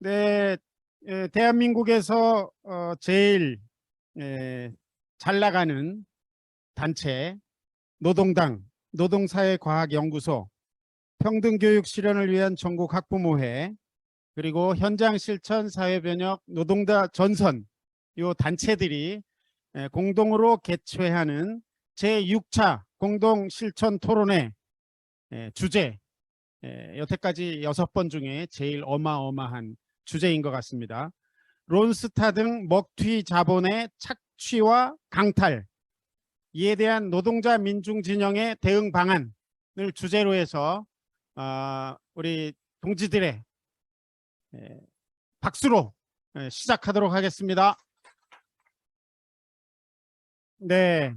네, 대한민국에서 제일 잘 나가는 단체 노동당, 노동사회과학연구소, 평등교육 실현을 위한 전국 학부모회, 그리고 현장실천 사회변혁 노동자 전선, 이 단체들이 공동으로 개최하는 제6차 공동실천 토론회 주제, 여태까지 6번 중에 제일 어마어마한 주제인 것 같습니다. 론스타 등 먹튀 자본의 착취와 강탈, 이에 대한 노동자 민중 진영의 대응 방안을 주제로 해서 우리 동지들의 박수로 시작하도록 하겠습니다. 네,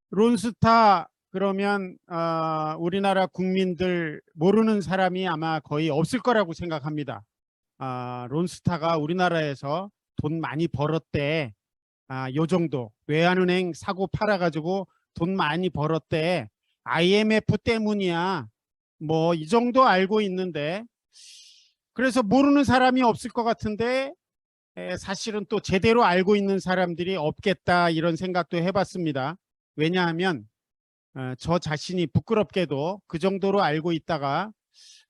론스타 그러면 우리나라 국민들 모르는 사람이 아마 거의 없을 거라고 생각합니다. 론스타가 우리나라에서 돈 많이 벌었대. 요 정도 외환은행 사고 팔아가지고 돈 많이 벌었대. IMF 때문이야. 뭐 이 정도 알고 있는데, 그래서 모르는 사람이 없을 것 같은데 사실은 또 제대로 알고 있는 사람들이 없겠다, 이런 생각도 해봤습니다. 왜냐하면 저 자신이 부끄럽게도 그 정도로 알고 있다가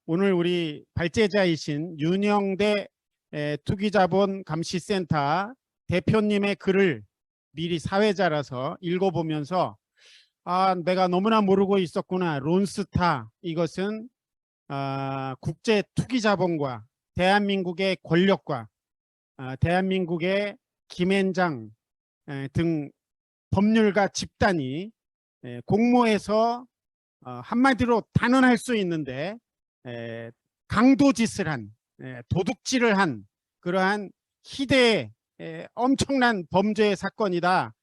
오늘 우리 발제자이신 윤영대 투기자본감시센터 대표님의 글을 미리 사회자라서 읽어보면서 내가 너무나 모르고 있었구나. 론스타, 이것은 국제 투기자본과 대한민국의 권력과 대한민국의 김앤장 등 법률가 집단이 공모해서 한마디로 단언할 수 있는데 강도짓을 한, 도둑질을 한 그러한 희대의 엄청난 범죄 사건이다,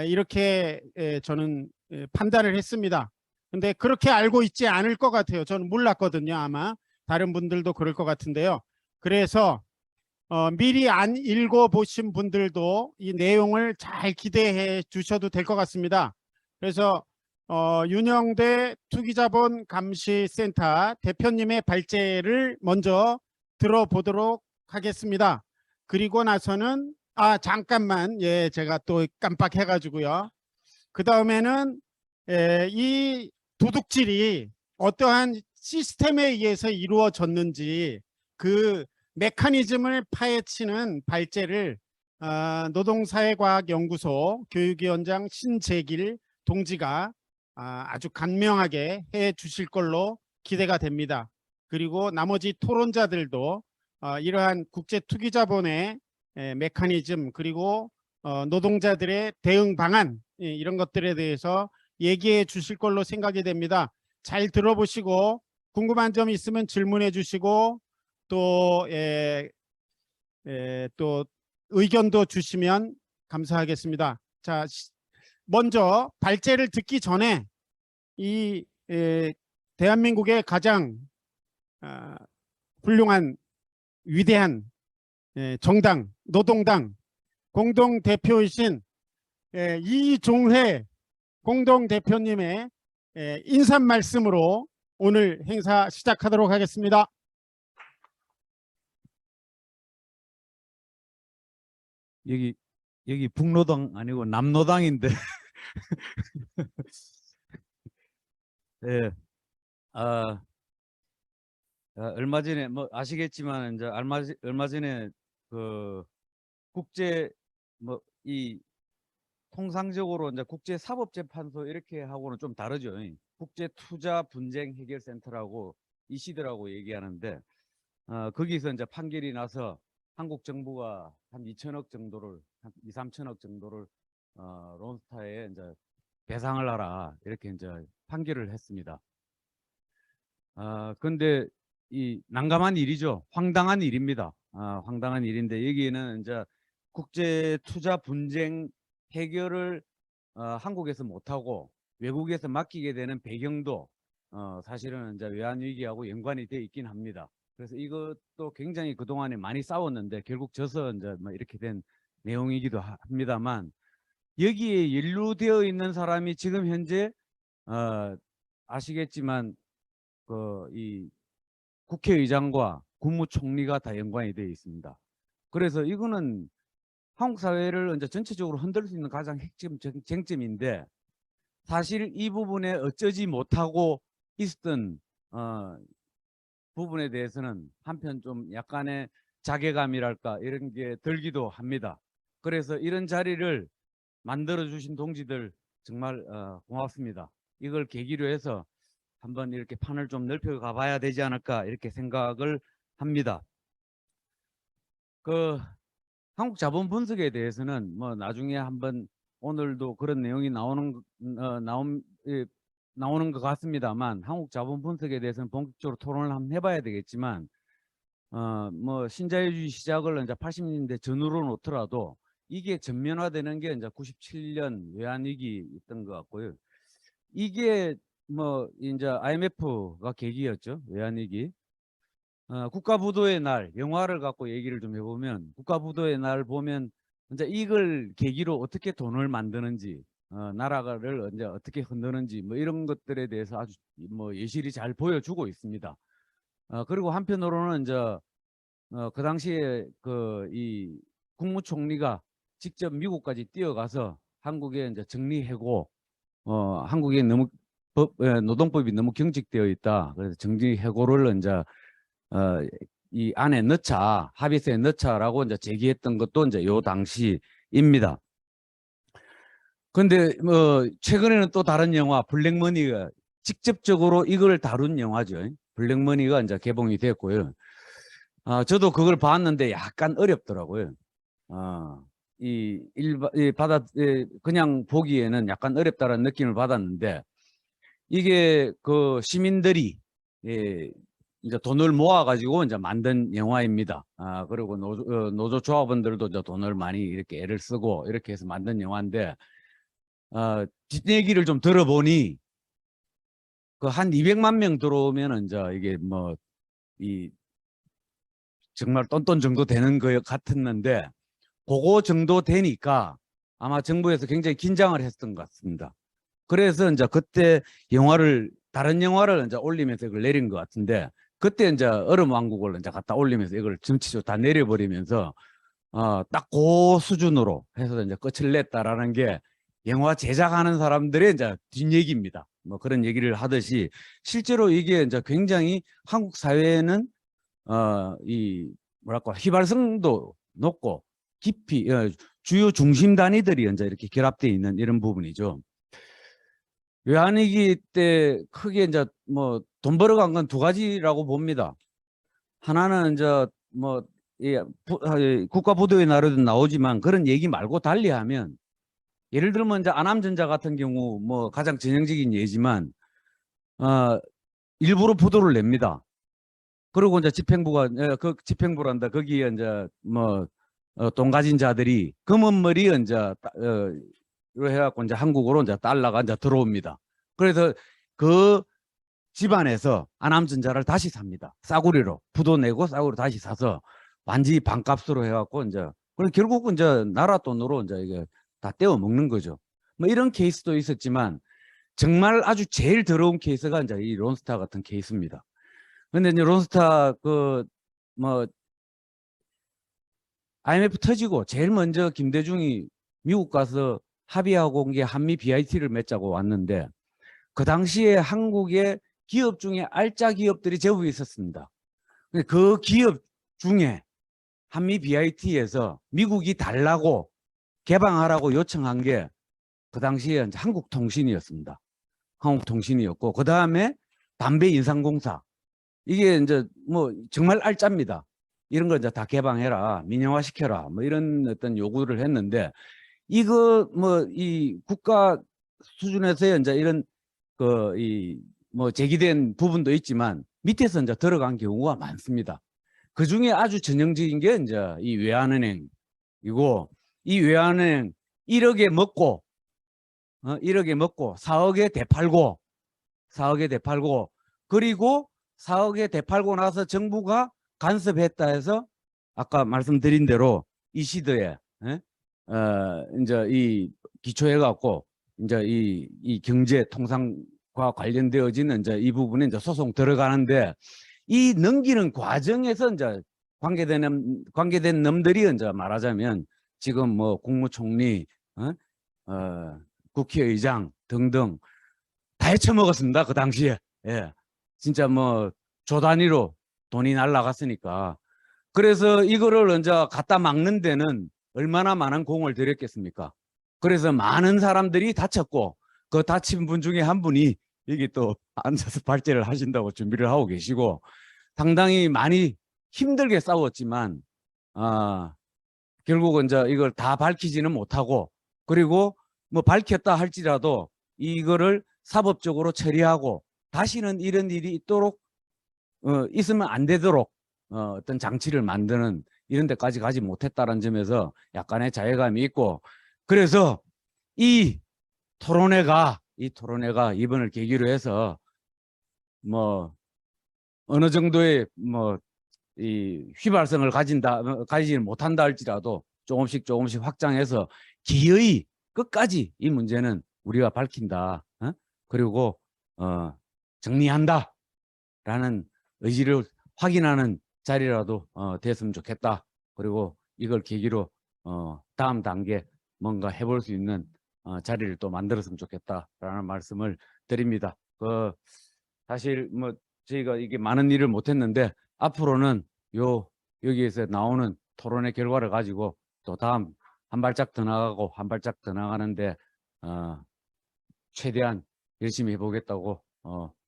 이렇게 저는 판단을 했습니다. 근데 그렇게 알고 있지 않을 것 같아요. 저는 몰랐거든요. 아마 다른 분들도 그럴 것 같은데요. 그래서 미리 안 읽어보신 분들도 이 내용을 잘 기대해 주셔도 될 것 같습니다. 그래서 윤영대 투기자본감시센터 대표님의 발제를 먼저 들어보도록 하겠습니다. 그리고 나서는 잠깐만, 제가 또 깜빡해가지고요. 그 다음에는 이 도둑질이 어떠한 시스템에 의해서 이루어졌는지 그 메커니즘을 파헤치는 발제를 노동사회과학연구소 교육위원장 신재길 동지가 아주 간명하게 해 주실 걸로 기대가 됩니다. 그리고 나머지 토론자들도 이러한 국제투기자본의 메커니즘, 그리고 노동자들의 대응 방안, 이런 것들에 대해서 얘기해 주실 걸로 생각이 됩니다. 잘 들어보시고 궁금한 점 있으면 질문해 주시고 또 의견도 주시면 감사하겠습니다. 자, 먼저 발제를 듣기 전에 이 대한민국의 가장 훌륭한 위대한 정당, 노동당 공동대표이신 이종회 공동대표님의 인사 말씀으로 오늘 행사 시작하도록 하겠습니다. 여기 북노당 아니고 남노당인데. 네. 얼마 전에 뭐 아시겠지만 이제 얼마 전에 그 국제 이 통상적으로 이제 국제사법재판소 이렇게 하고는 좀 다르죠. 국제투자분쟁해결센터라고 이시드라고 얘기하는데 거기서 이제 판결이 나서 한국 정부가 한 2천억 정도를, 한 2, 3천억 정도를 론스타에 이제 배상을 하라, 이렇게 이제 판결을 했습니다. 근데 이 난감한 일이죠. 황당한 일입니다. 황당한 일인데 여기에는 이제 국제 투자 분쟁 해결을 한국에서 못하고 외국에서 맡기게 되는 배경도 사실은 이제 외환 위기하고 연관이 되어 있긴 합니다. 그래서 이것도 굉장히 그동안에 많이 싸웠는데 결국 져서 이제 뭐 이렇게 된 내용이기도 합니다만, 여기에 연루되어 있는 사람이 지금 현재 아시겠지만 이 국회의장과 국무총리가 다 연관이 되어 있습니다. 그래서 이거는 한국 사회를 이제 전체적으로 흔들 수 있는 가장 핵심 쟁점인데, 사실 이 부분에 어쩌지 못하고 있었던 부분에 대해서는 한편 좀 약간의 자괴감이랄까 이런 게 들기도 합니다. 그래서 이런 자리를 만들어 주신 동지들 정말 고맙습니다. 이걸 계기로 해서 한번 이렇게 판을 좀 넓혀 가봐야 되지 않을까 이렇게 생각을 합니다. 그 한국 자본 분석에 대해서는 뭐 나중에 한번, 오늘도 그런 내용이 나오는 것 같습니다만, 한국 자본 분석에 대해서는 본격적으로 토론을 한번 해봐야 되겠지만, 뭐 신자유주의 시작을 이제 80년대 전후로 놓더라도 이게 전면화되는 게 이제 97년 외환위기 있던 것 같고요. 이게 뭐 이제 IMF가 계기였죠. 외환위기. 국가부도의 날 영화를 갖고 얘기를 좀 해보면, 국가부도의 날 보면 이제 이걸 계기로 어떻게 돈을 만드는지, 나라를 이제 어떻게 흔드는지 뭐 이런 것들에 대해서 아주 뭐 예시를 잘 보여주고 있습니다. 그리고 한편으로는 이제 그 당시에 그 이 국무총리가 직접 미국까지 뛰어가서 한국에 이제 정리해고, 한국에 너무 노동법이 너무 경직되어 있다. 그래서 정리해고를 이제 이 안에 넣자, 합의서에 넣자라고 이제 제기했던 것도 이제 요 당시입니다. 근데 뭐 최근에는 또 다른 영화 블랙머니가 직접적으로 이걸 다룬 영화죠. 블랙머니가 이제 개봉이 됐고요. 저도 그걸 봤는데 약간 어렵더라고요. 그냥 보기에는 약간 어렵다는 느낌을 받았는데, 이게 그 시민들이 이제 돈을 모아가지고 이제 만든 영화입니다. 그리고 노조 조합원들도 이제 돈을 많이 이렇게 애를 쓰고 이렇게 해서 만든 영화인데, 뒷얘기를 좀 들어보니 그 한 200만 명 들어오면 이제 이게 뭐 정말 똔똔 정도 되는 것 같았는데, 그거 정도 되니까 아마 정부에서 굉장히 긴장을 했던 것 같습니다. 그래서 이제 그때 다른 영화를 이제 올리면서 이걸 내린 것 같은데, 그때 이제 얼음왕국을 이제 갖다 올리면서 이걸 전체적으로 다 내려버리면서 딱 그 수준으로 해서 이제 끝을 냈다라는 게 영화 제작하는 사람들의 이제 뒷얘기입니다. 뭐 그런 얘기를 하듯이 실제로 이게 이제 굉장히 한국 사회에는 이 뭐랄까 휘발성도 높고 깊이 주요 중심 단위들이 이제 이렇게 결합되어 있는 이런 부분이죠. 외환위기 때 크게 이제 뭐 돈 벌어간 건 두 가지라고 봅니다. 하나는 이제 뭐 국가부도의 날에도 나오지만 그런 얘기 말고 달리하면, 예를 들면 이제 안암전자 같은 경우 뭐 가장 전형적인 예지만 일부러 부도를 냅니다. 그리고 이제 집행부란다. 거기에 이제 뭐 돈 가진 자들이 검은 머리 이제 로 해갖고 이제 한국으로 이제 달러가 이제 들어옵니다. 그래서 그 집안에서 안암전자를 다시 삽니다. 싸구리로 부도 내고 싸구리로 다시 사서 완전히 반값으로 해갖고 이제, 그럼 결국은 이제 나라 돈으로 이제 이게 다 떼어 먹는 거죠. 뭐 이런 케이스도 있었지만, 정말 아주 제일 더러운 케이스가 이제 이 론스타 같은 케이스입니다. 근데 이제 론스타 뭐 IMF 터지고 제일 먼저 김대중이 미국 가서 합의하고 온 게 한미 BIT를 맺자고 왔는데, 그 당시에 한국의 기업 중에 알짜 기업들이 제법 있었습니다. 그 기업 중에 한미 BIT에서 미국이 달라고 개방하라고 요청한 게 그 당시에 한국통신이었습니다. 한국통신이었고, 그 다음에 담배인상공사, 이게 이제 뭐 정말 알짜입니다. 이런 거 이제 다 개방해라, 민영화시켜라, 뭐 이런 어떤 요구를 했는데, 이거 뭐 이 국가 수준에서 이제 이런 뭐 제기된 부분도 있지만 밑에서 이제 들어간 경우가 많습니다. 그 중에 아주 전형적인 게 이제 이 외환은행이고, 이 외환은행 1억에 먹고 4억에 되팔고, 그리고 4억에 되팔고 나서 정부가 간섭했다 해서 아까 말씀드린 대로 이 시대에 이제 이 기초해 갖고 이제 이 경제 통상과 관련되어지는 이제 이 부분에 이제 소송 들어가는데, 이 넘기는 과정에서 이제 관계된 놈들이 이제 말하자면 지금 뭐 국무총리, 국회의장 등등 다 헤쳐먹었습니다. 그 당시에. 예. 진짜 뭐 조 단위로 돈이 날라갔으니까. 그래서 이거를 이제 갖다 막는 데는 얼마나 많은 공을 들였겠습니까? 그래서 많은 사람들이 다쳤고 그 다친 분 중에 한 분이 여기 또 앉아서 발제를 하신다고 준비를 하고 계시고 상당히 많이 힘들게 싸웠지만 결국은 이제 이걸 다 밝히지는 못하고 그리고 뭐 밝혔다 할지라도 이거를 사법적으로 처리하고 다시는 이런 일이 있도록 있으면 안 되도록 어떤 장치를 만드는 이런 데까지 가지 못했다는 점에서 약간의 자괴감이 있고 그래서 이 토론회가 이번을 계기로 해서 뭐 어느 정도의 뭐 이 휘발성을 가지지는 못한다 할지라도 조금씩 확장해서 기어이 끝까지 이 문제는 우리가 밝힌다. 그리고 정리한다라는 의지를 확인하는 자리라도 됐으면 좋겠다. 그리고 이걸 계기로 다음 단계 뭔가 해볼 수 있는 자리를 또 만들었으면 좋겠다라는 말씀을 드립니다. 사실 뭐 저희가 이게 많은 일을 못했는데 앞으로는 여기에서 나오는 토론의 결과를 가지고 또 다음 한 발짝 더 나가고 한 발짝 더 나가는데 최대한 열심히 해보겠다고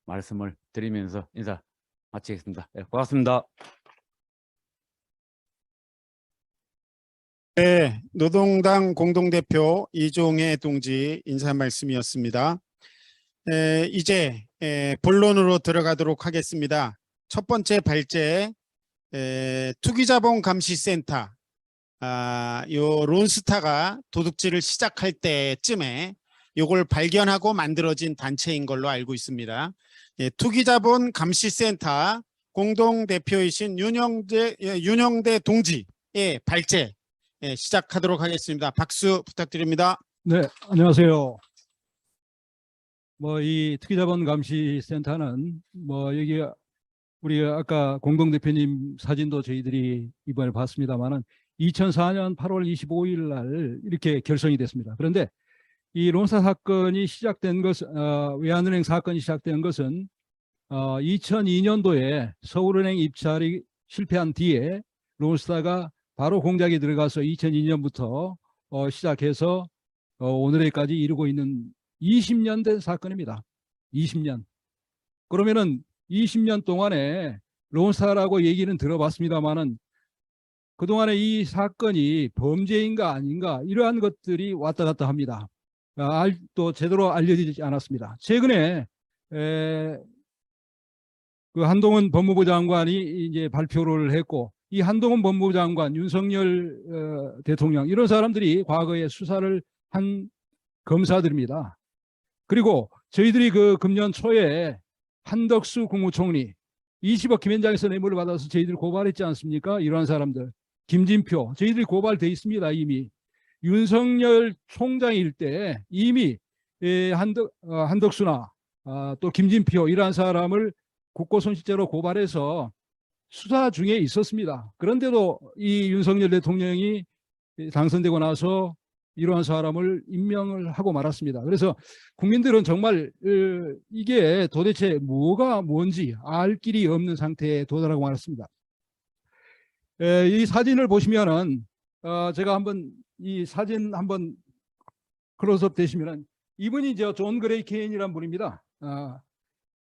말씀을 드리면서 인사 마치겠습니다. 네, 고맙습니다. 네, 노동당 공동대표 이종혜 동지 인사 말씀이었습니다. 이제 본론으로 들어가도록 하겠습니다. 첫 번째 발제 투기자본감시센터 요 론스타가 도둑질을 시작할 때쯤에 요걸 발견하고 만들어진 단체인 걸로 알고 있습니다. 투기자본감시센터 공동대표이신 윤영대 동지의 발제 시작하도록 하겠습니다. 박수 부탁드립니다. 네, 안녕하세요. 이 투기자본감시센터는 여기 우리 아까 공동대표님 사진도 저희들이 이번에 봤습니다만은 2004년 8월 25일 날 이렇게 결성이 됐습니다. 그런데 이 론스타 사건이 시작된 것은 외환은행 사건이 시작된 것은 2002년도에 서울은행 입찰이 실패한 뒤에 론스타가 바로 공작에 들어가서 2002년부터 시작해서 오늘에까지 이르고 있는 20년 된 사건입니다. 20년. 그러면은 20년 동안에 론스타라고 얘기는 들어봤습니다만은 그동안에 이 사건이 범죄인가 아닌가 이러한 것들이 왔다 갔다 합니다. 또 제대로 알려지지 않았습니다. 최근에 그 한동훈 법무부 장관이 이제 발표를 했고 이 한동훈 법무부 장관, 윤석열 대통령 이런 사람들이 과거에 수사를 한 검사들입니다. 그리고 저희들이 그 금년 초에 한덕수 국무총리 20억 김현장에서 뇌물을 받아서 저희들이 고발했지 않습니까? 이러한 사람들. 김진표 저희들이 고발돼 있습니다. 이미. 윤석열 총장일 때 이미 한덕수나 또 김진표 이러한 사람을 국고손실죄로 고발해서 수사 중에 있었습니다. 그런데도 이 윤석열 대통령이 당선되고 나서 이러한 사람을 임명을 하고 말았습니다. 그래서 국민들은 정말 이게 도대체 뭐가 뭔지 알 길이 없는 상태에 도달하고 말았습니다. 이 사진을 보시면은 제가 한번 이 사진 한번 클로즈업 되시면은 이분이 존 그레이 케인이라는 분입니다.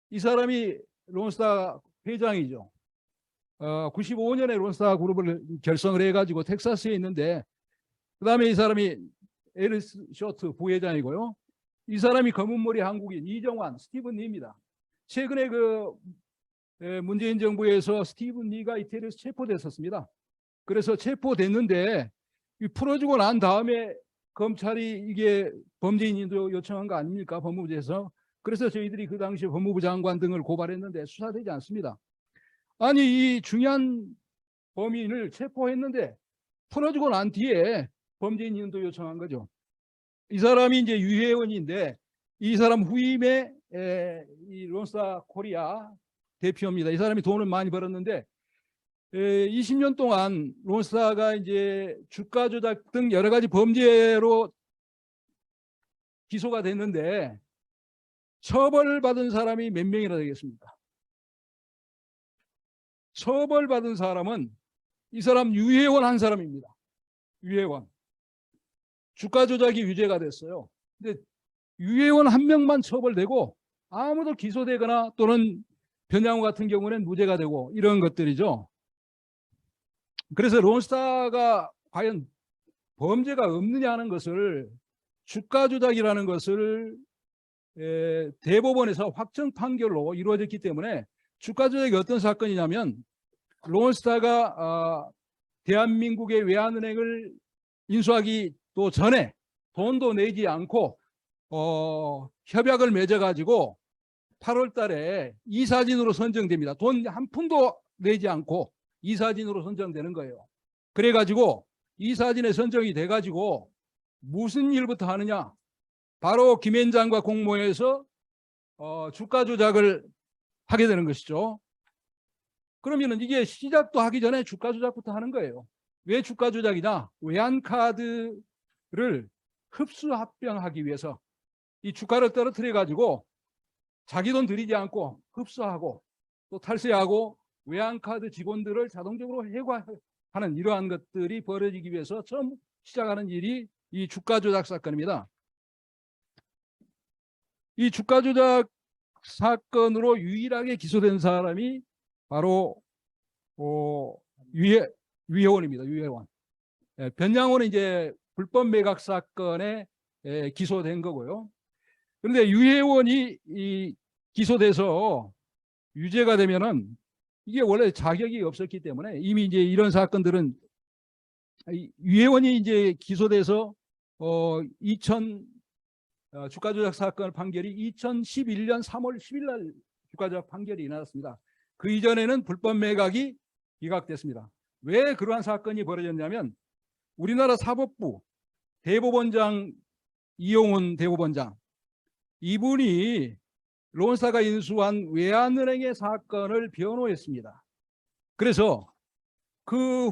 이 사람이 론스타 회장이죠. 95년에 론스타 그룹을 결성을 해가지고 텍사스에 있는데 그 다음에 이 사람이 에리스 쇼트 부회장이고요. 이 사람이 검은머리 한국인 이정환 스티븐 리입니다. 최근에 문재인 정부에서 스티븐 리가 이태리에서 체포됐었습니다. 그래서 체포됐는데 풀어주고 난 다음에 검찰이 이게 범죄인도 요청한 거 아닙니까? 법무부에서. 그래서 저희들이 그 당시 법무부 장관 등을 고발했는데 수사되지 않습니다. 아니 이 중요한 범인을 체포했는데 풀어주고 난 뒤에 범죄인 인도 요청한 거죠. 이 사람이 이제 유혜원인데 이 사람 후임에 이 론스타 코리아 대표입니다. 이 사람이 돈을 많이 벌었는데 20년 동안 론스타가 이제 주가 조작 등 여러 가지 범죄로 기소가 됐는데 처벌받은 사람이 몇 명이나 되겠습니까? 처벌받은 사람은 이 사람 유혜원 한 사람입니다. 유혜원. 주가 조작이 유죄가 됐어요. 근데 유혜원 한 명만 처벌되고 아무도 기소되거나 또는 변양호 같은 경우는 무죄가 되고 이런 것들이죠. 그래서 론스타가 과연 범죄가 없느냐 하는 것을 주가 조작이라는 것을 대법원에서 확정 판결로 이루어졌기 때문에 주가 조작이 어떤 사건이냐면 론스타가 대한민국의 외환은행을 인수하기 또 전에 돈도 내지 않고 협약을 맺어가지고 8월 달에 이사진으로 선정됩니다. 돈 한 푼도 내지 않고 이사진으로 선정되는 거예요. 그래가지고 이사진에 선정이 돼가지고 무슨 일부터 하느냐? 바로 김앤장과 공모해서 주가 조작을 하게 되는 것이죠. 그러면은 이게 시작도 하기 전에 주가 조작부터 하는 거예요. 왜 주가 조작이냐? 외환카드를 흡수 합병하기 위해서 이 주가를 떨어뜨려 가지고 자기 돈 들이지 않고 흡수하고 또 탈세하고 외환카드 직원들을 자동적으로 해고하는 이러한 것들이 벌어지기 위해서 처음 시작하는 일이 이 주가 조작 사건입니다. 이 주가 조작 사건으로 유일하게 기소된 사람이 바로 유혜원입니다. 유혜원. 변양호는 이제 불법 매각 사건에 기소된 거고요. 그런데 유혜원이 기소돼서 유죄가 되면은 이게 원래 자격이 없었기 때문에 이미 이제 이런 사건들은 유혜원이 이제 기소돼서 주가 조작 사건 판결이 2011년 3월 10일 날 주가 조작 판결이 나왔습니다. 그 이전에는 불법 매각이 기각됐습니다. 왜 그러한 사건이 벌어졌냐면 우리나라 사법부 대법원장 이용훈 대법원장 이분이 론스타가 인수한 외환은행의 사건을 변호했습니다. 그래서 그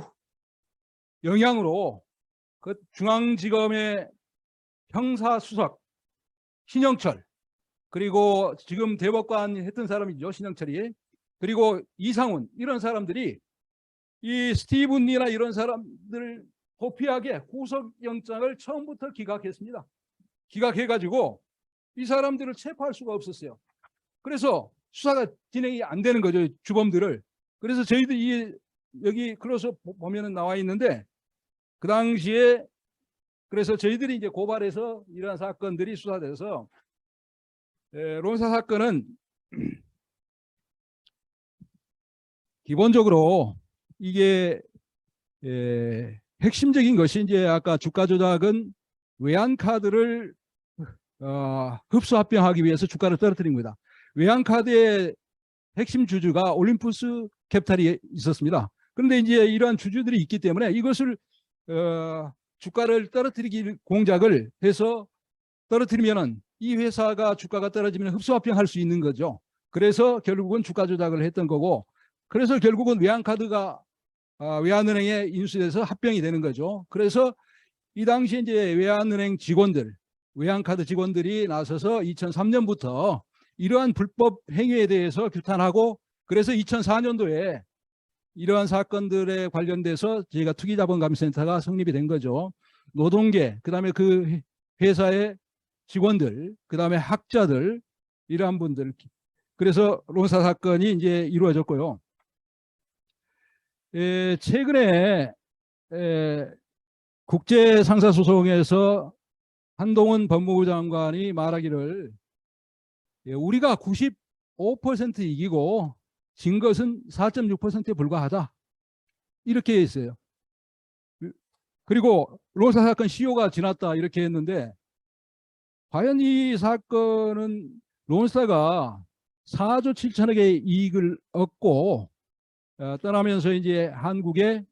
영향으로 그 중앙지검의 형사수석 신영철 그리고 지금 대법관 했던 사람이죠. 신영철이. 그리고 이상훈 이런 사람들이 이 스티븐 리나 이런 사람들 도피하게 구속영장을 처음부터 기각했습니다. 기각해가지고 이 사람들을 체포할 수가 없었어요. 그래서 수사가 진행이 안 되는 거죠. 주범들을. 그래서 저희들이 여기 클로즈업 보면은 나와 있는데 그 당시에 그래서 저희들이 이제 고발해서 이러한 사건들이 수사돼서 론스타 사건은 기본적으로 이게 핵심적인 것이 이제 아까 주가 조작은 외환카드를 흡수 합병하기 위해서 주가를 떨어뜨린 겁니다. 외환카드의 핵심 주주가 올림푸스 캐피탈이 있었습니다. 그런데 이제 이러한 주주들이 있기 때문에 이것을 주가를 떨어뜨리기 공작을 해서 떨어뜨리면은 이 회사가 주가가 떨어지면 흡수 합병할 수 있는 거죠. 그래서 결국은 주가 조작을 했던 거고 그래서 결국은 외환카드가 외환은행에 인수돼서 합병이 되는 거죠. 그래서 이 당시 이제 외환은행 직원들, 외환카드 직원들이 나서서 2003년부터 이러한 불법 행위에 대해서 규탄하고 그래서 2004년도에 이러한 사건들에 관련돼서 저희가 투기자본감센터가 성립이 된 거죠. 노동계, 그다음에 그 회사의 직원들, 그다음에 학자들 이러한 분들. 그래서 론스타 사건이 이제 이루어졌고요. 최근에 국제상사소송에서 한동훈 법무부 장관이 말하기를 우리가 95% 이기고 진 것은 4.6%에 불과하다. 이렇게 했어요. 그리고 론스타 사건 시효가 지났다 이렇게 했는데 과연 이 사건은 론스타가 4조 7천억의 이익을 얻고 떠나면서 이제 한국에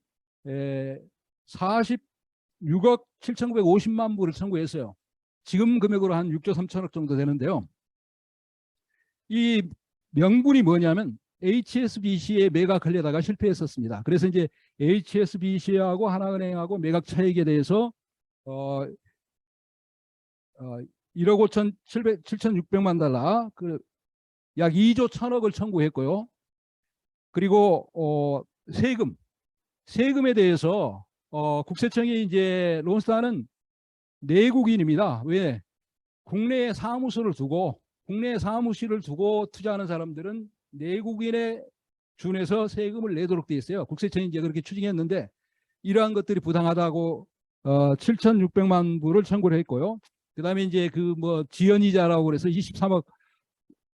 46억 7,950만 불을 청구했어요. 지금 금액으로 한 6조 3천억 정도 되는데요. 이 명분이 뭐냐면 HSBC에 매각하려다가 실패했었습니다. 그래서 이제 HSBC하고 하나은행하고 매각 차익에 대해서 1억 7,600만 달러, 약 2조 1,000억을 청구했고요. 그리고 세금에 대해서 국세청이 이제 론스타는 내국인입니다. 왜? 국내에 사무실을 두고 투자하는 사람들은 내국인에 준해서 세금을 내도록 돼 있어요. 국세청이 이제 그렇게 추징했는데 이러한 것들이 부당하다고 7,600만 불을 청구를 했고요. 그다음에 이제 지연이자라고 그래서 23억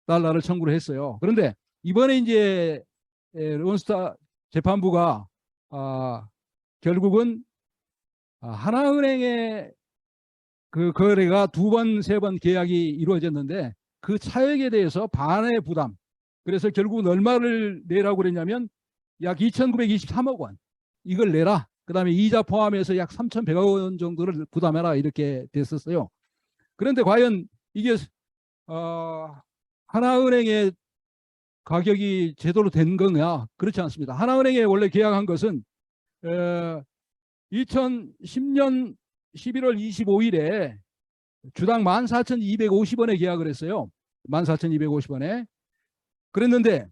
달러를 청구를 했어요. 그런데 이번에 이제 론스타 재판부가 결국은 하나은행의 그 거래가 2번, 3번 계약이 이루어졌는데 그 차액에 대해서 반의 부담. 그래서 결국은 얼마를 내라고 그랬냐면 약 2,923억 원 이걸 내라. 그다음에 이자 포함해서 약 3,100억 원 정도를 부담해라 이렇게 됐었어요. 그런데 과연 이게 하나은행의 가격이 제대로 된 거냐? 그렇지 않습니다. 하나은행에 원래 계약한 것은 2010년 11월 25일에 주당 14,250원에 계약을 했어요. 14,250원에. 그랬는데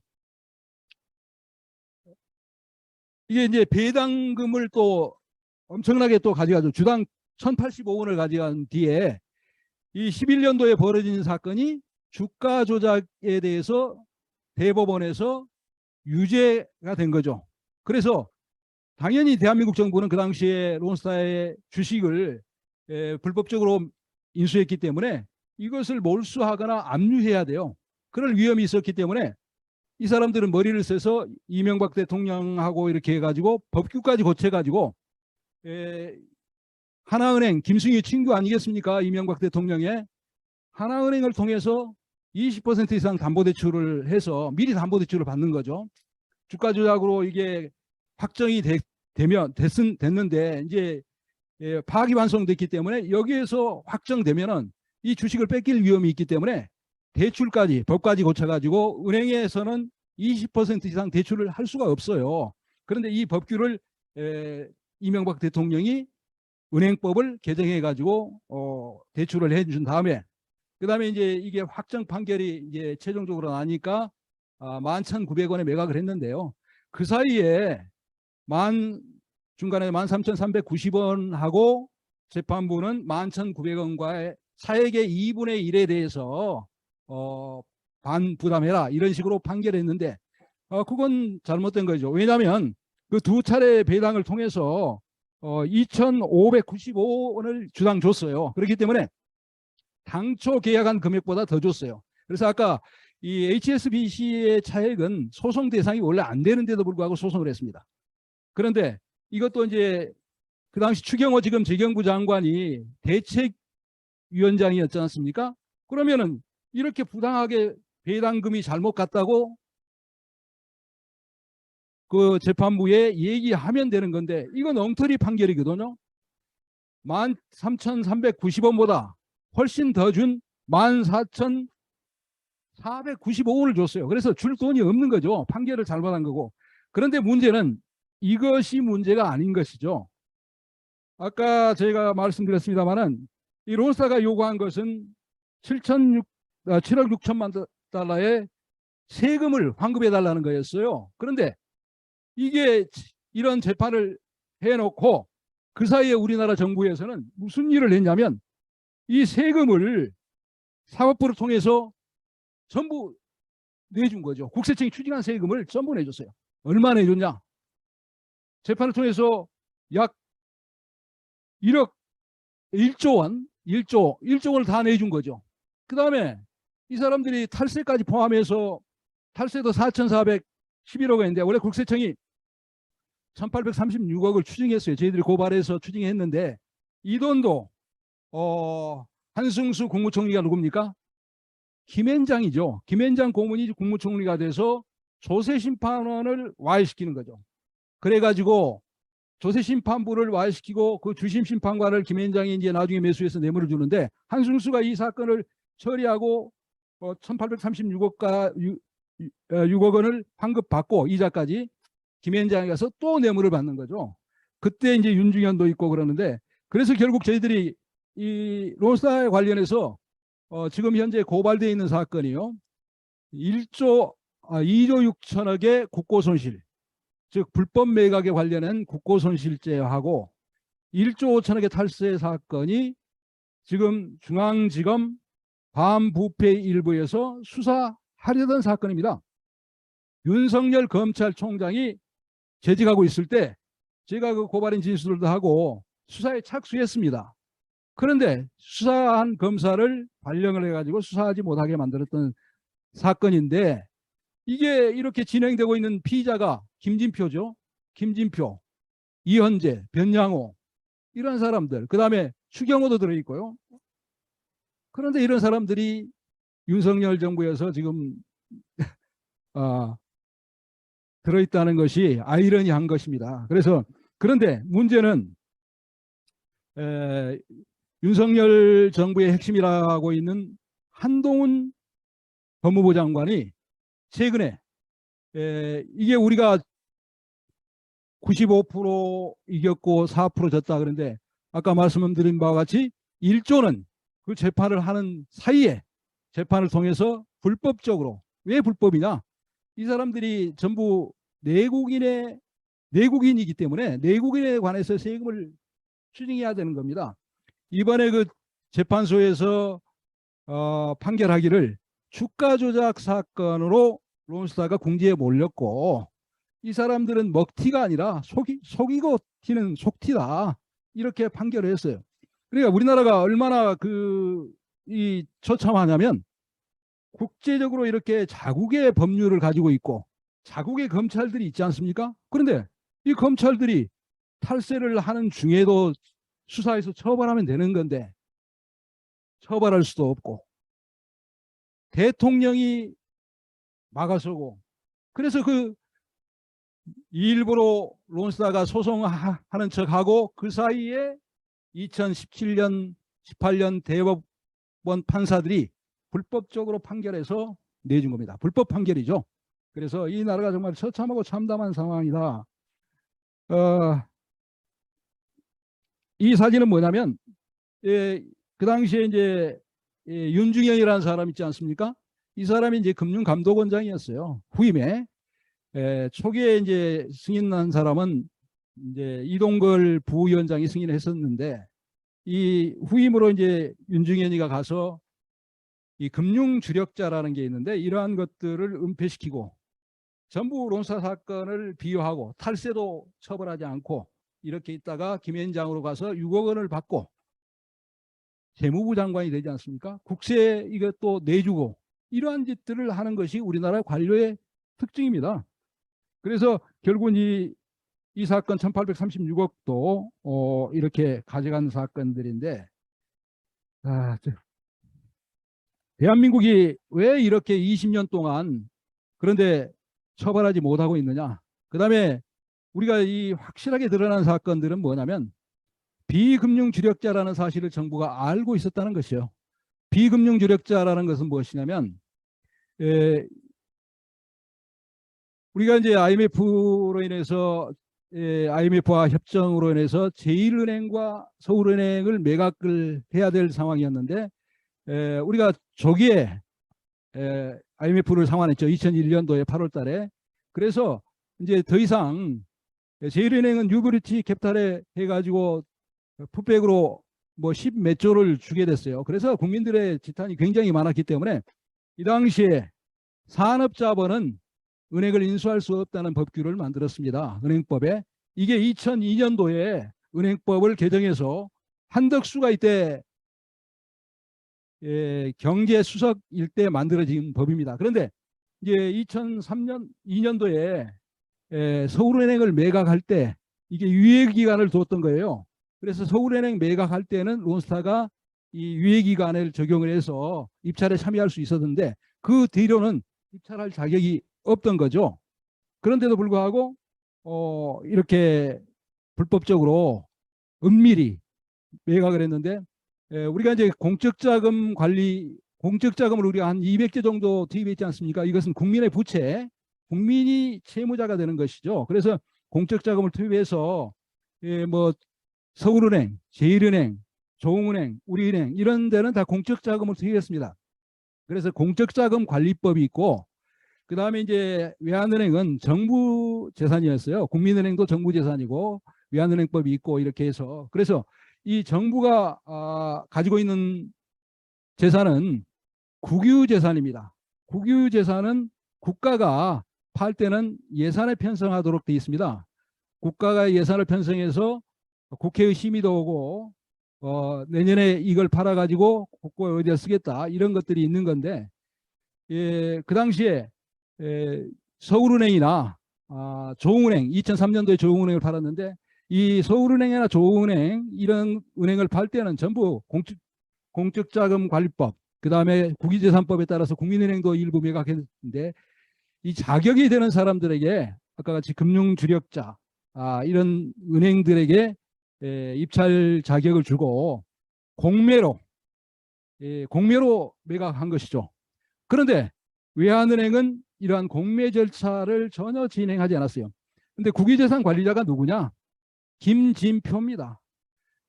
이게 이제 배당금을 또 엄청나게 또 가져가죠. 주당 1,085원을 가져간 뒤에 이 11년도에 벌어진 사건이 주가 조작에 대해서 대법원에서 유죄가 된 거죠. 그래서 당연히 대한민국 정부는 그 당시에 론스타의 주식을 불법적으로 인수했기 때문에 이것을 몰수하거나 압류해야 돼요. 그럴 위험이 있었기 때문에 이 사람들은 머리를 써서 이명박 대통령하고 이렇게 해가지고 법규까지 고쳐가지고 하나은행 김승희 친구 아니겠습니까? 이명박 대통령의 하나은행을 통해서 20% 이상 담보대출을 해서 미리 담보대출을 받는 거죠. 주가 조작으로 이게 확정이 됐는데 이제 파기환송됐기 때문에 여기에서 확정되면은 이 주식을 뺏길 위험이 있기 때문에 대출까지 법까지 고쳐가지고 은행에서는 20% 이상 대출을 할 수가 없어요. 그런데 이 법규를 이명박 대통령이 은행법을 개정해가지고 대출을 해준 다음에 그다음에 이제 이게 확정 판결이 이제 최종적으로 나니까 11,900원에 매각을 했는데요. 그 사이에 중간에 13,390원 하고 재판부는 11,900원과의 차액의 2분의 1에 대해서 반 부담해라 이런 식으로 판결했는데 그건 잘못된 거죠. 왜냐하면 그 두 차례 배당을 통해서 2,595원을 주당 줬어요. 그렇기 때문에 당초 계약한 금액보다 더 줬어요. 그래서 아까 이 HSBC의 차액은 소송 대상이 원래 안 되는데도 불구하고 소송을 했습니다. 그런데 이것도 이제 그 당시 추경호 지금 재경부 장관이 대책위원장이었지 않습니까? 그러면은 이렇게 부당하게 배당금이 잘못 갔다고 그 재판부에 얘기하면 되는 건데 이건 엉터리 판결이거든요. 13,390원보다 훨씬 더 준 14,495원을 줬어요. 그래서 줄 돈이 없는 거죠. 판결을 잘못한 거고. 그런데 문제는 이것이 문제가 아닌 것이죠. 아까 제가 말씀드렸습니다마는 이 론스타가 요구한 것은 7억 6천만 달러의 세금을 환급해 달라는 거였어요. 그런데 이게 이런 재판을 해놓고 그 사이에 우리나라 정부에서는 무슨 일을 했냐면 이 세금을 사법부를 통해서 전부 내준 거죠. 국세청이 추징한 세금을 전부 내줬어요. 얼마 내줬냐? 재판을 통해서 약 1조 원을 다 내준 거죠. 그 다음에 이 사람들이 탈세까지 포함해서 탈세도 4,411억 원인데 원래 국세청이 1,836억을 추징했어요. 저희들이 고발해서 추징했는데 이 돈도 한승수 국무총리가 누굽니까? 김앤장이죠. 김앤장 고문이 국무총리가 돼서 조세심판원을 와해시키는 거죠. 그래가지고 조세심판부를 와해시키고 그 주심심판관을 김앤장이 이제 나중에 매수해서 뇌물을 주는데 한승수가 이 사건을 처리하고 1,836억 6억 원을 환급받고 이자까지 김앤장에 가서 또 뇌물을 받는 거죠. 그때 이제 윤중현도 있고 그러는데, 그래서 결국 저희들이 이 론스타에 관련해서 지금 현재 고발되어 있는 사건이요, 2조 6천억의 국고손실, 즉 불법 매각에 관련한 국고손실죄하고 1조 5천억의 탈세 사건이 지금 중앙지검 반부패 일부에서 수사하려던 사건입니다. 윤석열 검찰총장이 재직하고 있을 때 제가 그 고발인 진술도 하고 수사에 착수했습니다. 그런데 수사한 검사를 발령을 해가지고 수사하지 못하게 만들었던 사건인데, 이게 이렇게 진행되고 있는 피의자가 김진표죠. 김진표, 이현재, 변양호, 이런 사람들, 그 다음에 추경호도 들어있고요. 그런데 이런 사람들이 윤석열 정부에서 지금 들어있다는 것이 아이러니한 것입니다. 그래서 그런데 문제는 윤석열 정부의 핵심이라고 있는 한동훈 법무부 장관이 최근에 이게 우리가 95% 이겼고 4% 졌다 그런데, 아까 말씀드린 바와 같이 1조는 그 재판을 하는 사이에 재판을 통해서 불법적으로, 왜 불법이냐, 이 사람들이 전부 내국인이기 때문에 내국인에 관해서 세금을 추징해야 되는 겁니다. 이번에 그 재판소에서 판결하기를 주가 조작 사건으로 론스타가 궁지에 몰렸고, 이 사람들은 먹튀가 아니라 속이고 튀는 속튀다, 이렇게 판결을 했어요. 그러니까 우리나라가 얼마나 이 처참하냐면, 국제적으로 이렇게 자국의 법률을 가지고 있고 자국의 검찰들이 있지 않습니까? 그런데 이 검찰들이 탈세를 하는 중에도 수사해서 처벌하면 되는 건데 처벌할 수도 없고, 대통령이 막아서고, 그래서 일부러 론스타가 소송하는 척하고 그 사이에 2017년 18년 대법원 판사들이 불법적으로 판결해서 내준 겁니다. 불법 판결이죠. 그래서 이 나라가 정말 처참하고 참담한 상황이다. 이 사진은 뭐냐면, 그 당시에 이제 윤중현이라는 사람 있지 않습니까? 이 사람이 이제 금융감독원장이었어요. 후임에. 초기에 이제 승인한 사람은 이제 이동걸 부위원장이 승인했었는데, 이 후임으로 이제 윤중현이가 가서 이 금융주력자라는 게 있는데, 이러한 것들을 은폐시키고 전부 론스타 사건을 비호하고 탈세도 처벌하지 않고 이렇게 있다가 김앤장으로 가서 6억 원을 받고 재무부 장관이 되지 않습니까? 국세 이것도 내주고, 이러한 짓들을 하는 것이 우리나라 관료의 특징입니다. 그래서 결국은 이 사건 1836억도 이렇게 가져간 사건들인데, 대한민국이 왜 이렇게 20년 동안 그런데 처벌하지 못하고 있느냐. 그 다음에 우리가 이 확실하게 드러난 사건들은 뭐냐면, 비금융주력자라는 사실을 정부가 알고 있었다는 것이요. 비금융주력자라는 것은 무엇이냐면, 우리가 이제 IMF로 인해서 IMF와 협정으로 인해서 제1은행과 서울은행을 매각을 해야 될 상황이었는데, 우리가 조기에 IMF를 상환했죠. 2001년도에 8월 달에. 그래서 이제 더 이상 제1은행은 뉴브리티 캡탈에 해가지고 풋백으로 뭐 10 몇 조를 주게 됐어요. 그래서 국민들의 지탄이 굉장히 많았기 때문에 이 당시에 산업자본은 은행을 인수할 수 없다는 법규를 만들었습니다. 은행법에. 이게 2002년도에 은행법을 개정해서 한덕수가 이때 경제수석일 때 만들어진 법입니다. 그런데 이제 2003년 2년도에 서울은행을 매각할 때 이게 유예기간을 뒀던 거예요. 그래서 서울은행 매각할 때는 론스타가 이 유예기간을 적용을 해서 입찰에 참여할 수 있었는데, 그 뒤로는 입찰할 자격이 없던 거죠. 그런데도 불구하고 이렇게 불법적으로 은밀히 매각을 했는데, 우리가 이제 공적자금 관리 공적 자금을 우리가 한 200조 정도 투입했지 않습니까? 이것은 국민의 부채, 국민이 채무자가 되는 것이죠. 그래서 공적 자금을 투입해서 뭐 서울은행, 제일은행, 조흥은행, 우리은행 이런 데는 다 공적 자금을 투입했습니다. 그래서 공적 자금 관리법이 있고 그 다음에 이제 외환은행은 정부 재산이었어요. 국민은행도 정부 재산이고 외환은행법이 있고 이렇게 해서 그래서 이 정부가 가지고 있는 재산은 국유재산입니다. 국유재산은 국가가 팔 때는 예산에 편성하도록 되어 있습니다. 국가가 예산을 편성해서 국회의 심의도 오고 내년에 이걸 팔아가지고 국고에 어디다 쓰겠다 이런 것들이 있는 건데 그 당시에 서울은행이나 조흥은행 2003년도에 조흥은행을 팔았는데 이 서울은행이나 조흥은행 이런 은행을 팔 때는 전부 공적자금관리법 그 다음에 국유재산법에 따라서 국민은행도 일부 매각했는데 이 자격이 되는 사람들에게 아까 같이 금융주력자 이런 은행들에게 입찰 자격을 주고 공매로 매각한 것이죠. 그런데 외환은행은 이러한 공매 절차를 전혀 진행하지 않았어요. 그런데 국유재산 관리자가 누구냐? 김진표입니다.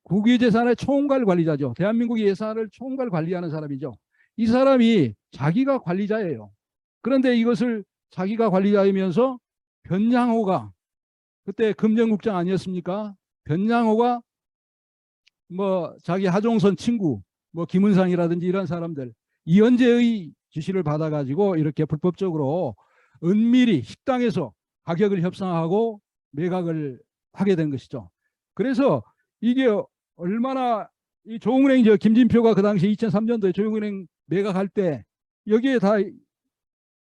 국유재산의 총괄 관리자죠. 대한민국 예산을 총괄 관리하는 사람이죠. 이 사람이 자기가 관리자예요. 그런데 이것을 자기가 관리자이면서 변양호가 그때 금전국장 아니었습니까? 변양호가 뭐 자기 하종선 친구 뭐 김은상이라든지 이런 사람들 이현재의 지시를 받아가지고 이렇게 불법적으로 은밀히 식당에서 가격을 협상하고 매각을 하게 된 것이죠. 그래서 이게 얼마나 이 조흥은행 김진표가 그 당시 2003년도에 조흥은행 매각할 때 여기에 다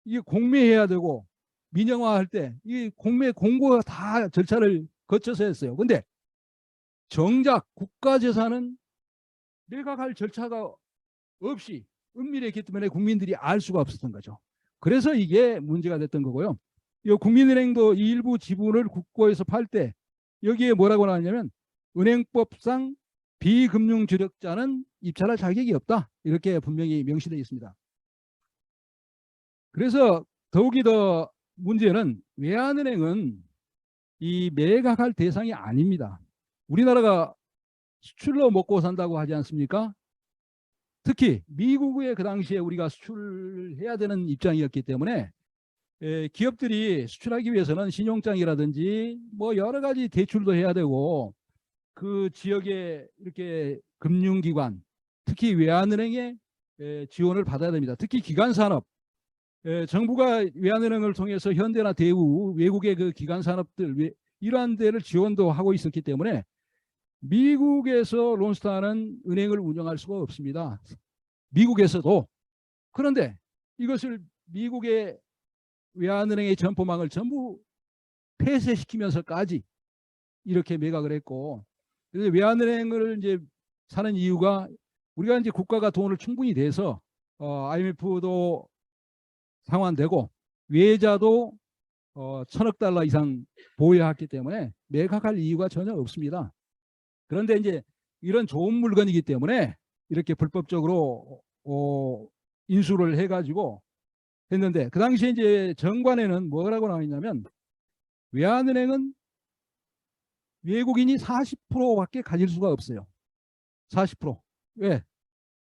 이게 공매해야 되고 민영화할 때 이 공매 공고 다 절차를 거쳐서 했어요. 근데 정작 국가재산은 매각할 절차가 없이 은밀했기 때문에 국민들이 알 수가 없었던 거죠. 그래서 이게 문제가 됐던 거고요. 이 국민은행도 일부 지분을 국고에서 팔 때 여기에 뭐라고 나왔냐면 은행법상 비금융주력자는 입찰할 자격이 없다. 이렇게 분명히 명시되어 있습니다. 그래서 더욱이 더 문제는 외환은행은 이 매각할 대상이 아닙니다. 우리나라가 수출로 먹고 산다고 하지 않습니까? 특히 미국에 그 당시에 우리가 수출해야 되는 입장이었기 때문에 기업들이 수출하기 위해서는 신용장이라든지 뭐 여러 가지 대출도 해야 되고 그 지역에 이렇게 금융기관 특히 외환은행의 지원을 받아야 됩니다. 특히 기관산업 정부가 외환은행을 통해서 현대나 대우 외국의 그 기관산업들 이러한 데를 지원도 하고 있었기 때문에 미국에서 론스타는 은행을 운영할 수가 없습니다. 미국에서도. 그런데 이것을 미국의 외환은행의 점포망을 전부 폐쇄시키면서까지 이렇게 매각을 했고 그래서 외환은행을 이제 사는 이유가 우리가 이제 국가가 돈을 충분히 대서 IMF도 상환되고 외자도 1,000억 달러 이상 보유했기 때문에 매각할 이유가 전혀 없습니다. 그런데 이제 이런 좋은 물건이기 때문에 이렇게 불법적으로 인수를 해가지고 했는데 그 당시에 이제 정관에는 뭐라고 나와 있냐면 외환은행은 외국인이 40%밖에 가질 수가 없어요. 40%. 왜?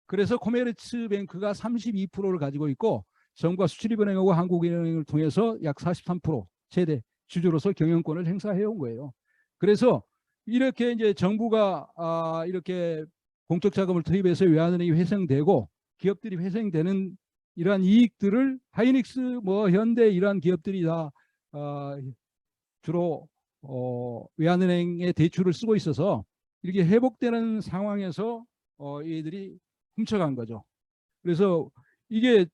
그래서 코메르츠뱅크가 32%를 가지고 있고 정부가 수출입은행하고 한국은행을 통해서 약 43% 최대 주주로서 경영권을 행사해 온 거예요. 그래서 이렇게 이제 정부가 이렇게 공적 자금을 투입해서 외환은행이 회생되고 기업들이 회생되는 이러한 이익들을 하이닉스, 뭐 현대 이러한 기업들이 다 주로 외환은행의 대출을 쓰고 있어서 이렇게 회복되는 상황에서 얘들이 훔쳐간 거죠. 그래서 이게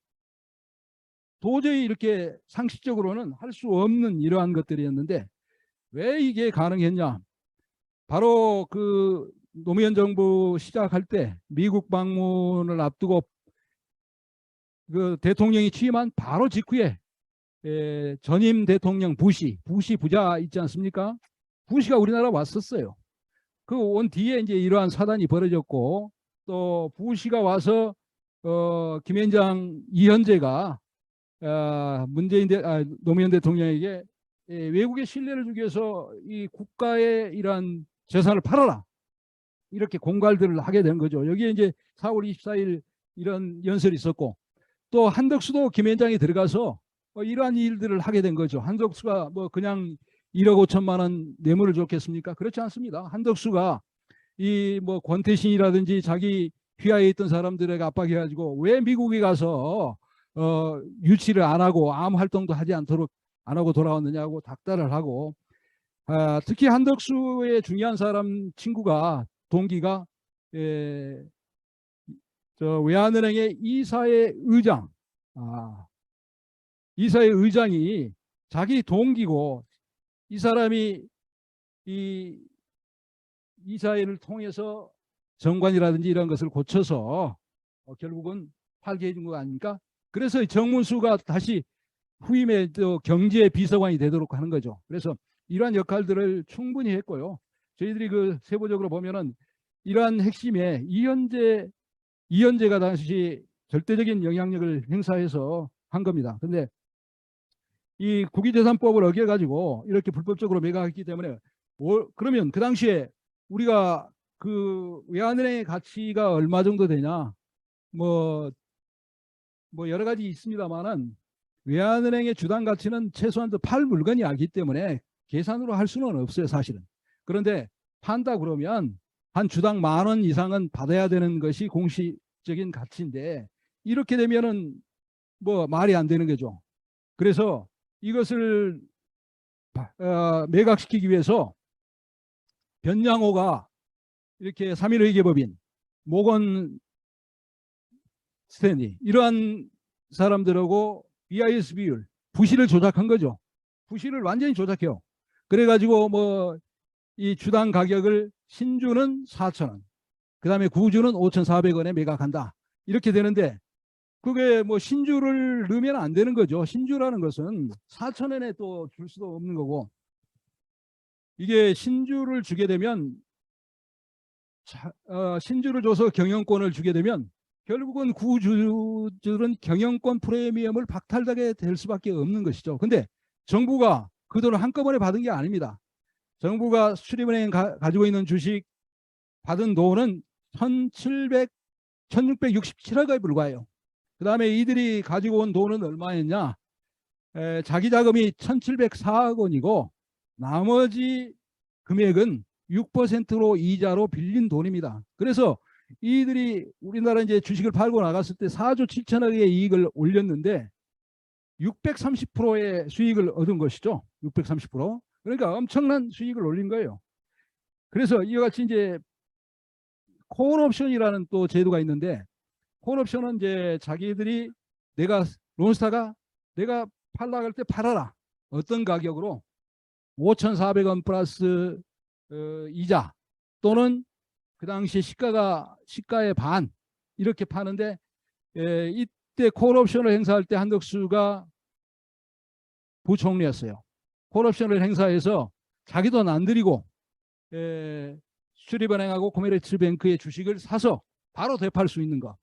도저히 이렇게 상식적으로는 할 수 없는 이러한 것들이었는데 왜 이게 가능했냐? 바로 그 노무현 정부 시작할 때 미국 방문을 앞두고 그 대통령이 취임한 바로 직후에 전임 대통령 부시 부자 있지 않습니까? 부시가 우리나라 왔었어요. 그 온 뒤에 이제 이러한 사단이 벌어졌고 또 부시가 와서 김현장 이현재가 노무현 대통령에게 외국의 신뢰를 주기 위해서 이 국가의 이러한 재산을 팔아라, 이렇게 공갈들을 하게 된 거죠. 여기에 이제 4월 24일 이런 연설이 있었고, 또 한덕수도 김현장에 들어가서 이러한 일들을 하게 된 거죠. 한덕수가 뭐 그냥 1억 5천만 원 뇌물을 줬겠습니까? 그렇지 않습니다. 한덕수가 이 뭐 권태신이라든지 자기 휘하에 있던 사람들에게 압박해가지고 왜 미국에 가서 유치를 안 하고 아무 활동도 하지 않도록 안 하고 돌아왔느냐고 닥달을 하고, 특히 한덕수의 중요한 사람 친구가 동기가 저 외환은행의 이사회 의장, 이사회 의장이 자기 동기고, 이 사람이 이 이사회를 통해서 정관이라든지 이런 것을 고쳐서 결국은 팔게 해준 거 아닙니까? 그래서 정문수가 다시 후임의 경제 비서관이 되도록 하는 거죠. 그래서 이러한 역할들을 충분히 했고요. 저희들이 그 세부적으로 보면은 이러한 핵심에 이현재가 당시 절대적인 영향력을 행사해서 한 겁니다. 근데 이 국유재산법을 어겨가지고 이렇게 불법적으로 매각했기 때문에 그러면 그 당시에 우리가 그 외환은행의 가치가 얼마 정도 되냐, 뭐 여러 가지 있습니다만은 외환은행의 주당 가치는 최소한 팔 물건이 아니기 때문에 계산으로 할 수는 없어요, 사실은. 그런데 판다 그러면 한 주당 10,000원 이상은 받아야 되는 것이 공시적인 가치인데, 이렇게 되면은 뭐 말이 안 되는 거죠. 그래서 이것을 매각시키기 위해서 변양호가 이렇게 3.1회계법인 모건 스탠리 이러한 사람들하고 BIS 비율, 부실을 조작한 거죠. 부실을 완전히 조작해요. 그래가지고 뭐 이 주당 가격을 신주는 4,000원, 그 다음에 구주는 5,400원에 매각한다, 이렇게 되는데, 그게 뭐 신주를 넣으면 안 되는 거죠. 신주라는 것은 4,000원에 또 줄 수도 없는 거고, 이게 신주를 주게 되면 신주를 줘서 경영권을 주게 되면 결국은 구주들은 경영권 프리미엄을 박탈하게 될 수밖에 없는 것이죠. 근데 정부가 그 돈을 한꺼번에 받은 게 아닙니다. 정부가 수출입은행 가지고 있는 주식 받은 돈은 1667억에 불과해요. 그 다음에 이들이 가지고 온 돈은 얼마였냐? 자기 자금이 1704억 원이고 나머지 금액은 6%로 이자로 빌린 돈입니다. 그래서 이들이 우리나라 이제 주식을 팔고 나갔을 때 4조 7천억의 이익을 올렸는데 630%의 수익을 얻은 것이죠. 630%. 그러니까 엄청난 수익을 올린 거예요. 그래서 이와 같이 이제 콜옵션이라는 또 제도가 있는데, 콜옵션은 이제 자기들이 론스타가 내가 팔라고 할 때 팔아라. 어떤 가격으로 5,400원 플러스 이자, 또는 그 당시 시가의 반, 이렇게 파는데, 이때 콜옵션을 행사할 때 한덕수가 부총리였어요. 콜옵션을 행사해서 자기 돈 안 들이고 수출입은행하고 코메르츠뱅크의 주식을 사서 바로 되팔 수 있는 거.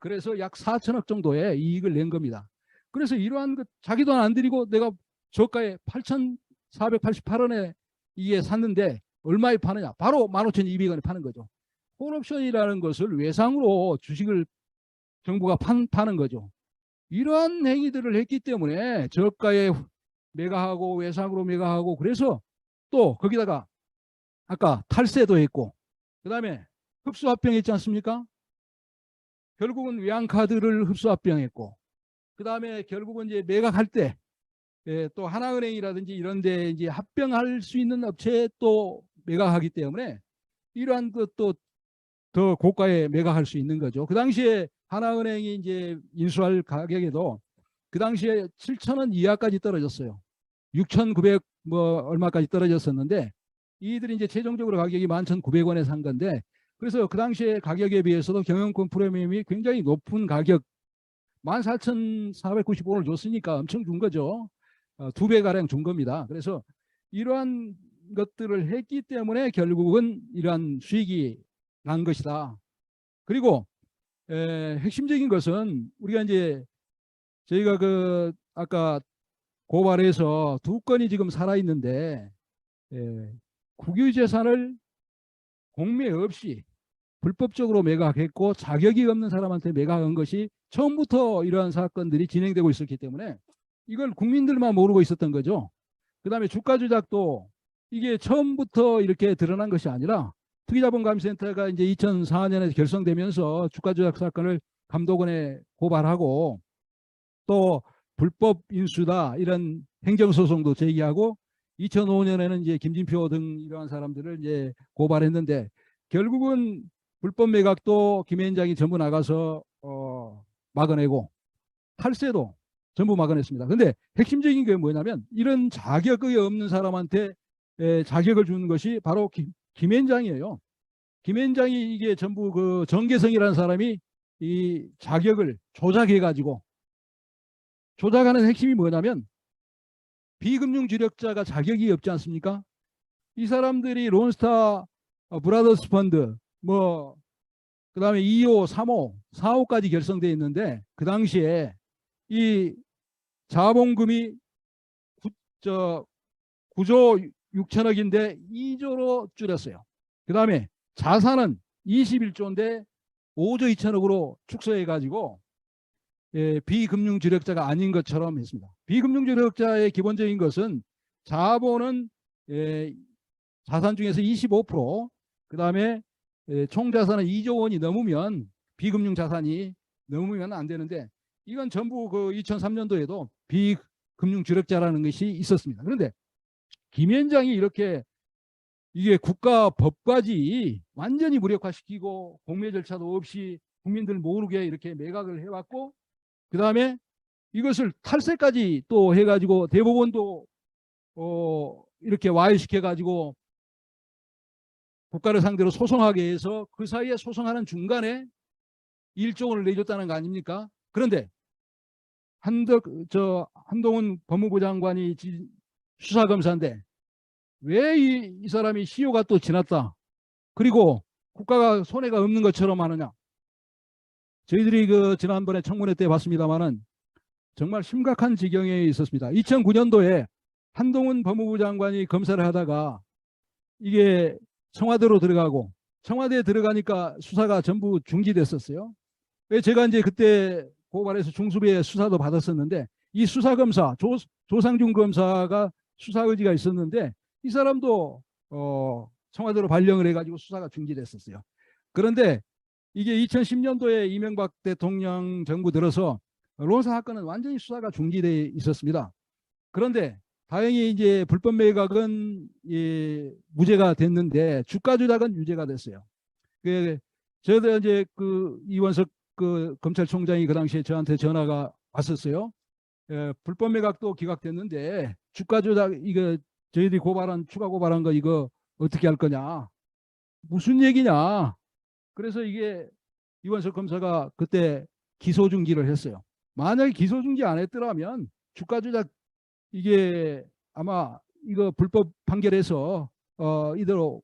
그래서 약 4천억 정도의 이익을 낸 겁니다. 그래서 이러한 자기 돈 안 들이고 내가 저가에 8,488원에 이게 샀는데 얼마에 파느냐? 바로 15,200원에 파는 거죠. 콜옵션이라는 것을 외상으로 주식을 정부가 파는 거죠. 이러한 행위들을 했기 때문에 저가에 매각하고 외상으로 매각하고, 그래서 또 거기다가 아까 탈세도 했고, 그 다음에 흡수합병했지 않습니까? 결국은 외환카드를 흡수합병했고, 그 다음에 결국은 이제 매각할 때 또 하나은행이라든지 이런 데 이제 합병할 수 있는 업체에 또 매각하기 때문에 이러한 것도 더 고가에 매각할 수 있는 거죠. 그 당시에 하나은행이 이제 인수할 가격에도 그 당시에 7,000원 이하까지 떨어졌어요. 6,900 뭐 얼마까지 떨어졌었는데, 이들이 이제 최종적으로 가격이 11,900원에 산 건데, 그래서 그 당시에 가격에 비해서도 경영권 프리미엄이 굉장히 높은 가격 14,495원을 줬으니까 엄청 준 거죠. 2배 가량 준 겁니다. 그래서 이러한 것들을 했기 때문에 결국은 이러한 수익이 난 것이다. 그리고 핵심적인 것은 우리가 이제 저희가 그 아까 고발해서 2건이 지금 살아 있는데 국유재산을 공매 없이 불법적으로 매각했고 자격이 없는 사람한테 매각한 것이 처음부터 이러한 사건들이 진행되고 있었기 때문에 이걸 국민들만 모르고 있었던 거죠. 그다음에 주가 조작도 이게 처음부터 이렇게 드러난 것이 아니라 투기자본감시센터가 이제 2004년에 결성되면서 주가 조작 사건을 감독원에 고발하고 또 불법 인수다 이런 행정소송도 제기하고 2005년에는 이제 김진표 등 이러한 사람들을 이제 고발했는데 결국은 불법 매각도 김앤장이 전부 나가서 막아내고 탈세도 전부 막아냈습니다. 근데 핵심적인 게 뭐냐면 이런 자격이 없는 사람한테 자격을 주는 것이 바로 김앤장이에요. 김앤장이 이게 전부 그 정계성이라는 사람이 이 자격을 조작해가지고 조작하는 핵심이 뭐냐면 비금융 주력자가 자격이 없지 않습니까? 이 사람들이 론스타 브라더스 펀드 뭐 그다음에 2호, 3호, 4호까지 결성되어 있는데 그 당시에 이 자본금이 9조 6천억인데 2조로 줄였어요. 그다음에 자산은 21조인데 5조 2천억으로 축소해 가지고 비금융 주력자가 아닌 것처럼 했습니다. 비금융 주력자의 기본적인 것은 자본은 자산 중에서 25%, 그다음에 총 자산은 2조 원이 넘으면 비금융 자산이 넘으면 안 되는데 이건 전부 그 2003년도에도 비금융 주력자라는 것이 있었습니다. 그런데 김앤장이 이렇게 이게 국가 법까지 완전히 무력화시키고 공매 절차도 없이 국민들 모르게 이렇게 매각을 해왔고 그 다음에 이것을 탈세까지 또 해가지고 대법원도 이렇게 와해시켜가지고 국가를 상대로 소송하게 해서 그 사이에 소송하는 중간에 1조 원을 내줬다는 거 아닙니까? 그런데 한동훈 법무부 장관이 수사검사인데 왜 이 사람이 시효가 또 지났다. 그리고 국가가 손해가 없는 것처럼 하느냐. 저희들이 그 지난번에 청문회 때 봤습니다마는 정말 심각한 지경에 있었습니다. 2009년도에 한동훈 법무부 장관이 검사를 하다가 이게 청와대로 들어가고 청와대에 들어가니까 수사가 전부 중지됐었어요. 제가 이제 그때 고발해서 중수부에 수사도 받았었는데 이 수사검사 조상준 검사가 수사 의지가 있었는데 이 사람도 청와대로 발령을 해가지고 수사가 중지됐었어요. 그런데 이게 2010년도에 이명박 대통령 정부 들어서 론사 사건은 완전히 수사가 중지돼 있었습니다. 그런데 다행히 이제 불법 매각은 무죄가 됐는데 주가 조작은 유죄가 됐어요. 저도 이제 그 이원석 그 검찰총장이 그 당시에 저한테 전화가 왔었어요. 불법 매각도 기각됐는데 주가 조작 이거 저희들이 추가 고발한 거 이거 어떻게 할 거냐? 무슨 얘기냐? 그래서 이게 이원석 검사가 그때 기소 중지를 했어요. 만약에 기소 중지 안 했더라면 주가 조작 이게 아마 이거 불법 판결에서 이대로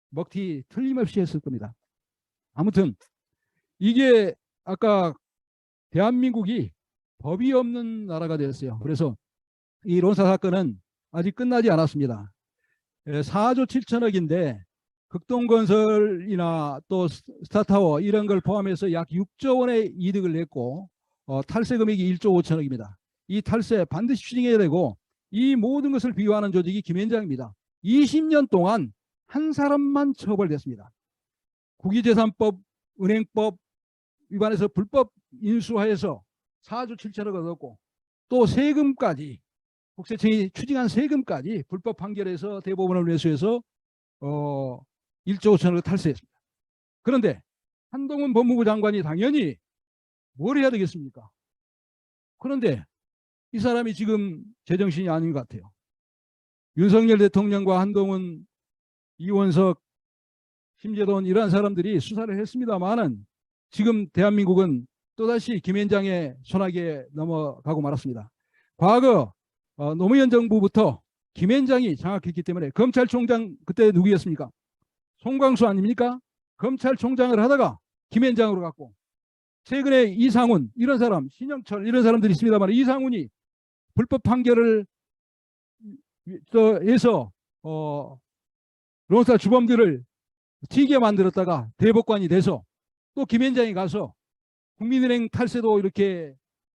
먹튀 틀림없이 했을 겁니다. 아무튼 이게 아까 대한민국이 법이 없는 나라가 되었어요. 그래서 이 론사 사건은 아직 끝나지 않았습니다. 4조 7천억인데 극동건설이나 또 스타타워 이런 걸 포함해서 약 6조 원의 이득을 냈고 탈세 금액이 1조 5천억입니다. 이 탈세 반드시 추징해야 되고 이 모든 것을 비호하는 조직이 김앤장입니다. 20년 동안 한 사람만 처벌됐습니다. 국유재산법, 은행법 위반해서 불법 인수하여서 4조 7천억을 얻었고 또 세금까지 국세청이 추징한 세금까지 불법 판결에서 대법원을 매수해서 1조 5천억을 탈세했습니다. 그런데 한동훈 법무부 장관이 당연히 뭘 해야 되겠습니까? 그런데 이 사람이 지금 제정신이 아닌 것 같아요. 윤석열 대통령과 한동훈, 이원석, 심재돈 이러한 사람들이 수사를 했습니다마는 지금 대한민국은 또다시 김앤장의 손아귀에 넘어가고 말았습니다. 과거 노무현 정부부터 김앤장이 장악했기 때문에 검찰총장 그때 누구였습니까? 송광수 아닙니까? 검찰총장을 하다가 김앤장으로 갔고, 최근에 이상훈 이런 사람, 신영철 이런 사람들이 있습니다만, 이상훈이 불법 판결을 해서 론스타 주범들을 튀게 만들었다가 대법관이 돼서, 또 김앤장이 가서 국민은행 탈세도 이렇게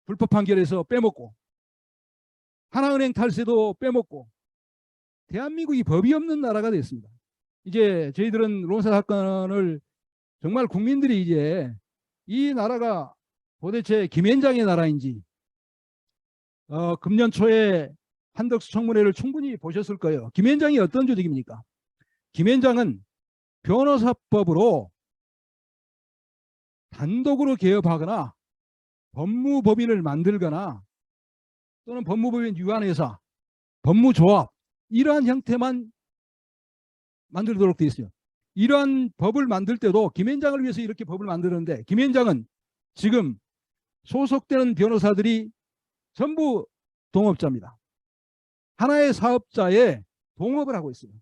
불법 판결해서 빼먹고, 하나은행 탈세도 빼먹고, 대한민국이 법이 없는 나라가 됐습니다. 이제 저희들은 론스타 사건을 정말 국민들이 이제 이 나라가 도대체 김앤장의 나라인지, 금년 초에 한덕수 청문회를 충분히 보셨을 거예요. 김앤장이 어떤 조직입니까? 김앤장은 변호사법으로 단독으로 개업하거나 법무법인을 만들거나 또는 법무법인 유한회사, 법무조합 이러한 형태만 만들도록 되어 있어요. 이러한 법을 만들 때도 김앤장을 위해서 이렇게 법을 만드는데, 김앤장은 지금 소속되는 변호사들이 전부 동업자입니다. 하나의 사업자에 동업을 하고 있어요.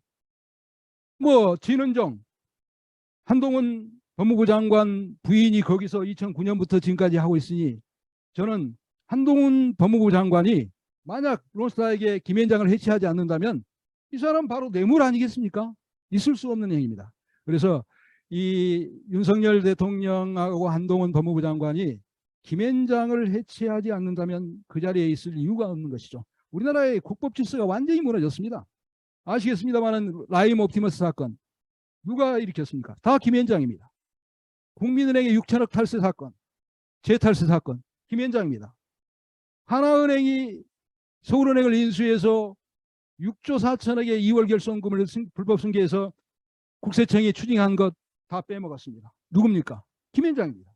뭐 진은정, 한동훈 법무부 장관 부인이 거기서 2009년부터 지금까지 하고 있으니, 저는 한동훈 법무부 장관이 만약 론스타에게 김앤장을 해체하지 않는다면 이 사람 바로 뇌물 아니겠습니까? 있을 수 없는 행위입니다. 그래서 이 윤석열 대통령하고 한동훈 법무부 장관이 김앤장을 해체하지 않는다면 그 자리에 있을 이유가 없는 것이죠. 우리나라의 국법 질서가 완전히 무너졌습니다. 아시겠습니다만 라임 옵티머스 사건 누가 일으켰습니까? 다 김앤장입니다. 국민은행의 6천억 탈세 사건, 재탈세 사건 김앤장입니다. 하나은행이 서울은행을 인수해서 6조 4천억의 2월 결손금을 불법 승계해서 국세청이 추징한 것 다 빼먹었습니다. 누굽니까? 김앤장입니다.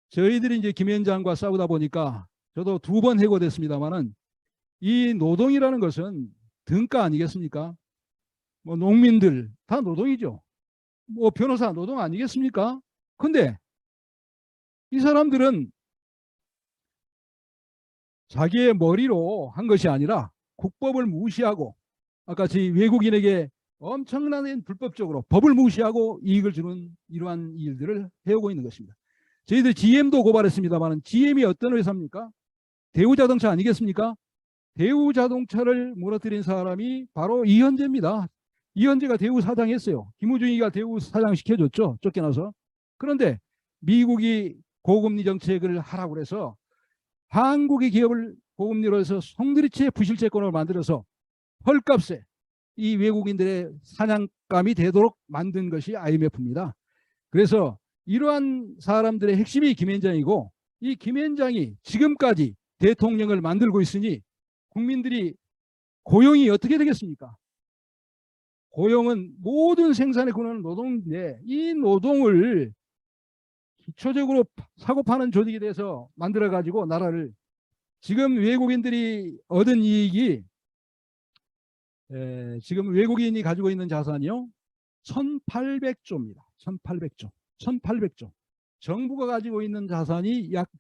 저희들이 이제 김앤장과 싸우다 보니까 저도 2번 해고됐습니다만은, 이 노동이라는 것은 등가 아니겠습니까? 뭐 농민들 다 노동이죠. 뭐 변호사 노동 아니겠습니까? 근데 이 사람들은 자기의 머리로 한 것이 아니라 국법을 무시하고, 아까 지 외국인에게 엄청난 불법적으로 법을 무시하고 이익을 주는 이러한 일들을 해오고 있는 것입니다. 저희들 GM도 고발했습니다만, GM이 어떤 회사입니까? 대우자동차 아니겠습니까? 대우자동차를 무너뜨린 사람이 바로 이현재입니다. 이현재가 대우 사장 했어요. 김우중이가 대우 사장 시켜줬죠, 쫓겨나서. 그런데 미국이 고금리 정책을 하라고 해서 한국의 기업을 고금리로 해서 송두리째 부실채권을 만들어서 헐값에 이 외국인들의 사냥감이 되도록 만든 것이 IMF입니다. 그래서 이러한 사람들의 핵심이 김앤장이고, 이 김앤장이 지금까지 대통령을 만들고 있으니 국민들이 고용이 어떻게 되겠습니까? 고용은 모든 생산의 근원은 노동인데, 이 노동을 기초적으로 사고 파는 조직에 대해서 만들어 가지고 나라를, 지금 외국인들이 얻은 이익이 지금 외국인이 가지고 있는 자산이요 1800조입니다. 1800조. 1800조. 정부가 가지고 있는 자산이 약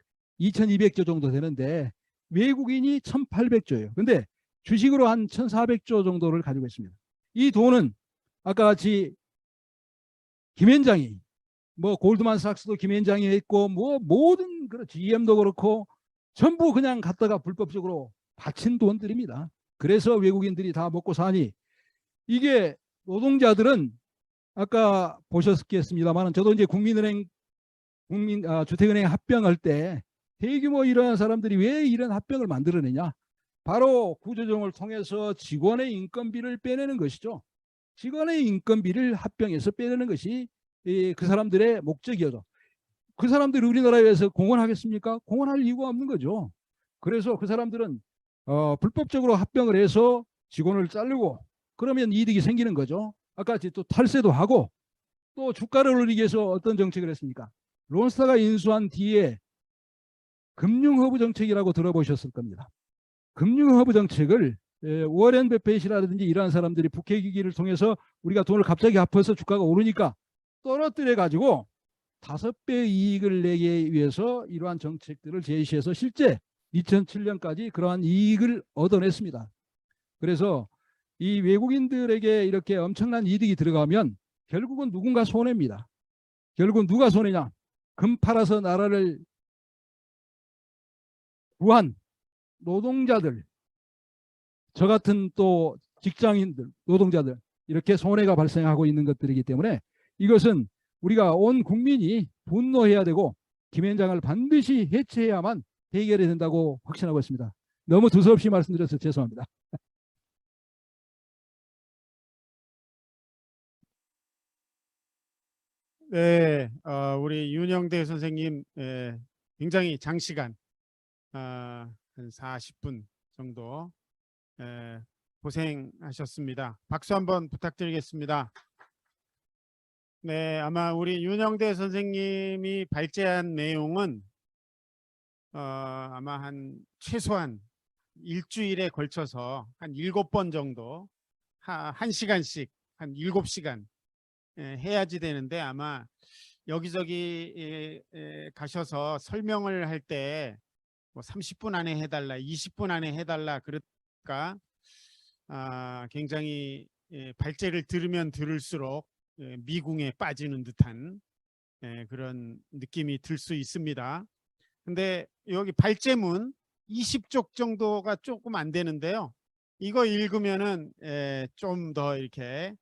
2200조 정도 되는데 외국인이 1800조예요. 근데 주식으로 한 1400조 정도를 가지고 있습니다. 이 돈은 아까 같이 김앤장이, 뭐 골드만삭스도 김앤장이 했고, 뭐 모든 그런 GM도 그렇고 전부 그냥 갖다가 불법적으로 바친 돈들입니다. 그래서 외국인들이 다 먹고 사니, 이게 노동자들은 아까 보셨겠습니다만, 저도 이제 주택은행 합병할 때 대규모 이러한 사람들이 왜 이런 합병을 만들어내냐, 바로 구조조정을 통해서 직원의 인건비를 빼내는 것이죠. 직원의 인건비를 합병해서 빼내는 것이 그 사람들의 목적이었죠. 그 사람들이 우리나라에서 공헌하겠습니까? 공헌할 이유가 없는 거죠. 그래서 그 사람들은 불법적으로 합병을 해서 직원을 자르고, 그러면 이득이 생기는 거죠. 아까 또 탈세도 하고, 또 주가를 올리기 위해서 어떤 정책을 했습니까? 론스타가 인수한 뒤에 금융허브 정책이라고 들어보셨을 겁니다. 금융허브 정책을 워렌 버핏이라든지 이러한 사람들이 북핵위기를 통해서 우리가 돈을 갑자기 갚아서 주가가 오르니까 떨어뜨려 가지고 5배 이익을 내기 위해서 이러한 정책들을 제시해서 실제 2007년까지 그러한 이익을 얻어냈습니다. 그래서 이 외국인들에게 이렇게 엄청난 이득이 들어가면 결국은 누군가 손해입니다. 결국 누가 손해냐? 금 팔아서 나라를 구한 노동자들, 저 같은 또 직장인들, 노동자들, 이렇게 손해가 발생하고 있는 것들이기 때문에 이것은 우리가 온 국민이 분노해야 되고 김현장을 반드시 해체해야만 해결이 된다고 확신하고 있습니다. 너무 두서없이 말씀드려서 죄송합니다. 네, 우리 윤영대 선생님 굉장히 장시간 한 40분 정도 고생하셨습니다. 박수 한번 부탁드리겠습니다. 네, 아마 우리 윤영대 선생님이 발제한 내용은 아마 한 최소한 일주일에 걸쳐서 한 7번 정도 1시간씩 한 7시간 해야지 되는데 아마 여기저기 가셔서 설명을 할 때 뭐 30분 안에 해달라, 20분 안에 해달라 그럴까 굉장히 발제를 들으면 들을수록 미궁에 빠지는 듯한 그런 느낌이 들 수 있습니다. 근데 여기 발제문 20쪽 정도가 조금 안 되는데요. 이거 읽으면은 좀 더 이렇게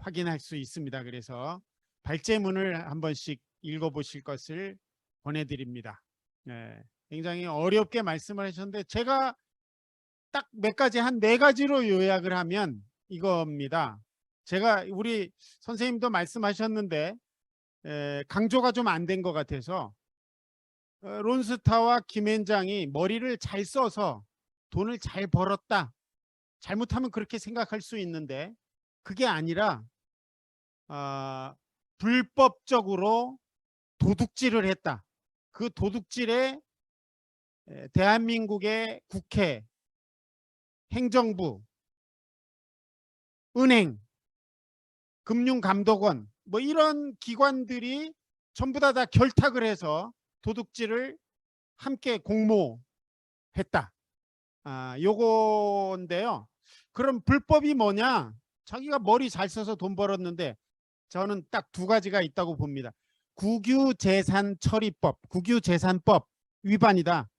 확인할 수 있습니다. 그래서 발제문을 한 번씩 읽어보실 것을 권해드립니다. 굉장히 어렵게 말씀을 하셨는데 제가 딱 몇 가지 한 4가지로 요약을 하면 이겁니다. 제가 우리 선생님도 말씀하셨는데 강조가 좀 안 된 것 같아서 론스타와 김현장이 머리를 잘 써서 돈을 잘 벌었다. 잘못하면 그렇게 생각할 수 있는데 그게 아니라 불법적으로 도둑질을 했다. 그 도둑질에 대한민국의 국회, 행정부, 은행, 금융감독원 뭐 이런 기관들이 전부 다 결탁을 해서 도둑질을 함께 공모했다. 요건데요. 그럼 불법이 뭐냐? 자기가 머리 잘 써서 돈 벌었는데 저는 딱 2가지가 있다고 봅니다. 국유재산처리법, 국유재산법 위반이다.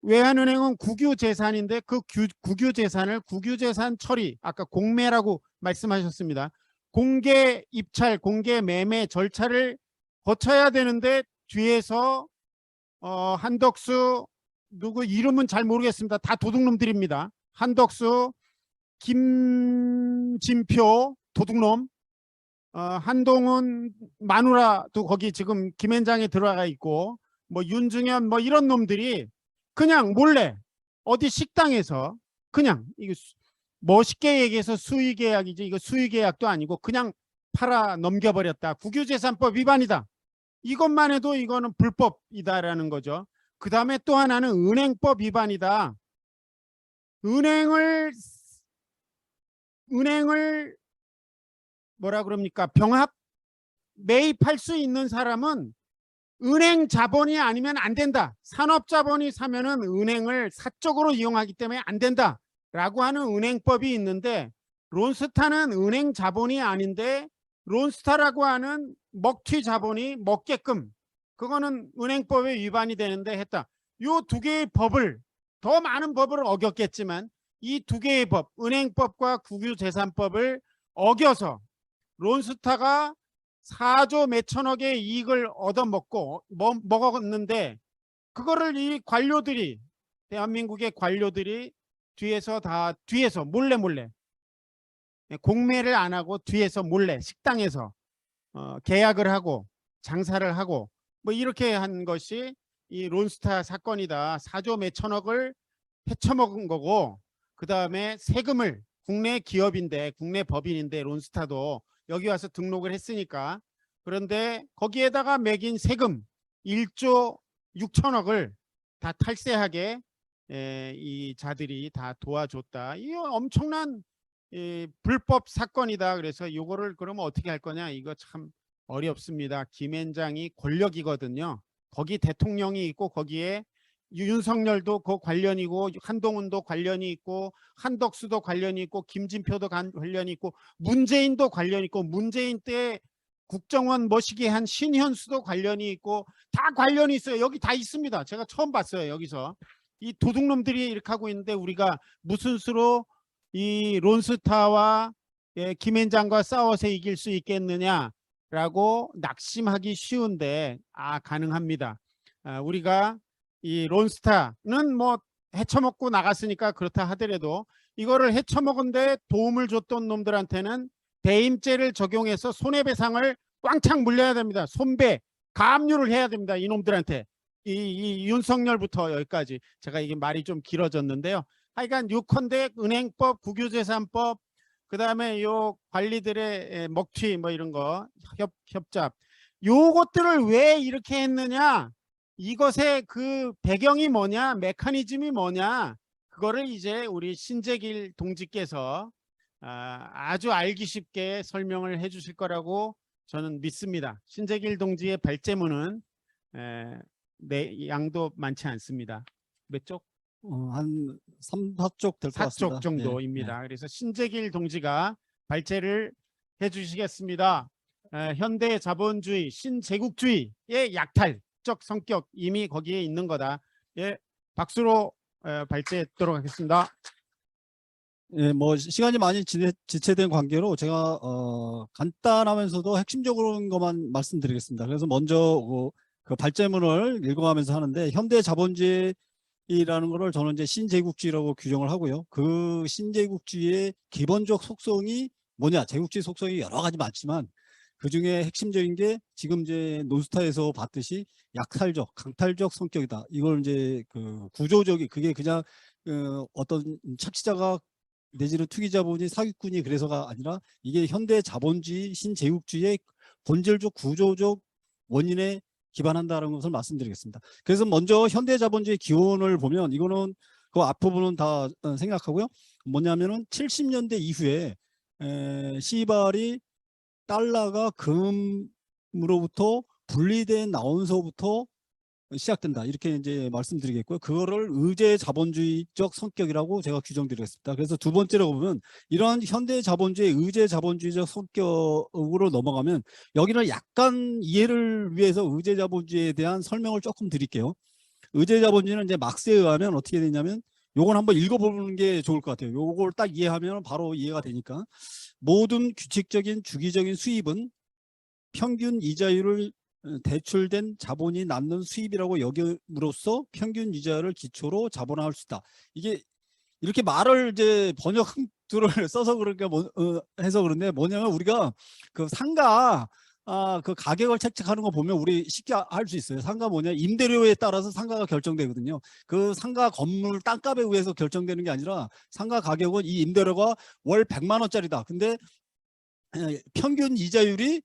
외환은행은 국유재산인데 그 국유재산을 국유재산 처리, 아까 공매라고 말씀하셨습니다. 공개 입찰, 공개 매매 절차를 거쳐야 되는데 뒤에서 한덕수 누구 이름은 잘 모르겠습니다. 다 도둑놈들입니다. 한덕수, 김진표 도둑놈, 한동훈, 마누라도 거기 지금 김현장에 들어가 있고 뭐 윤중현 뭐 이런 놈들이 그냥 몰래 어디 식당에서 그냥 이거 멋있게 얘기해서 수의계약이지 이거 수의계약도 아니고 그냥 팔아 넘겨버렸다. 국유재산법 위반이다. 이것만 해도 이거는 불법이다라는 거죠. 그 다음에 또 하나는 은행법 위반이다. 은행을 뭐라 그럽니까? 병합 매입할 수 있는 사람은 은행 자본이 아니면 안 된다. 산업 자본이 사면은 은행을 사적으로 이용하기 때문에 안 된다. 라고 하는 은행법이 있는데 론스타는 은행 자본이 아닌데 론스타라고 하는 먹튀 자본이 먹게끔 그거는 은행법에 위반이 되는데 했다. 요 2개의 법을 더 많은 법을 어겼겠지만 이 2개의 법, 은행법과 국유재산법을 어겨서 론스타가 4조 몇천억의 이익을 얻어먹고 먹었는데 그거를 이 관료들이 대한민국의 관료들이 뒤에서 몰래 공매를 안 하고 뒤에서 몰래 식당에서 계약을 하고 장사를 하고 뭐 이렇게 한 것이 이 론스타 사건이다. 4조 몇천억을 헤쳐먹은 거고 그 다음에 세금을 국내 기업인데 국내 법인인데 론스타도 여기 와서 등록을 했으니까 그런데 거기에다가 매긴 세금 1조 6천억을 다 탈세하게 이 자들이 다 도와줬다. 이 엄청난 불법 사건이다. 그래서 이거를 그러면 어떻게 할 거냐? 이거 참 어렵습니다. 김현장이 권력이거든요. 거기 대통령이 있고 거기에 윤석열도 그 관련이고 한동훈도 관련이 있고 한덕수도 관련이 있고 김진표도 관련이 있고 문재인도 관련이 있고 문재인 때 국정원 모시기 한 신현수도 관련이 있고 다 관련이 있어요. 여기 다 있습니다. 제가 처음 봤어요. 여기서 이 도둑놈들이 이렇게 하고 있는데 우리가 무슨 수로 이 론스타와 김앤장과 싸워서 이길 수 있겠느냐라고 낙심하기 쉬운데 가능합니다. 우리가 이 론스타는 뭐 헤쳐먹고 나갔으니까 그렇다 하더라도 이거를 헤쳐먹은 데 도움을 줬던 놈들한테는 배임죄를 적용해서 손해배상을 꽝창 물려야 됩니다. 손배, 가압류를 해야 됩니다. 이놈들한테. 이 윤석열부터 여기까지. 제가 이게 말이 좀 길어졌는데요. 하여간 유컨대 은행법, 국유재산법, 그다음에 요 관리들의 먹튀 뭐 이런 거 협잡 요것들을 왜 이렇게 했느냐, 이것의 그 배경이 뭐냐, 메커니즘이 뭐냐, 그거를 이제 우리 신재길 동지께서 아주 알기 쉽게 설명을 해 주실 거라고 저는 믿습니다. 신재길 동지의 발제문은 양도 많지 않습니다. 몇 쪽? 한 3, 4쪽 될 것 같습니다. 4쪽 정도입니다. 그래서 신재길 동지가 발제를 해 주시겠습니다. 현대 자본주의, 신제국주의의 약탈적 성격 이미 거기에 있는 거다. 박수로 발제하도록 하겠습니다. 뭐 시간이 많이 지체된 관계로 제가 간단하면서도 핵심적인 것만 말씀드리겠습니다. 그래서 먼저 그 발제문을 읽어가면서 하는데, 현대 자본주의라는 거를 저는 이제 신제국주의라고 규정을 하고요. 그 신제국주의의 기본적 속성이 뭐냐? 제국주의 속성이 여러 가지 많지만 그 중에 핵심적인 게 지금 이제 논스타에서 봤듯이 약탈적, 강탈적 성격이다. 이걸 이제 그 구조적이, 그게 그냥 어떤 착취자가 내지는 투기자본이 사기꾼이 그래서가 아니라 이게 현대 자본주의, 신제국주의의 본질적 구조적 원인에 기반한다는 것을 말씀드리겠습니다. 그래서 먼저 현대 자본주의 기원을 보면, 이거는 그 앞부분은 다 생각하고요. 뭐냐면은 70년대 이후에 시발이 달러가 금으로부터 분리돼 나온서부터 시작된다, 이렇게 이제 말씀드리겠고요. 그거를 의제 자본주의적 성격이라고 제가 규정드리겠습니다. 그래서 두 번째로 보면, 이런 현대 자본주의 의제 자본주의적 성격으로 넘어가면, 여기는 약간 이해를 위해서 의제 자본주의에 대한 설명을 조금 드릴게요. 의제 자본주의는 이제 막스에 의하면 어떻게 되냐면, 요건 한번 읽어보는 게 좋을 것 같아요. 요걸 딱 이해하면 바로 이해가 되니까. 모든 규칙적인 주기적인 수입은 평균 이자율을 대출된 자본이 낳는 수입이라고 여김으로써 평균 이자를 기초로 자본화할 수 있다. 이게 이렇게 말을 이제 번역들을 써서 그러니까 해서 그런데, 뭐냐면 우리가 그 상가 그 가격을 책정하는 거 보면 우리 쉽게 할 수 있어요. 상가 뭐냐, 임대료에 따라서 상가가 결정되거든요. 그 상가 건물 땅값에 의해서 결정되는 게 아니라, 상가 가격은 이 임대료가 월 100만 원짜리다. 근데 평균 이자율이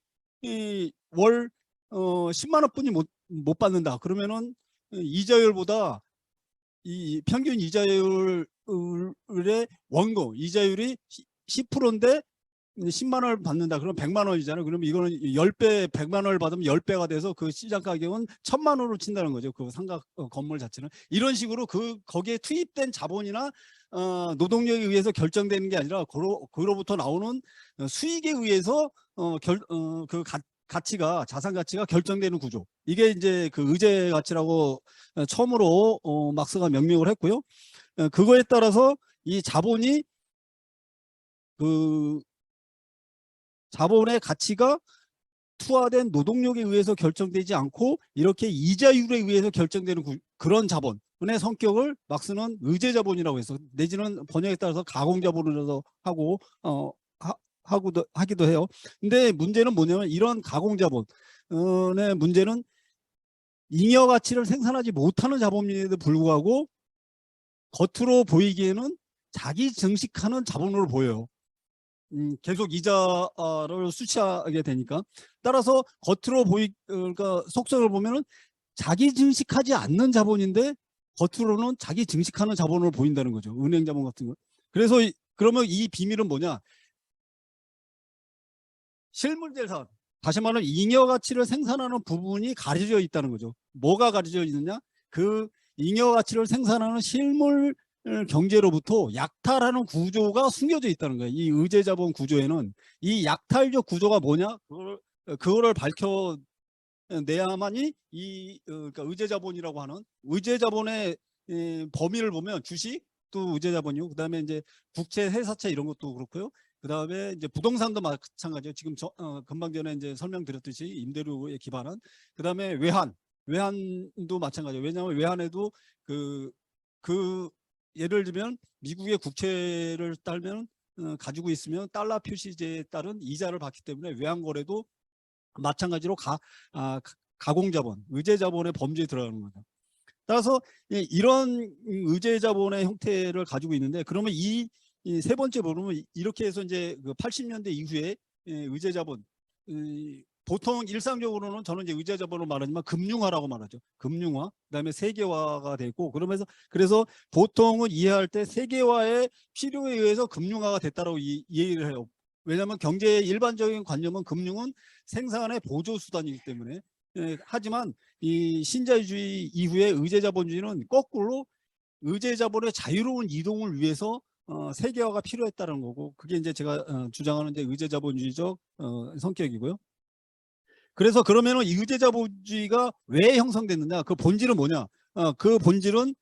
월 10만 원뿐이 못 받는다. 그러면은 이자율보다 이 평균 이자율의 원금 이자율이 10%인데 10만 원을 받는다. 그럼 100만 원이잖아요. 그러면 이거는 10배, 100만 원을 받으면 10배가 돼서 그 시장 가격은 1000만 원으로 친다는 거죠. 그 상가 건물 자체는. 이런 식으로 거기에 투입된 자본이나 노동력에 의해서 결정되는 게 아니라 그로부터 나오는 수익에 의해서 가치가, 자산 가치가 결정되는 구조. 이게 이제 그 의제 가치라고 처음으로 막스가 명명을 했고요. 그거에 따라서 이 자본이 그 자본의 가치가 투하된 노동력에 의해서 결정되지 않고 이렇게 이자율에 의해서 결정되는 그런 자본의 성격을 막스는 의제 자본이라고 해서, 내지는 번역에 따라서 가공 자본으로 하고 하기도 해요. 근데 문제는 뭐냐면, 이런 가공 자본의 문제는 잉여 가치를 생산하지 못하는 자본임에도 불구하고 겉으로 보이기에는 자기 증식하는 자본으로 보여요. 계속 이자를 수취하게 되니까. 따라서 겉으로 그러니까 속성을 보면은 자기 증식하지 않는 자본인데 겉으로는 자기 증식하는 자본으로 보인다는 거죠. 은행 자본 같은 거. 그래서 그러면 이 비밀은 뭐냐? 실물재산, 다시 말하면 잉여 가치를 생산하는 부분이 가려져 있다는 거죠. 뭐가 가려져 있느냐? 그 잉여 가치를 생산하는 실물 경제로부터 약탈하는 구조가 숨겨져 있다는 거예요. 이 의제자본 구조에는 이 약탈적 구조가 뭐냐? 그걸 그거를 밝혀내야만이 그러니까 의제자본이라고 하는 의제자본의 범위를 보면 주식도 의제자본이고, 그다음에 이제 국채, 회사채 이런 것도 그렇고요. 그다음에 이제 부동산도 마찬가지예요. 지금 금방 전에 이제 설명드렸듯이 임대료에 기반한. 그다음에 외환도 마찬가지예요. 왜냐하면 외환에도 그 예를 들면 미국의 국채를 따면 가지고 있으면 달러 표시제에 따른 이자를 받기 때문에 외환 거래도 마찬가지로 가공자본, 의제자본의 범주에 들어가는 거죠. 따라서 이런 의제자본의 형태를 가지고 있는데, 그러면 이 세 번째 보면 이렇게 해서 이제 그 80년대 이후에 의제자본, 보통 일상적으로는 저는 이제 의제자본을 말하지만 금융화라고 말하죠. 금융화, 그다음에 세계화가 되고, 그래서 보통은 이해할 때 세계화의 필요에 의해서 금융화가 됐다라고 이해를 해요. 왜냐하면 경제의 일반적인 관념은 금융은 생산의 보조 수단이기 때문에. 하지만 이 신자유주의 이후의 의제자본주의는 거꾸로 의제자본의 자유로운 이동을 위해서 세계화가 필요했다는 거고, 그게 이제 제가 주장하는 이제 의제자본주의적 성격이고요. 그래서 그러면은 이 의제자본주의가 왜 형성됐느냐? 그 본질은 뭐냐? 그 본질은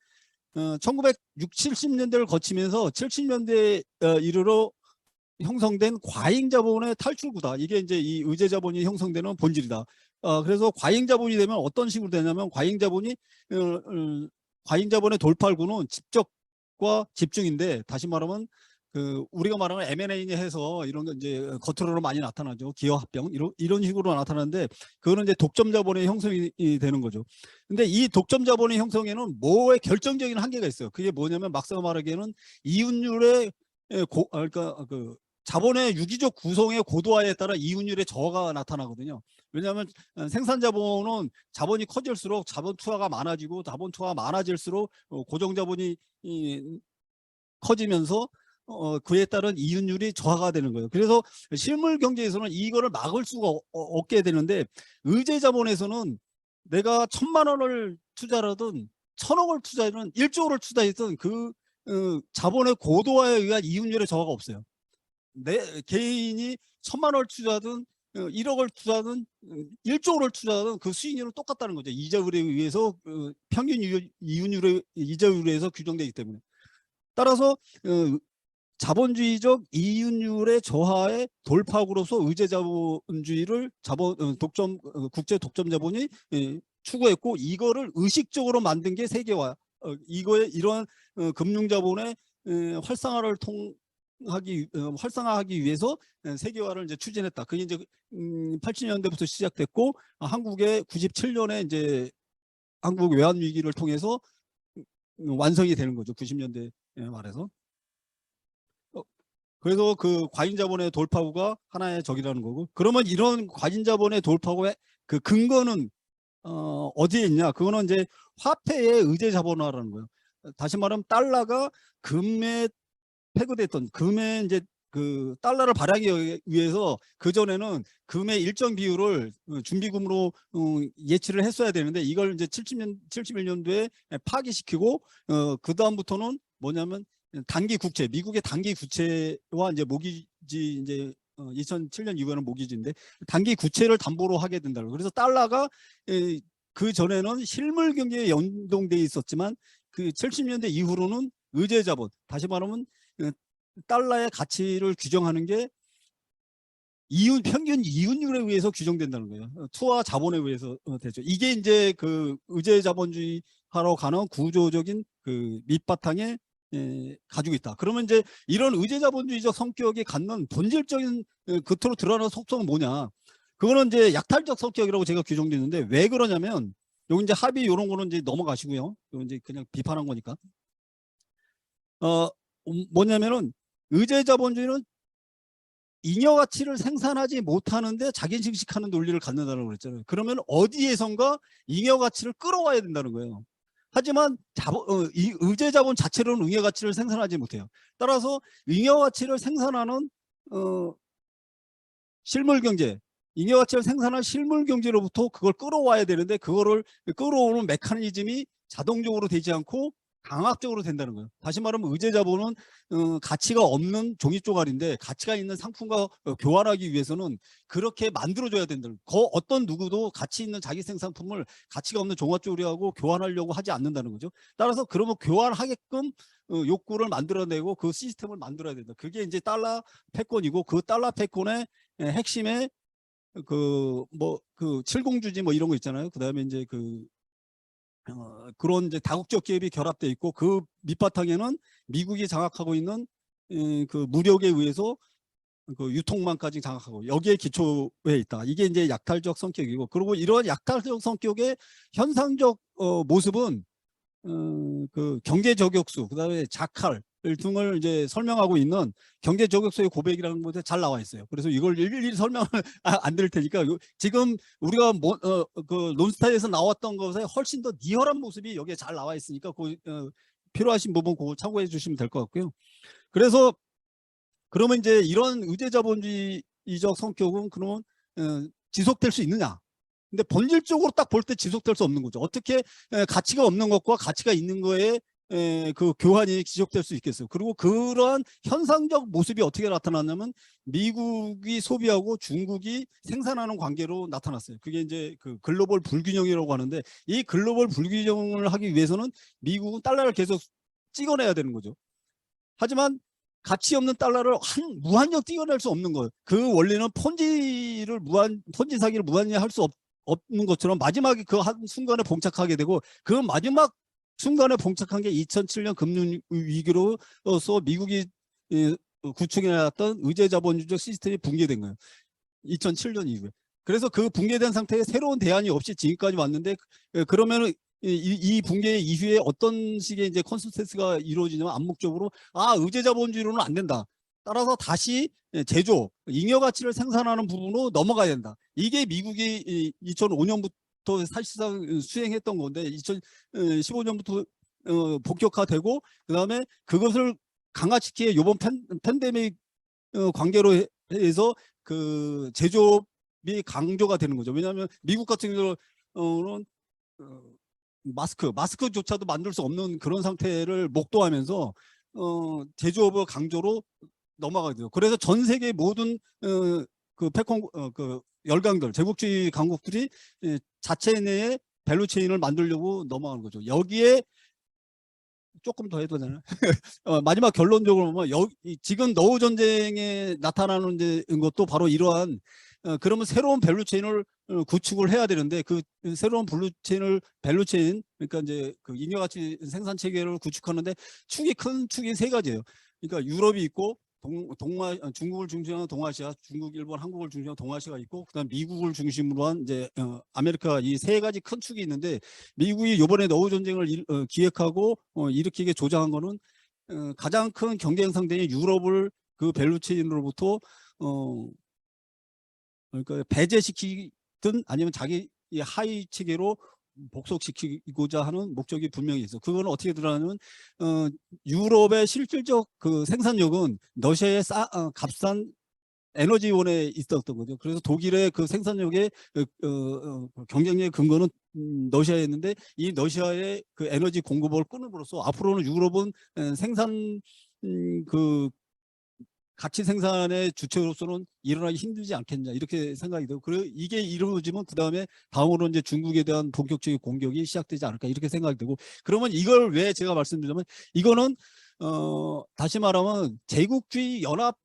1960, 70년대를 거치면서 70년대 이르러 형성된 과잉자본의 탈출구다. 이게 이제 이 의제자본이 형성되는 본질이다. 그래서 과잉자본이 되면 어떤 식으로 되냐면, 과잉자본의 돌팔구는 집적과 집중인데, 다시 말하면 우리가 말하는 M&A 해서 이런 거 이제 겉으로 많이 나타나죠. 기업합병 이런 식으로 나타나는데, 그거는 이제 독점자본의 형성이 되는 거죠. 근데 이 독점자본의 형성에는 뭐의 결정적인 한계가 있어요. 그게 뭐냐면, 막상 말하기에는 이윤율의 그러니까 자본의 유기적 구성의 고도화에 따라 이윤율의 저하가 나타나거든요. 왜냐하면 생산자본은 자본이 커질수록 자본 투하가 많아지고, 자본 투하가 많아질수록 고정자본이 커지면서 그에 따른 이윤율이 저하가 되는 거예요. 그래서 실물 경제에서는 이거를 막을 수가 없게 되는데, 의제자본에서는 내가 1,000만 원을 투자하든 1,000억을 투자하든 1조를 투자했든 자본의 고도화에 의한 이윤율의 저하가 없어요. 내 개인이 1,000만 원을 투자하든 1억을 투자하든 1조를 투자하든 그 수익률은 똑같다는 거죠. 이자율에 의해서 평균 이윤율의 이자율에 의해서 규정되기 때문에. 따라서 자본주의적 이윤율의 저하의 돌파구로서 의제자본주의를 국제 독점 자본이 추구했고, 이거를 의식적으로 만든 게 세계화. 이런 금융자본의 활성화하기 위해서 세계화를 이제 추진했다. 그게 이제 80년대부터 시작됐고, 한국의 97년에 이제 한국 외환 위기를 통해서 완성이 되는 거죠. 90년대 말해서. 그래서 그 과잉자본의 돌파구가 하나의 적이라는 거고, 그러면 이런 과잉자본의 돌파구의 그 근거는 어디에 있냐? 그거는 이제 화폐의 의제자본화라는 거예요. 다시 말하면 달러가 금에 페그됐던, 금에 이제 그 달러를 발행하기 위해서 그전에는 금의 일정 비율을 준비금으로 예치를 했어야 되는데, 이걸 이제 71년도에 파기시키고, 그다음부터는 뭐냐면 단기 국채, 미국의 단기 국채와 이제 모기지, 이제 2007년 이후에는 모기지인데 단기 국채를 담보로 하게 된다. 그래서 달러가 그 전에는 실물 경제에 연동돼 있었지만, 그 70년대 이후로는 의제자본, 다시 말하면 달러의 가치를 규정하는 게 평균 이윤율에 의해서 규정된다는 거예요. 투하 자본에 의해서 되죠. 이게 이제 그 의제자본주의하러 가는 구조적인 그 밑바탕에 가지고 있다. 그러면 이제 이런 의제자본주의적 성격이 갖는 본질적인 겉으로 드러나는 속성은 뭐냐? 그거는 이제 약탈적 성격이라고 제가 규정되는데, 왜 그러냐면, 여기 이제 합의 이런 거는 이제 넘어가시고요. 이건 이제 그냥 비판한 거니까. 뭐냐면은 의제자본주의는 잉여 가치를 생산하지 못하는데 자기증식하는 논리를 갖는다고 그랬잖아요. 그러면 어디에선가 잉여 가치를 끌어와야 된다는 거예요. 하지만 이 의제자본 자체로는 잉여 가치를 생산하지 못해요. 따라서 잉여 가치를 생산하는 실물 경제, 잉여 가치를 생산한 실물 경제로부터 그걸 끌어와야 되는데, 그거를 끌어오는 메커니즘이 자동적으로 되지 않고 강압적으로 된다는 거예요. 다시 말하면 의제자본은 가치가 없는 종이 쪼가리인데 가치가 있는 상품과 교환하기 위해서는 그렇게 만들어줘야 된다는 거예요. 어떤 누구도 가치 있는 자기 생산품을 가치가 없는 종합조리하고 교환하려고 하지 않는다는 거죠. 따라서 그러면 교환하게끔 욕구를 만들어내고 그 시스템을 만들어야 된다. 그게 이제 달러 패권이고 그 달러 패권의 핵심에 그 70주지 뭐 이런 거 있잖아요. 그다음에 이제 그런 이제 다국적 기업이 결합돼 있고 그 밑바탕에는 미국이 장악하고 있는 그 무력에 의해서 그 유통망까지 장악하고 여기에 기초해 있다. 이게 이제 약탈적 성격이고 그리고 이런 약탈적 성격의 현상적 모습은 그 경제 저격수 그다음에 자칼 등을 이제 설명하고 있는 경제 저격수의 고백이라는 것에 잘 나와 있어요. 그래서 이걸 일일이 설명을 안 드릴 테니까 지금 우리가 그 논스타에서 나왔던 것에 훨씬 더 리얼한 모습이 여기에 잘 나와 있으니까 필요하신 부분 그거 참고해 주시면 될 것 같고요. 그래서 그러면 이제 이런 의제자본주의적 성격은 그러면 지속될 수 있느냐? 근데 본질적으로 딱 볼 때 지속될 수 없는 거죠. 어떻게 가치가 없는 것과 가치가 있는 거에 그 교환이 지속될 수 있겠어요. 그리고 그러한 현상적 모습이 어떻게 나타났냐면 미국이 소비하고 중국이 생산하는 관계로 나타났어요. 그게 이제 그 글로벌 불균형이라고 하는데 이 글로벌 불균형을 하기 위해서는 미국은 달러를 계속 찍어내야 되는 거죠. 하지만 가치 없는 달러를 무한정 찍어낼 수 없는 거예요. 그 원리는 폰지 사기를 무한히 할 수 없는 것처럼 마지막에 그 한 순간에 봉착하게 되고 그 마지막 순간에 봉착한 게 2007년 금융위기로서 미국이 구축해놨던 의제자본주의적 시스템이 붕괴된 거예요. 2007년 이후에. 그래서 그 붕괴된 상태에 새로운 대안이 없이 지금까지 왔는데 그러면은 이 붕괴 이후에 어떤 식의 이제 컨센서스가 이루어지냐면 암묵적으로 의제자본주의로는 안 된다. 따라서 다시 제조, 잉여 가치를 생산하는 부분으로 넘어가야 된다. 이게 미국이 2005년부터 사실상 수행했던 건데 2015년부터 본격화되고 그다음에 그것을 강화시키에 이번 팬데믹 관계로 해서 그 제조업이 강조가 되는 거죠. 왜냐하면 미국 같은 경우는 마스크조차도 만들 수 없는 그런 상태를 목도하면서 제조업의 강조로 넘어가게 돼요. 그래서 전 세계 모든 그 패권 그 열강들 제국주의 강국들이 자체 내에 밸류체인을 만들려고 넘어가는 거죠. 여기에 조금 더 해도 되나요? 마지막 결론적으로 보면 지금 노후 전쟁에 나타나는 것도 바로 이러한 그러면 새로운 밸류체인을 구축을 해야 되는데 그 새로운 밸류체인 그러니까 이제 그 잉여가치 생산 체계를 구축하는데 큰 축이 세 가지예요. 그러니까 유럽이 있고 중국을 중심으로 한 동아시아, 중국, 일본, 한국을 중심으로 한 동아시아가 있고, 그다음 미국을 중심으로 한 이제 아메리카 이 세 가지 큰 축이 있는데 미국이 이번에 노후 전쟁을 기획하고 일으키게 조장한 거는 가장 큰 경쟁 상대인 유럽을 그 밸류체인으로부터 그러니까 배제시키든 아니면 자기 하위 체계로 복속시키고자 하는 목적이 분명히 있어. 그거는 어떻게 드러나냐면 유럽의 실질적 그 생산력은 러시아의 값싼 에너지원에 있었던 거죠. 그래서 독일의 그 생산력의 경쟁력의 근거는 러시아였는데 이 러시아의 그 에너지 공급을 끊음으로써 앞으로는 유럽은 생산 그 가치 생산의 주체로서는 일어나기 힘들지 않겠냐 이렇게 생각이 되고 그리고 이게 이루어지면 그 다음에 다음으로 이제 중국에 대한 본격적인 공격이 시작되지 않을까 이렇게 생각이 되고 그러면 이걸 왜 제가 말씀드리자면 이거는 다시 말하면 제국주의 연합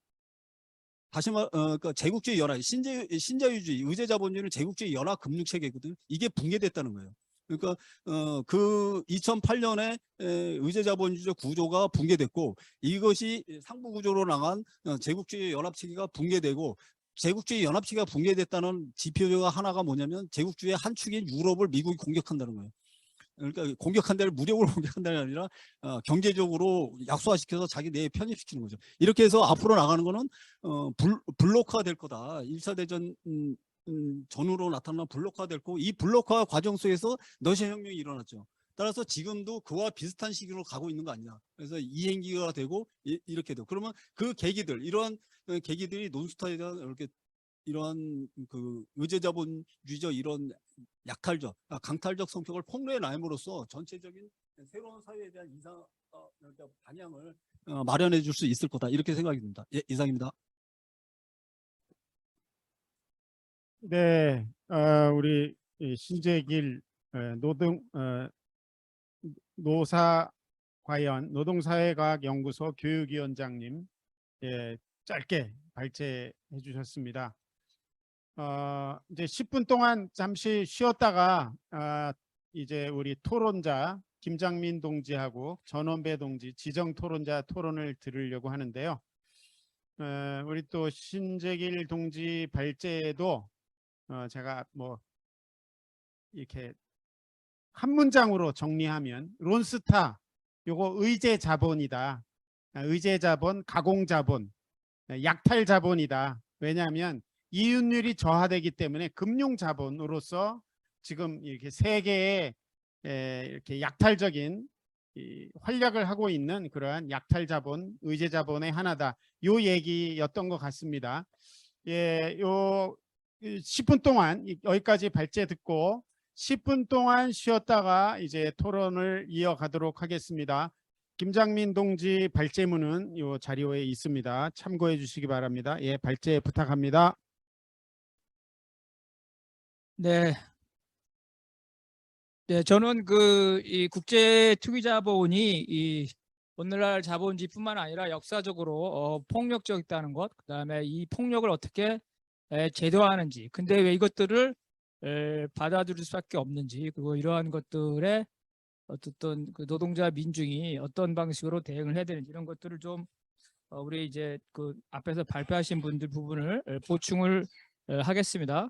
그러니까 제국주의 연합 신자유주의 의제자본주의는 제국주의 연합 금융체계거든요. 이게 붕괴됐다는 거예요. 그러니까 그 2008년에 의제자본주의적 구조가 붕괴됐고 이것이 상부 구조로 나간 제국주의 연합체계가 붕괴되고 제국주의 연합체계가 붕괴됐다는 지표가 하나가 뭐냐면 제국주의 한 축인 유럽을 미국이 공격한다는 거예요. 그러니까 공격한 데를 무력으로 공격한다는 게 아니라 경제적으로 약소화시켜서 자기 내에 편입시키는 거죠. 이렇게 해서 앞으로 나가는 거는 블록화 될 거다. 1차 대전 전후로 나타난 블록화 될 거고 이 블록화 과정 속에서 러시아 혁명이 일어났죠. 따라서 지금도 그와 비슷한 시기로 가고 있는 거 아니냐. 그래서 이행기가 되고 이렇게 되고 그러면 그 계기들 이러한 계기들이 논스타에 대한 이렇게 이러한 그 의제자본주의적 이런 약탈적, 강탈적 성격을 폭로해 놔임으로써 전체적인 새로운 사회에 대한 방향을 마련해 줄 수 있을 거다 이렇게 생각이 듭니다. 예, 이상입니다. 네, 우리 이 신재길 노동사회과학연구소 교육위원장님, 예, 짧게 발제해 주셨습니다. 이제 10분 동안 잠시 쉬었다가 이제 우리 토론자 김장민 동지하고 전원배 동지 지정 토론자 토론을 들으려고 하는데요. 우리 또 신재길 동지 발제도 제가 뭐 이렇게 한 문장으로 정리하면 론스타 요거 의제 자본이다. 의제 자본, 가공 자본, 약탈 자본이다. 왜냐하면 이윤율이 저하되기 때문에 금융 자본으로서 지금 이렇게 세계에 이렇게 약탈적인 활약을 하고 있는 그러한 약탈 자본, 의제 자본의 하나다. 요 얘기였던 것 같습니다. 예, 요 10분 동안 여기까지 발제 듣고 10분 동안 쉬었다가 이제 토론을 이어가도록 하겠습니다. 김장민 동지 발제문은 요 자료에 있습니다. 참고해 주시기 바랍니다. 예, 발제 부탁합니다. 네. 네, 저는 이 국제 투기 자본이 이 오늘날 자본주의뿐만 아니라 역사적으로 폭력적이다는 것, 그다음에 이 폭력을 어떻게 제도화하는지, 근데 왜 이것들을 받아들일 수밖에 없는지, 그리고 이러한 것들에 어떤 그 노동자 민중이 어떤 방식으로 대응을 해야 되는지 이런 것들을 좀 우리 이제 그 앞에서 발표하신 분들 부분을 보충을 하겠습니다.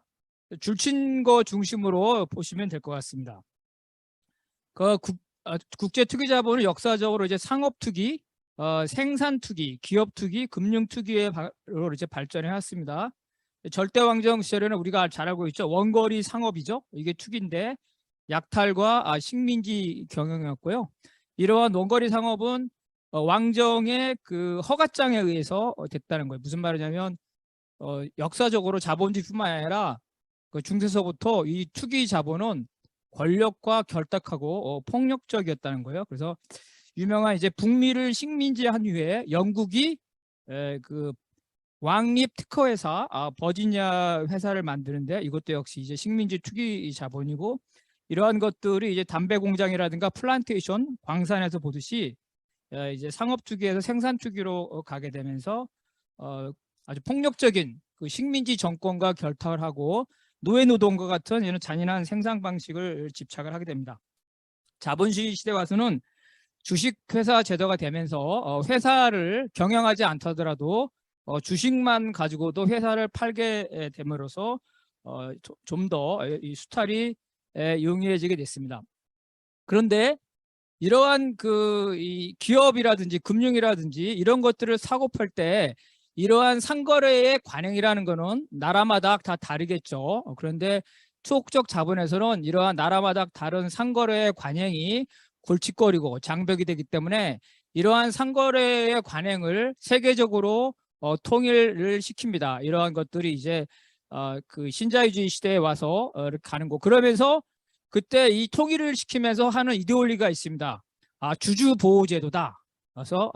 줄친 거 중심으로 보시면 될 것 같습니다. 국제 투기 자본은 역사적으로 이제 상업 투기, 생산 투기, 기업 투기, 금융 투기로 이제 발전해 왔습니다. 절대 왕정 시절에는 우리가 잘 알고 있죠. 원거리 상업이죠. 이게 투기인데 약탈과 식민지 경영이었고요. 이러한 원거리 상업은 왕정의 그 허가장에 의해서 됐다는 거예요. 무슨 말이냐면 역사적으로 자본주의뿐만 아니라 그 중세서부터 이 투기 자본은 권력과 결탁하고 폭력적이었다는 거예요. 그래서 유명한 이제 북미를 식민지한 후에 영국이 그 왕립 특허회사 버지니아 회사를 만드는데 이것도 역시 이제 식민지 투기 자본이고, 이러한 것들이 이제 담배 공장이라든가 플란테이션 광산에서 보듯이 이제 상업 투기에서 생산 투기로 가게 되면서 아주 폭력적인 그 식민지 정권과 결탁을 하고 노예 노동과 같은 이런 잔인한 생산 방식을 집착을 하게 됩니다. 자본주의 시대 와서는 주식회사 제도가 되면서 회사를 경영하지 않더라도 주식만 가지고도 회사를 팔게 됨으로써 좀 더 이 수탈이 용이해지게 됐습니다. 그런데 이러한 이 기업이라든지 금융이라든지 이런 것들을 사고 팔 때 이러한 상거래의 관행이라는 것은 나라마다 다 다르겠죠. 그런데 투옥적 자본에서는 이러한 나라마다 다른 상거래의 관행이 골칫거리고 장벽이 되기 때문에 이러한 상거래의 관행을 세계적으로 통일을 시킵니다. 이러한 것들이 이제 그 신자유주의 시대에 와서 가는 거. 그러면서 그때 이 통일을 시키면서 하는 이데올리가 있습니다. 주주보호제도다. 그래서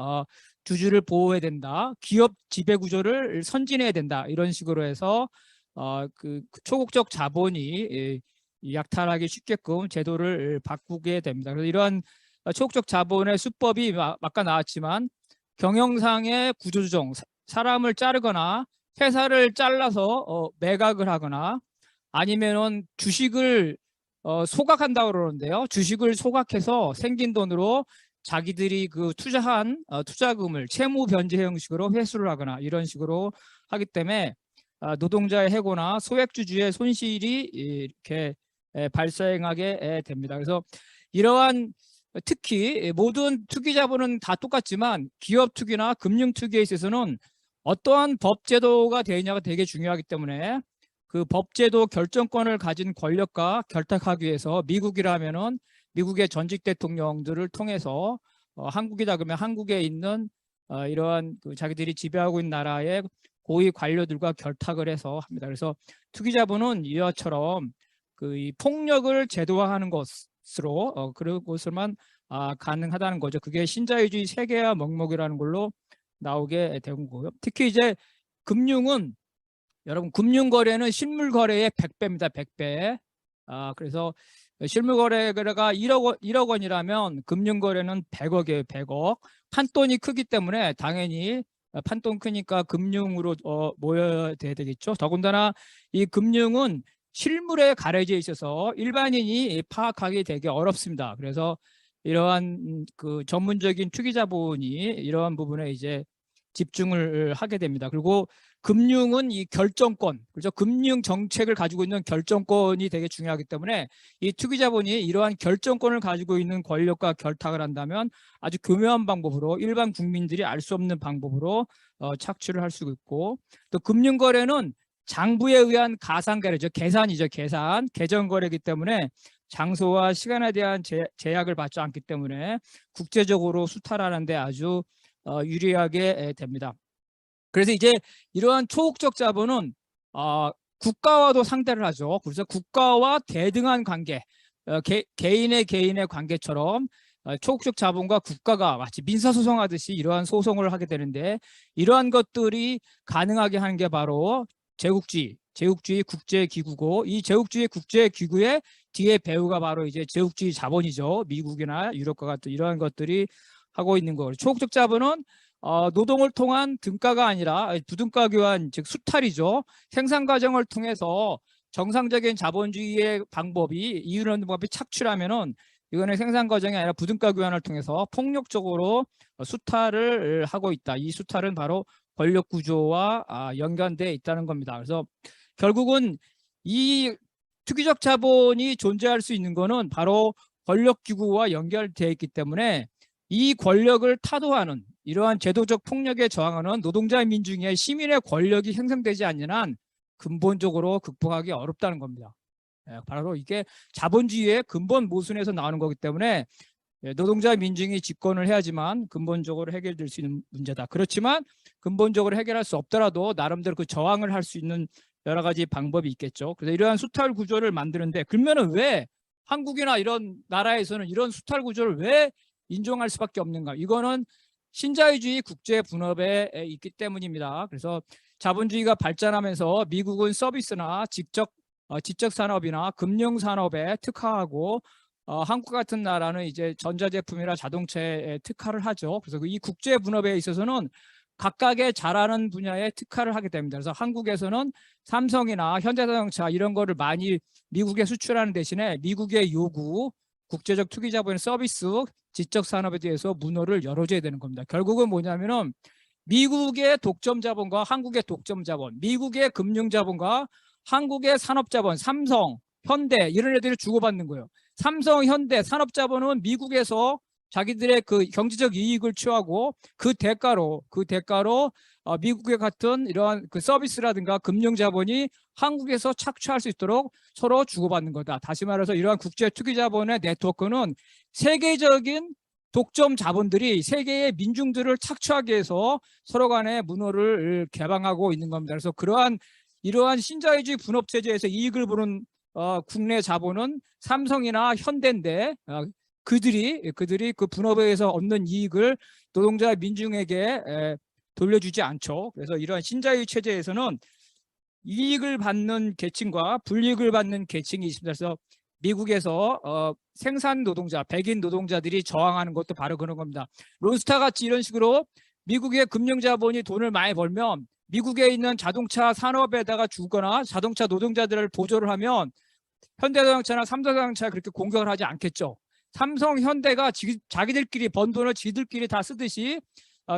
주주를 보호해야 된다. 기업 지배구조를 선진해야 된다. 이런 식으로 해서 그 초국적 자본이 약탈하기 쉽게끔 제도를 바꾸게 됩니다. 그래서 이러한 초국적 자본의 수법이 아까 나왔지만 경영상의 구조조정, 사람을 자르거나 회사를 잘라서 매각을 하거나 아니면은 주식을 소각한다고 그러는데요. 주식을 소각해서 생긴 돈으로 자기들이 그 투자한 투자금을 채무 변제 형식으로 회수를 하거나 이런 식으로 하기 때문에 노동자의 해고나 소액주주의 손실이 이렇게 발생하게 됩니다. 그래서 이러한 특히 모든 투기 자본은 다 똑같지만 기업 투기나 금융 투기에 있어서는 어떠한 법 제도가 되느냐가 되게 중요하기 때문에 그 법제도 결정권을 가진 권력과 결탁하기 위해서 미국이라면은 미국의 전직 대통령들을 통해서 한국이다 그러면 한국에 있는 이러한 그 자기들이 지배하고 있는 나라의 고위 관료들과 결탁을 해서 합니다. 그래서 투기자본은 이와처럼 그 이 폭력을 제도화하는 것으로 그런 것을만 가능하다는 거죠. 그게 신자유주의 세계화 먹목이라는 걸로 나오게 된 거고요. 특히 이제 금융은 여러분 금융거래는 실물거래의 100배입니다. 100배. 그래서 실물거래가 1억 원이라면 금융거래는 100억이에요. 100억. 판돈이 크기 때문에 당연히 판돈 크니까 금융으로 모여야 되겠죠. 더군다나 이 금융은 실물에 가려져 있어서 일반인이 파악하기 되게 어렵습니다. 그래서 이러한 그 전문적인 투기자본이 이러한 부분에 이제 집중을 하게 됩니다. 그리고 금융은 이 결정권, 그렇죠? 금융 정책을 가지고 있는 결정권이 되게 중요하기 때문에 이 투기자본이 이러한 결정권을 가지고 있는 권력과 결탁을 한다면 아주 교묘한 방법으로 일반 국민들이 알 수 없는 방법으로 착취를 할 수 있고, 또 금융거래는 장부에 의한 가상거래죠. 계산이죠. 계산. 계정거래이기 때문에 장소와 시간에 대한 제약을 받지 않기 때문에 국제적으로 수탈하는 데 아주 유리하게 됩니다. 그래서 이제 이러한 초국적 자본은 국가와도 상대를 하죠. 그래서 국가와 대등한 관계, 개인의 관계처럼 초국적 자본과 국가가 마치 민사소송하듯이 이러한 소송을 하게 되는데, 이러한 것들이 가능하게 하는 게 바로 제국주의 국제기구고, 이 제국주의 국제기구의 뒤에 배후가 바로 이제 제국주의 자본이죠. 미국이나 유럽과 같은 이러한 것들이 하고 있는 거예요. 초국적 자본은 노동을 통한 등가가 아니라 부등가 교환, 즉 수탈이죠. 생산 과정을 통해서 정상적인 자본주의의 방법이 이유는 방법이 착취라면은 이거는 생산 과정이 아니라 부등가 교환을 통해서 폭력적으로 수탈을 하고 있다. 이 수탈은 바로 권력 구조와 연관되어 있다는 겁니다. 그래서 결국은 이 투기적 자본이 존재할 수 있는 것은 바로 권력 기구와 연결되어 있기 때문에 이 권력을 타도하는 이러한 제도적 폭력에 저항하는 노동자 민중의 시민의 권력이 형성되지 않는 한 근본적으로 극복하기 어렵다는 겁니다. 바로 이게 자본주의의 근본 모순에서 나오는 거기 때문에 노동자 민중이 집권을 해야지만 근본적으로 해결될 수 있는 문제다. 그렇지만 근본적으로 해결할 수 없더라도 나름대로 그 저항을 할 수 있는 여러 가지 방법이 있겠죠. 그래서 이러한 수탈 구조를 만드는데, 그러면은 왜 한국이나 이런 나라에서는 이런 수탈 구조를 왜 인정할 수밖에 없는가? 이거는 신자유주의 국제 분업에 있기 때문입니다. 그래서 자본주의가 발전하면서 미국은 서비스나 지적 산업이나 금융 산업에 특화하고 한국 같은 나라는 이제 전자제품이나 자동차에 특화를 하죠. 그래서 이 국제 분업에 있어서는 각각의 잘하는 분야에 특화를 하게 됩니다. 그래서 한국에서는 삼성이나 현대자동차 이런 거를 많이 미국에 수출하는 대신에 미국의 요구, 국제적 투기자본의 서비스, 지적 산업에 대해서 문호를 열어줘야 되는 겁니다. 결국은 뭐냐면은 미국의 독점 자본과 한국의 독점 자본, 미국의 금융 자본과 한국의 산업 자본, 삼성, 현대 이런 애들이 주고받는 거예요. 삼성, 현대, 산업 자본은 미국에서 자기들의 그 경제적 이익을 취하고 그 대가로 미국의 같은 이러한 그 서비스라든가 금융 자본이 한국에서 착취할 수 있도록 서로 주고받는 거다. 다시 말해서 이러한 국제 투기 자본의 네트워크는 세계적인 독점 자본들이 세계의 민중들을 착취하기 위해서 서로 간의 문호를 개방하고 있는 겁니다. 그래서 이러한 신자유주의 분업 체제에서 이익을 보는 국내 자본은 삼성이나 현대인데 그들이 그 분업에 의해서 얻는 이익을 노동자 민중에게 돌려주지 않죠. 그래서 이러한 신자유 체제에서는 이익을 받는 계층과 불이익을 받는 계층이 있습니다. 그래서 미국에서 생산 노동자, 백인 노동자들이 저항하는 것도 바로 그런 겁니다. 론스타 같이 이런 식으로 미국의 금융자본이 돈을 많이 벌면 미국에 있는 자동차 산업에다가 주거나 자동차 노동자들을 보조를 하면 현대자동차나 삼성자동차가 그렇게 공격을 하지 않겠죠. 삼성, 현대가 자기들끼리 번 돈을 지들끼리 다 쓰듯이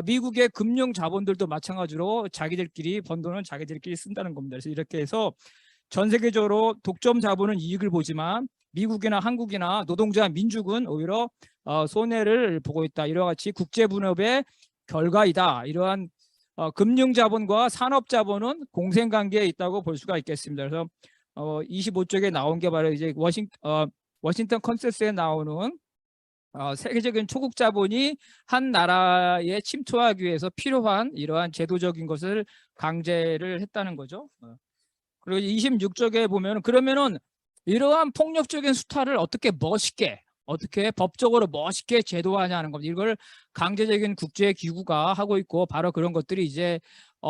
미국의 금융 자본들도 마찬가지로 자기들끼리 번 돈은 자기들끼리 쓴다는 겁니다. 그래서 이렇게 해서 전 세계적으로 독점 자본은 이익을 보지만 미국이나 한국이나 노동자 민족은 오히려 손해를 보고 있다. 이와 같이 국제 분업의 결과이다. 이러한 금융 자본과 산업 자본은 공생 관계에 있다고 볼 수가 있겠습니다. 그래서 25쪽에 나온 게 바로 이제 워싱턴 컨센서스에 나오는 세계적인 초국 자본이 한 나라에 침투하기 위해서 필요한 이러한 제도적인 것을 강제를 했다는 거죠. 그리고 26쪽에 보면 그러면은 이러한 폭력적인 수탈을 어떻게 멋있게 어떻게 법적으로 멋있게 제도화하냐는 겁니다. 이걸 강제적인 국제기구가 하고 있고 바로 그런 것들이 이제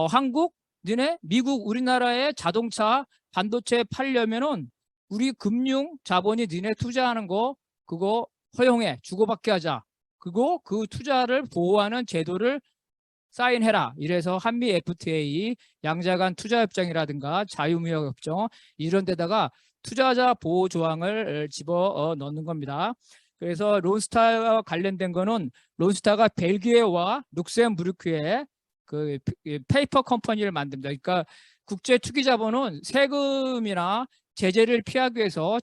한국, 너네 미국, 우리나라의 자동차, 반도체 팔려면은 우리 금융 자본이 너네 투자하는 거 그거 허용해 주고받게 하자. 그리고 그 투자를 보호하는 제도를 사인해라. 이래서 한미 FTA 양자간 투자협정이라든가 자유무역협정 이런 데다가 투자자 보호 조항을 집어 넣는 겁니다. 그래서 론스타와 관련된 거는 론스타가 벨기에와 룩셈부르크에 그 페이퍼 컴퍼니를 만듭니다. 그러니까 국제 투기 자본은 세금이나 제재를 피하기 위해서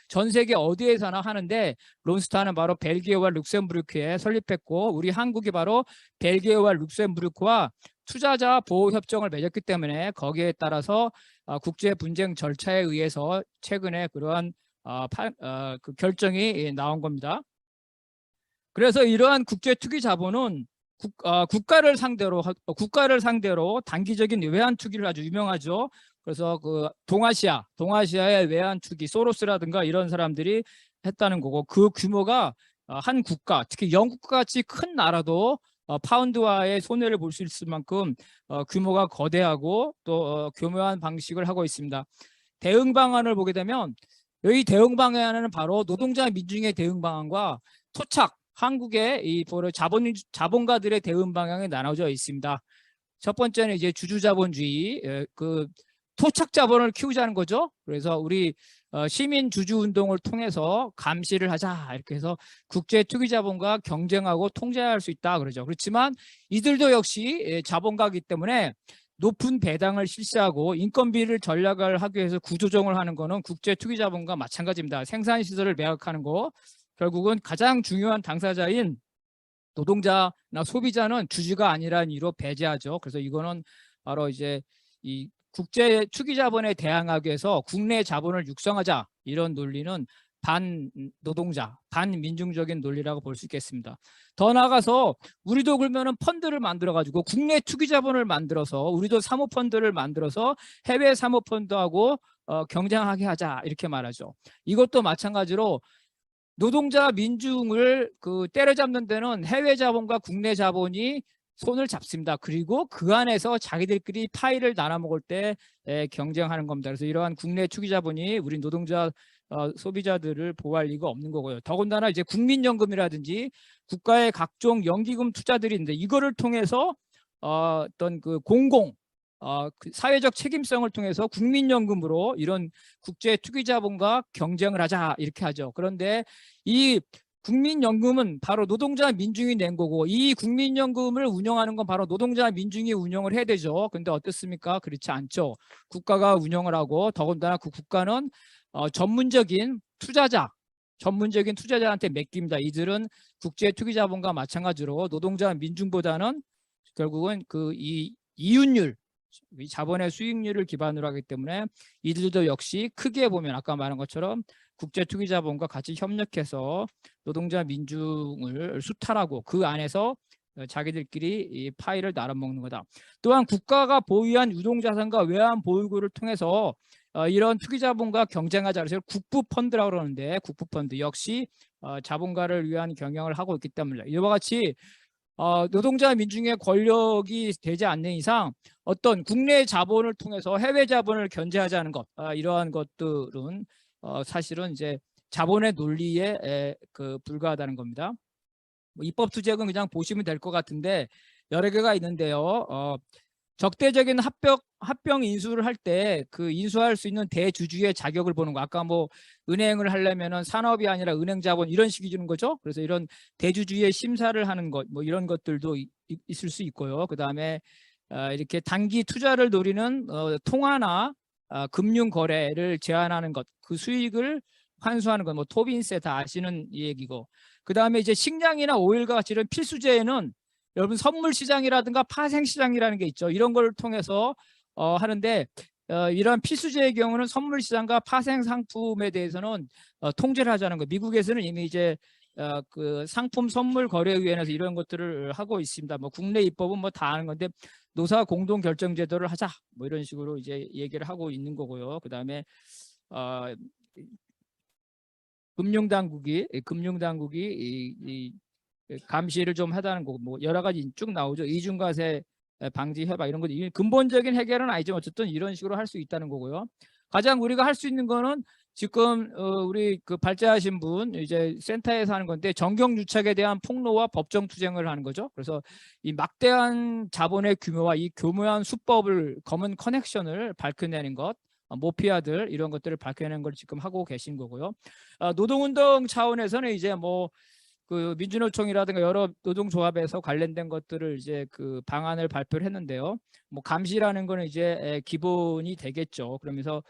전 세계 어디에서나 하는데 론스타는 바로 벨기에와 룩셈부르크에 설립했고 우리 한국이 바로 벨기에와 룩셈부르크와 투자자 보호 협정을 맺었기 때문에 거기에 따라서 국제 분쟁 절차에 의해서 최근에 그러한 그 결정이 나온 겁니다. 그래서 이러한 국제 투기 자본은 국가를 상대로 단기적인 외환 투기를 아주 유명하죠. 그래서 그 동아시아의 외환 투기 소로스라든가 이런 사람들이 했다는 거고 그 규모가 한 국가 특히 영국과 같이 큰 나라도 파운드화의 손해를 볼 수 있을 만큼 규모가 거대하고 또 교묘한 방식을 하고 있습니다. 대응 방안을 보게 되면 여기 대응 방안은 바로 노동자 민중의 대응 방안과 토착 한국의 이 자본가들의 대응 방향이 나눠져 있습니다. 첫 번째는 이제 주주자본주의, 그 토착 자본을 키우자는 거죠. 그래서 우리 시민 주주 운동을 통해서 감시를 하자 이렇게 해서 국제 투기 자본과 경쟁하고 통제할 수 있다 그러죠. 그렇지만 이들도 역시 자본가이기 때문에 높은 배당을 실시하고 인건비를 전략을 하기 위해서 구조조정을 하는 거는 국제 투기 자본과 마찬가지입니다. 생산 시설을 매각하는 거 결국은 가장 중요한 당사자인 노동자나 소비자는 주주가 아니라는 이유로 배제하죠. 그래서 이거는 바로 이제 이 국제 투기 자본에 대항하기 위해서 국내 자본을 육성하자 이런 논리는 반노동자, 반민중적인 논리라고 볼 수 있겠습니다. 더 나아가서 우리도 그러면은 펀드를 만들어 가지고 국내 투기 자본을 만들어서 우리도 사모펀드를 만들어서 해외 사모펀드하고 경쟁하게 하자 이렇게 말하죠. 이것도 마찬가지로 노동자 민중을 때려잡는 데는 해외 자본과 국내 자본이 손을 잡습니다. 그리고 그 안에서 자기들끼리 파이를 나눠 먹을 때 경쟁하는 겁니다. 그래서 이러한 국내 투기 자본이 우리 노동자 소비자들을 보호할 리가 없는 거고요. 더군다나 이제 국민연금이라든지 국가의 각종 연기금 투자들이 있는데 이거를 통해서 어떤 그 그 사회적 책임성을 통해서 국민연금으로 이런 국제 투기 자본과 경쟁을 하자 이렇게 하죠. 그런데 이 국민연금은 바로 노동자 민중이 낸 거고 이 국민연금을 운영하는 건 바로 노동자 민중이 운영을 해야 되죠. 근데 어떻습니까? 그렇지 않죠. 국가가 운영을 하고 더군다나 그 국가는 전문적인 투자자한테 맡깁니다. 이들은 국제 투기 자본과 마찬가지로 노동자 민중보다는 결국은 이 이윤율 이 자본의 수익률을 기반으로 하기 때문에 이들도 역시 크게 보면 아까 말한 것처럼 국제 투기 자본과 같이 협력해서 노동자 민중을 수탈하고 그 안에서 자기들끼리 이 파이를 나눠먹는 거다. 또한 국가가 보유한 유동자산과 외환 보유고를 통해서 이런 투기 자본과 경쟁하자 그래서 국부펀드라고 그러는데 국부펀드 역시 자본가를 위한 경영을 하고 있기 때문에 이와 같이 노동자 민중의 권력이 되지 않는 이상 어떤 국내 자본을 통해서 해외 자본을 견제하자는 것 이러한 것들은 사실은 이제 자본의 논리에 불과하다는 겁니다. 입법 투쟁은 그냥 보시면 될 것 같은데 여러 개가 있는데요. 적대적인 합병 인수를 할 때 그 인수할 수 있는 대주주의 자격을 보는 거. 아까 뭐 은행을 하려면은 산업이 아니라 은행 자본 이런 식이 주는 거죠. 그래서 이런 대주주의 심사를 하는 것, 뭐 이런 것들도 있을 수 있고요. 그다음에 이렇게 단기 투자를 노리는 통화나 금융 거래를 제한하는 것, 그 수익을 환수하는 것, 뭐 토빈세 다 아시는 얘기고. 그다음에 이제 식량이나 오일과 같이 이런 필수재에는 여러분 선물 시장이라든가 파생 시장이라는 게 있죠. 이런 걸 통해서 하는데 이런 필수재의 경우는 선물 시장과 파생 상품에 대해서는 통제를 하자는 거. 미국에서는 이미 이제 그 상품 선물 거래위원회에서 이런 것들을 하고 있습니다. 뭐 국내 입법은 뭐 다 하는 건데 노사 공동 결정 제도를 하자 뭐 이런 식으로 이제 얘기를 하고 있는 거고요. 그다음에 금융당국이 이 감시를 좀 하다는 거고 뭐 여러 가지 쭉 나오죠. 이중과세 방지 해봐 이런 거 근본적인 해결은 아니지만 어쨌든 이런 식으로 할 수 있다는 거고요. 가장 우리가 할 수 있는 거는 지금 우리 그 발제하신 분 이제 센터에서 하는 건데 정경유착에 대한 폭로와 법정 투쟁을 하는 거죠. 그래서 이 막대한 자본의 규모와 이 교묘한 수법을 검은 커넥션을 밝혀내는 것, 모피아들 이런 것들을 밝혀내는 걸 지금 하고 계신 거고요. 노동운동 차원에서는 이제 뭐 그 민주노총이라든가 여러 노동조합에서 관련된 것들을 이제 그 방안을 발표를 했는데요. 뭐 감시라는 거는 이제 기본이 되겠죠. 그러면서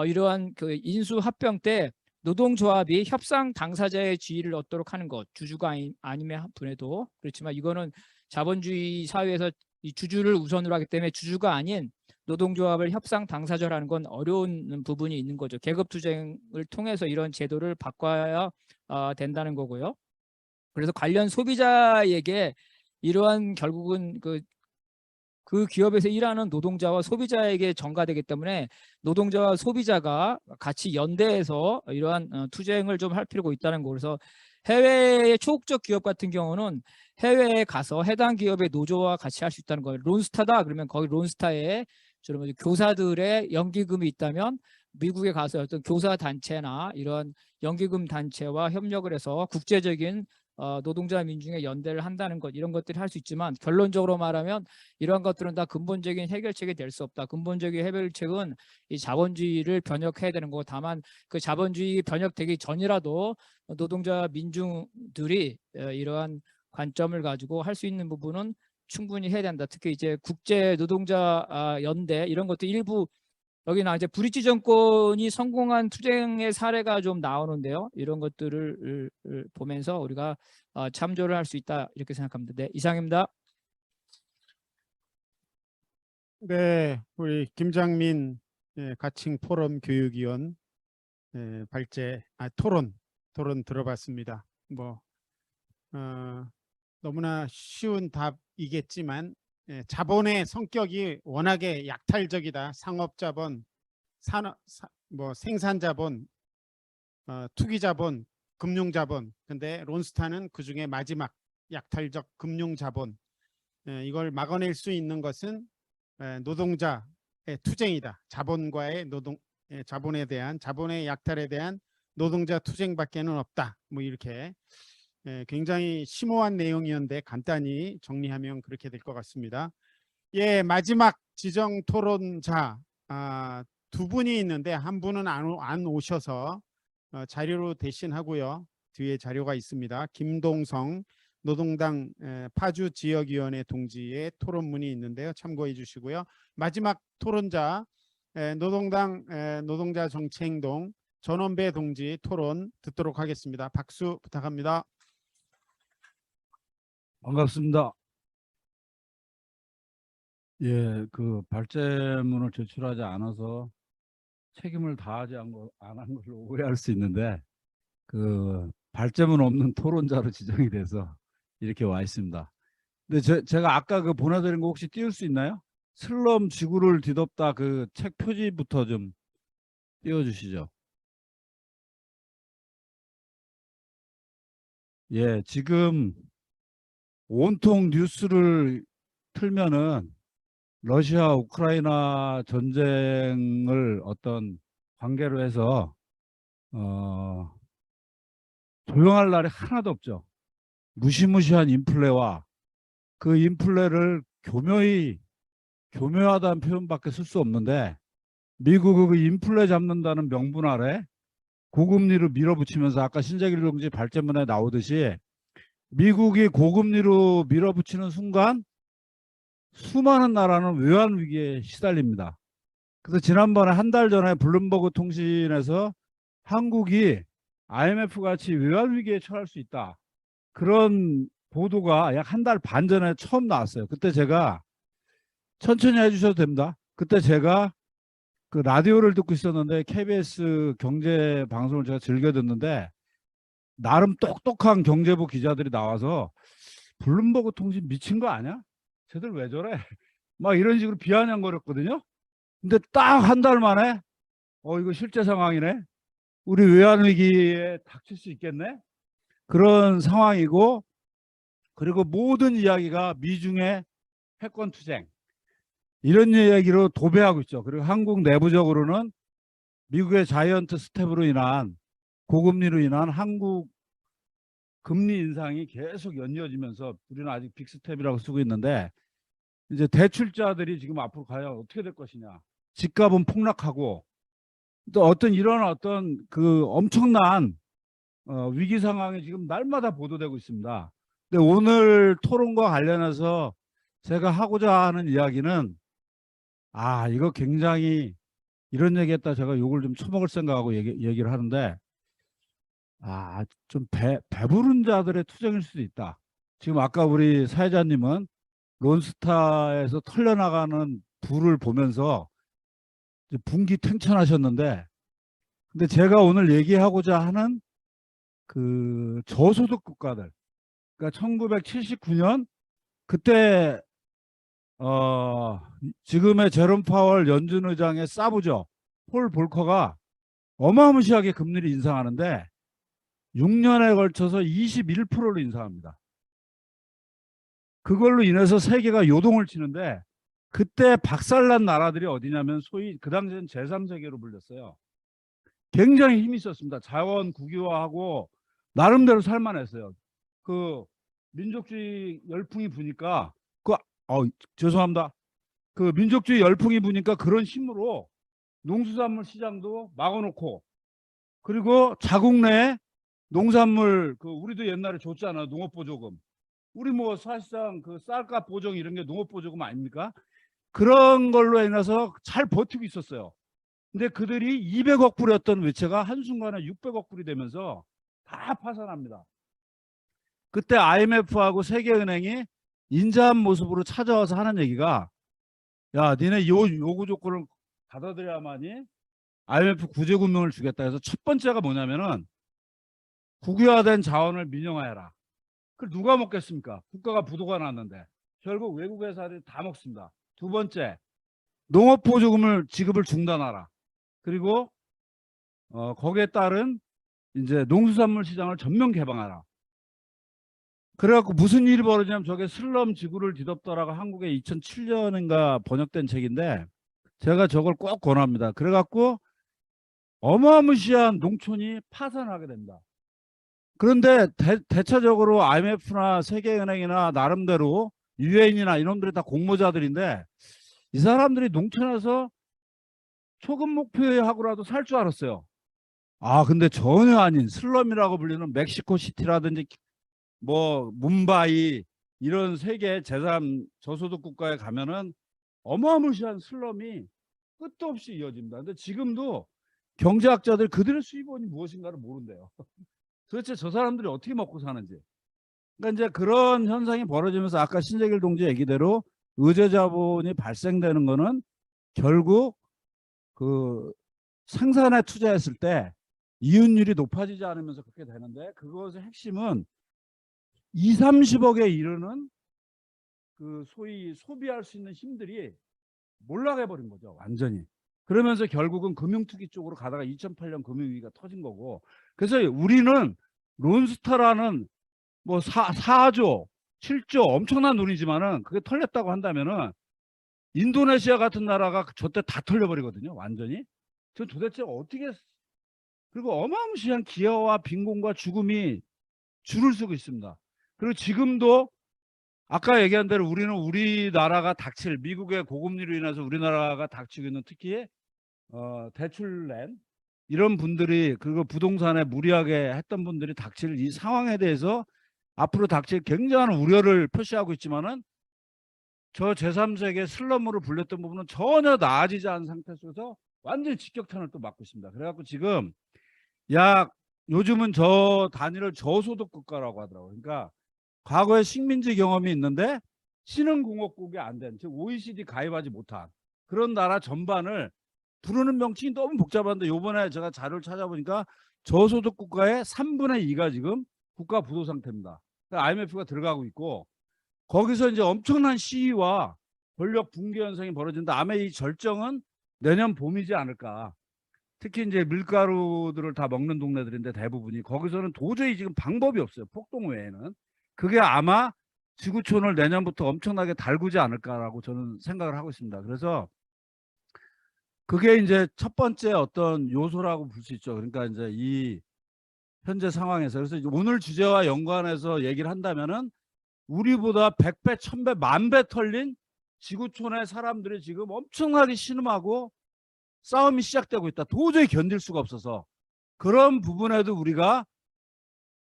이러한 그 인수합병 때 노동조합이 협상 당사자의 지위를 얻도록 하는 것, 주주가 아니면 분에도 그렇지만 이거는 자본주의 사회에서 이 주주를 우선으로 하기 때문에 주주가 아닌 노동조합을 협상 당사자라는 건 어려운 부분이 있는 거죠. 계급투쟁을 통해서 이런 제도를 바꿔야 된다는 거고요. 그래서 관련 소비자에게 이러한 결국은 그 기업에서 일하는 노동자와 소비자에게 전가되기 때문에 노동자와 소비자가 같이 연대해서 이러한 투쟁을 좀 할 필요가 있다는 거. 그래서 해외의 초국적 기업 같은 경우는 해외에 가서 해당 기업의 노조와 같이 할 수 있다는 거예요. 론스타다 그러면 거기 론스타에 교사들의 연기금이 있다면 미국에 가서 어떤 교사 단체나 이런 연기금 단체와 협력을 해서 국제적인 노동자 민중의 연대를 한다는 것 이런 것들이 할 수 있지만 결론적으로 말하면 이러한 것들은 다 근본적인 해결책이 될 수 없다. 근본적인 해결책은 이 자본주의를 변혁해야 되는 거고 다만 그 자본주의 변혁되기 전이라도 노동자 민중들이 이러한 관점을 가지고 할 수 있는 부분은 충분히 해야 된다. 특히 이제 국제 노동자 연대 이런 것도 일부 여기는 이제 브리지 정권이 성공한 투쟁의 사례가 좀 나오는데요. 이런 것들을 보면서 우리가 참조를 할 수 있다 이렇게 생각합니다. 네, 이상입니다. 네, 우리 김장민 가칭 포럼 교육위원 토론 들어봤습니다. 뭐 너무나 쉬운 답이겠지만 자본의 성격이 워낙에 약탈적이다. 상업자본, 생산자본, 투기자본, 금융자본. 근데 론스타는 그중에 마지막 약탈적 금융자본. 이걸 막아낼 수 있는 것은 노동자의 투쟁이다. 자본의 약탈에 대한 노동자 투쟁밖에는 없다. 뭐 이렇게 굉장히 심오한 내용이었는데 간단히 정리하면 그렇게 될 것 같습니다. 예, 마지막 지정 토론자 두 분이 있는데 한 분은 안 오셔서 자료로 대신하고요. 뒤에 자료가 있습니다. 김동성 노동당 파주 지역위원회 동지의 토론문이 있는데요. 참고해 주시고요. 마지막 토론자 노동당 노동자 정치행동 전원배 동지 토론 듣도록 하겠습니다. 박수 부탁합니다. 반갑습니다. 예, 그 발제문을 제출하지 않아서 책임을 다하지 안 한 걸로 오해할 수 있는데 그 발제문 없는 토론자로 지정이 돼서 이렇게 와 있습니다. 근데 제가 아까 그 보내드린 거 혹시 띄울 수 있나요? 슬럼 지구를 뒤덮다 그 책 표지부터 좀 띄워주시죠. 예, 지금 온통 뉴스를 틀면은 러시아 우크라이나 전쟁을 어떤 관계로 해서 조용할 날이 하나도 없죠. 무시무시한 인플레와 그 인플레를 교묘하다는 표현밖에 쓸 수 없는데 미국은 그 인플레 잡는다는 명분 아래 고금리를 밀어붙이면서 아까 신재길 동지 발제문에 나오듯이 미국이 고금리로 밀어붙이는 순간 수많은 나라는 외환 위기에 시달립니다. 그래서 지난번에 한 달 전에 블룸버그 통신에서 한국이 IMF 같이 외환 위기에 처할 수 있다. 그런 보도가 약 한 달 반 전에 처음 나왔어요. 그때 제가 천천히 해주셔도 됩니다. 그때 제가 그 라디오를 듣고 있었는데 KBS 경제 방송을 제가 즐겨 듣는데 나름 똑똑한 경제부 기자들이 나와서 블룸버그 통신 미친 거 아니야? 쟤들 왜 저래? 막 이런 식으로 비아냥거렸거든요. 근데 딱 한 달 만에 이거 실제 상황이네. 우리 외환 위기에 닥칠 수 있겠네? 그런 상황이고, 그리고 모든 이야기가 미중의 패권 투쟁 이런 이야기로 도배하고 있죠. 그리고 한국 내부적으로는 미국의 자이언트 스텝으로 인한 고금리로 인한 한국 금리 인상이 계속 연이어지면서 우리는 아직 빅스텝이라고 쓰고 있는데, 이제 대출자들이 지금 앞으로 과연 어떻게 될 것이냐. 집값은 폭락하고 또 어떤 그 엄청난 위기 상황이 지금 날마다 보도되고 있습니다. 근데 오늘 토론과 관련해서 제가 하고자 하는 이야기는, 이거 굉장히 이런 얘기했다 제가 욕을 좀 처먹을 생각하고 얘기를 하는데, 좀 배부른 자들의 투쟁일 수도 있다. 지금 아까 우리 사회자님은 론스타에서 털려나가는 부를 보면서 이제 분기탱천하셨는데, 근데 제가 오늘 얘기하고자 하는 그 저소득 국가들, 그러니까 1979년 그때 지금의 제롬 파월 연준 의장의 사부죠, 폴 볼커가 어마무시하게 금리를 인상하는데 6년에 걸쳐서 21%를 인상합니다. 그걸로 인해서 세계가 요동을 치는데, 그때 박살난 나라들이 어디냐면 소위 그 당시엔 제3세계로 불렸어요. 굉장히 힘이 있었습니다. 자원 국유화하고 나름대로 살만했어요. 그 민족주의 열풍이 부니까 죄송합니다. 그 민족주의 열풍이 부니까 그런 힘으로 농수산물 시장도 막아놓고, 그리고 자국 내에 농산물 우리도 옛날에 줬잖아, 농업보조금. 우리 뭐 사실상 그 쌀값 보정 이런 게 농업보조금 아닙니까? 그런 걸로 인해서 잘 버티고 있었어요. 근데 그들이 200억 불이었던 외채가 한순간에 600억 불이 되면서 다 파산합니다. 그때 IMF하고 세계은행이 인자한 모습으로 찾아와서 하는 얘기가, 야, 니네 요구 조건을 받아들여야만이 IMF 구제금융을 주겠다 해서 첫 번째가 뭐냐면은 국유화된 자원을 민영화해라. 그걸 누가 먹겠습니까? 국가가 부도가 났는데. 결국 외국 회사들이 다 먹습니다. 두 번째, 농업보조금을 지급을 중단하라. 그리고 거기에 따른 이제 농수산물 시장을 전면 개방하라. 그래갖고 무슨 일이 벌어지냐면, 저게 슬럼 지구를 뒤덮더라가 한국에 2007년인가 번역된 책인데, 제가 저걸 꼭 권합니다. 그래갖고 어마무시한 농촌이 파산하게 됩니다. 그런데 대체적으로 IMF나 세계은행이나 나름대로 유엔이나 이놈들이 다 공모자들인데, 이 사람들이 농촌에서 초급 목표하고라도 살 줄 알았어요. 근데 전혀 아닌 슬럼이라고 불리는 멕시코 시티라든지 뭐 뭄바이 이런 세계 제3 저소득 국가에 가면은 어마무시한 슬럼이 끝도 없이 이어집니다. 근데 지금도 경제학자들 그들의 수입원이 무엇인가를 모른대요. 도대체 저 사람들이 어떻게 먹고 사는지. 그러니까 이제 그런 현상이 벌어지면서 아까 신재길 동지 얘기대로 의제자본이 발생되는 거는 결국 그 생산에 투자했을 때 이윤율이 높아지지 않으면서 그렇게 되는데, 그것의 핵심은 2, 30억에 이르는 그 소위 소비할 수 있는 힘들이 몰락해 버린 거죠, 완전히. 그러면서 결국은 금융투기 쪽으로 가다가 2008년 금융위기가 터진 거고, 그래서 우리는 론스타라는 뭐 4조, 7조 엄청난 돈이지만은 그게 털렸다고 한다면은 인도네시아 같은 나라가 저때 다 털려버리거든요, 완전히. 저 도대체 어떻게, 그리고 어마무시한 기아와 빈곤과 죽음이 줄을 서고 있습니다. 그리고 지금도 아까 얘기한 대로 우리는 우리나라가 닥칠, 미국의 고금리로 인해서 우리나라가 닥치고 있는 특히 대출낸 이런 분들이, 그리고 부동산에 무리하게 했던 분들이 닥칠 이 상황에 대해서 앞으로 닥칠 굉장한 우려를 표시하고 있지만은, 저 제3세계 슬럼으로 불렸던 부분은 전혀 나아지지 않은 상태 속에서 완전히 직격탄을 또 맞고 있습니다. 그래갖고 지금 요즘은 저 단위를 저소득 국가라고 하더라고요. 그러니까 과거에 식민지 경험이 있는데 신흥공업국이 안 된, 즉 OECD 가입하지 못한 그런 나라 전반을 부르는 명칭이 너무 복잡한데, 요번에 제가 자료를 찾아보니까 저소득 국가의 3분의 2가 지금 국가 부도 상태입니다. 그러니까 IMF가 들어가고 있고, 거기서 이제 엄청난 시위와 권력 붕괴 현상이 벌어진다. 아마 이 절정은 내년 봄이지 않을까. 특히 이제 밀가루들을 다 먹는 동네들인데 대부분이 거기서는 도저히 지금 방법이 없어요. 폭동 외에는. 그게 아마 지구촌을 내년부터 엄청나게 달구지 않을까라고 저는 생각을 하고 있습니다. 그래서 그게 이제 첫 번째 어떤 요소라고 볼 수 있죠. 그러니까 이제 이 현재 상황에서 그래서 오늘 주제와 연관해서 얘기를 한다면은 우리보다 100배, 1000배, 10,000배 털린 지구촌의 사람들이 지금 엄청나게 신음하고 싸움이 시작되고 있다. 도저히 견딜 수가 없어서 그런 부분에도 우리가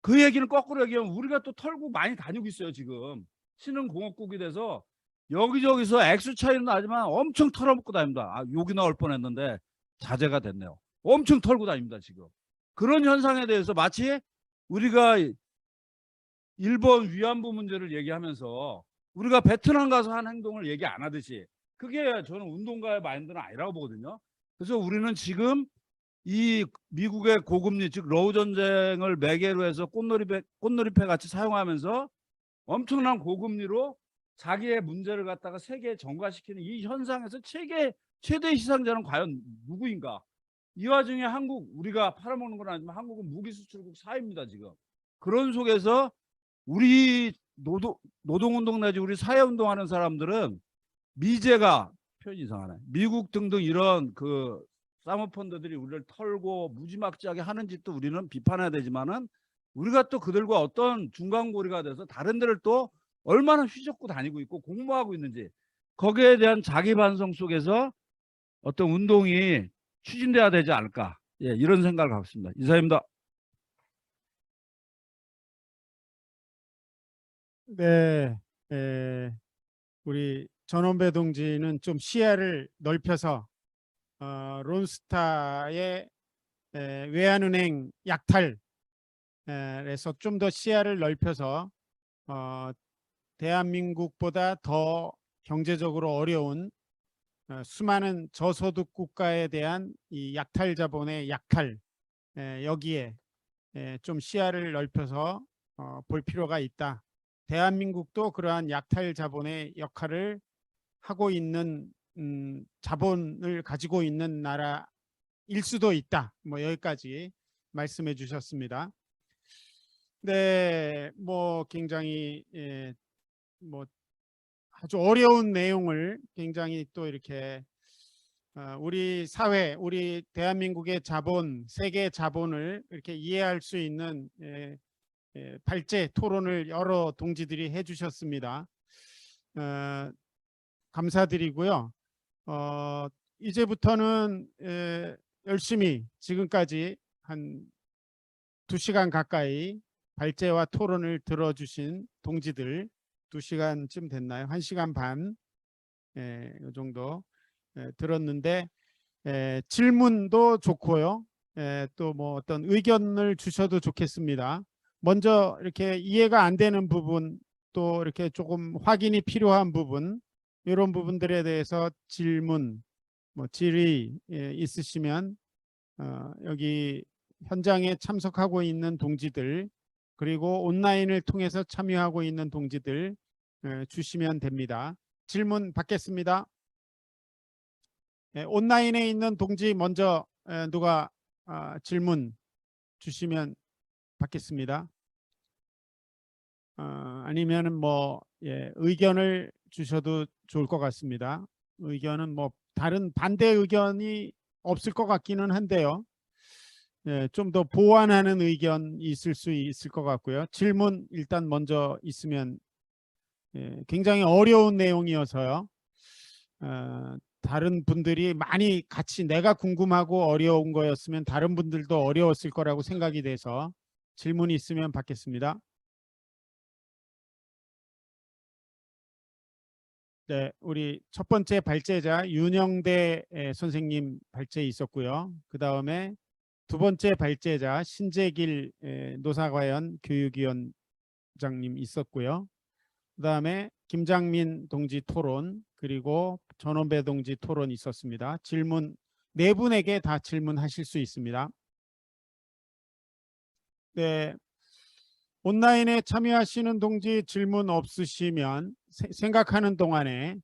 그 얘기는 거꾸로 얘기하면 우리가 또 털고 많이 다니고 있어요. 지금 신흥공업국이 돼서 여기저기서 액수 차이는 나지만 엄청 털어먹고 다닙니다. 아, 욕이 나올 뻔했는데 자제가 됐네요. 엄청 털고 다닙니다. 지금 그런 현상에 대해서 마치 우리가 일본 위안부 문제를 얘기하면서 우리가 베트남 가서 한 행동을 얘기 안 하듯이 그게 저는 운동가의 마인드는 아니라고 보거든요. 그래서 우리는 지금 이 미국의 고금리 즉 러우 전쟁을 매개로 해서 꽃놀이패 같이 사용하면서 엄청난 고금리로 자기의 문제를 갖다가 세계에 전가시키는 이 현상에서 최대 시상자는 과연 누구인가? 이 와중에 한국 우리가 팔아먹는 건 아니지만 한국은 무기 수출국 4위입니다. 지금 그런 속에서 우리 노동운동 내지 우리 사회운동하는 사람들은 미제가 표현이 이상하네. 미국 등등 이런 그 사모펀드들이 우리를 털고 무지막지하게 하는 짓도 우리는 비판해야 되지만은 우리가 또 그들과 어떤 중간고리가 돼서 다른 데를 또 얼마나 휘젓고 다니고 있고 공모하고 있는지 거기에 대한 자기 반성 속에서 어떤 운동이 추진돼야 되지 않을까. 예, 이런 생각을 갖고 있습니다. 이사입니다. 네, 우리 전원배 동지는 좀 시야를 넓혀서 론스타의 외환은행 약탈에서 좀 더 시야를 넓혀서 대한민국보다 더 경제적으로 어려운 수많은 저소득 국가에 대한 이 약탈 자본의 약탈 여기에 좀 시야를 넓혀서 볼 필요가 있다. 대한민국도 그러한 약탈 자본의 역할을 하고 있는 자본을 가지고 있는 나라일 수도 있다. 뭐 여기까지 말씀해 주셨습니다. 네, 뭐 굉장히 뭐 아주 어려운 내용을 굉장히 또 이렇게 우리 사회, 우리 대한민국의 자본, 세계 자본을 이렇게 이해할 수 있는 발제 토론을 여러 동지들이 해주셨습니다. 감사드리고요. 이제부터는 열심히 지금까지 한 2시간 가까이 발제와 토론을 들어주신 동지들 2시간쯤 됐나요? 1시간 반 이 정도 들었는데 질문도 좋고요. 또 뭐 어떤 의견을 주셔도 좋겠습니다. 먼저 이렇게 이해가 안 되는 부분 또 이렇게 조금 확인이 필요한 부분 이런 부분들에 대해서 질문 뭐 질의 있으시면 여기 현장에 참석하고 있는 동지들 그리고 온라인을 통해서 참여하고 있는 동지들 주시면 됩니다. 질문 받겠습니다. 온라인에 있는 동지 먼저 누가 질문 주시면 받겠습니다. 아니면은 뭐 의견을 주셔도 좋을 것 같습니다. 의견은 뭐 다른 반대 의견이 없을 것 같기는 한데요. 좀 더 보완하는 의견 있을 수 있을 것 같고요. 질문 일단 먼저 있으면 굉장히 어려운 내용이어서요. 다른 분들이 많이 같이 내가 궁금하고 어려운 거였으면 다른 분들도 어려웠을 거라고 생각이 돼서 질문이 있으면 받겠습니다. 네, 우리 첫 번째 발제자 윤영대 선생님 발제 있었고요. 그 다음에 두 번째 발제자 신재길 노사과연 교육위원장님 있었고요. 그 다음에 김장민 동지 토론 그리고 전원배 동지 토론 있었습니다. 질문 네 분에게 다 질문하실 수 있습니다. 네, 온라인에 참여하시는 동지 질문 없으시면 생각하는 동안에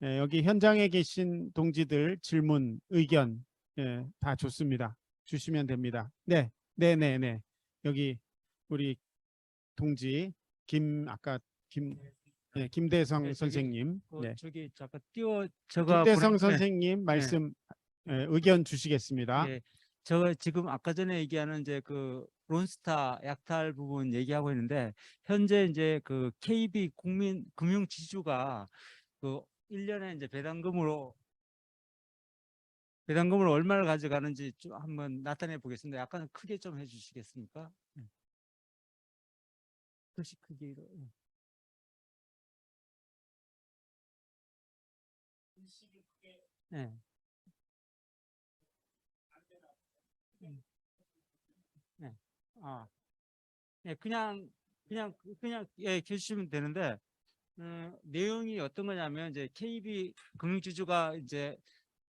여기 현장에 계신 동지들 질문 의견 예, 다 좋습니다. 주시면 됩니다. 네, 네, 네, 네. 여기 우리 동지 김대성 네, 저기, 선생님, 네. 저기 잠깐 제가 김대성 보낸- 선생님 말씀 의견 주시겠습니다. 예, 저 지금 아까 전에 얘기하는 이제 그 론스타 약탈 부분 얘기하고 있는데 현재 이제 그 KB 국민 금융 지주가 그 1년에 이제 배당금으로 얼마를 가져가는지 좀 한번 나타내 보겠습니다. 약간 크게 좀 해주시겠습니까? 글씨 크기로. 네. 네. 아, 네, 그냥 예, 해주시면 되는데 내용이 어떤 거냐면 이제 KB 금융지주가 이제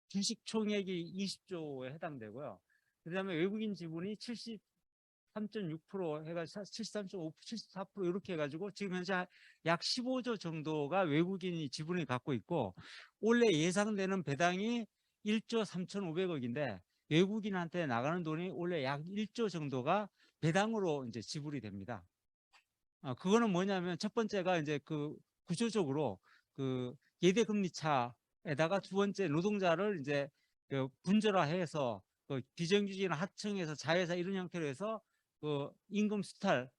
주식 총액이 20조에 해당되고요. 그다음에 외국인 지분이 73.6% 해가지고 73.5%, 74% 이렇게 해가지고 지금 현재 약 15조 정도가 외국인이 지분을 갖고 있고 원래 예상되는 배당이 1조 3,500억인데 외국인한테 나가는 돈이 원래 약 1조 정도가 배당으로 이제 지불이 됩니다. 그거는 뭐냐면 첫 번째가 이제 그 구조적으로 그 예대 금리 차에다가 두 번째 노동자를 이제 그 분절화해서 그 비정규직이나 하청에서 자회사 이런 형태로 해서 그 임금 수탈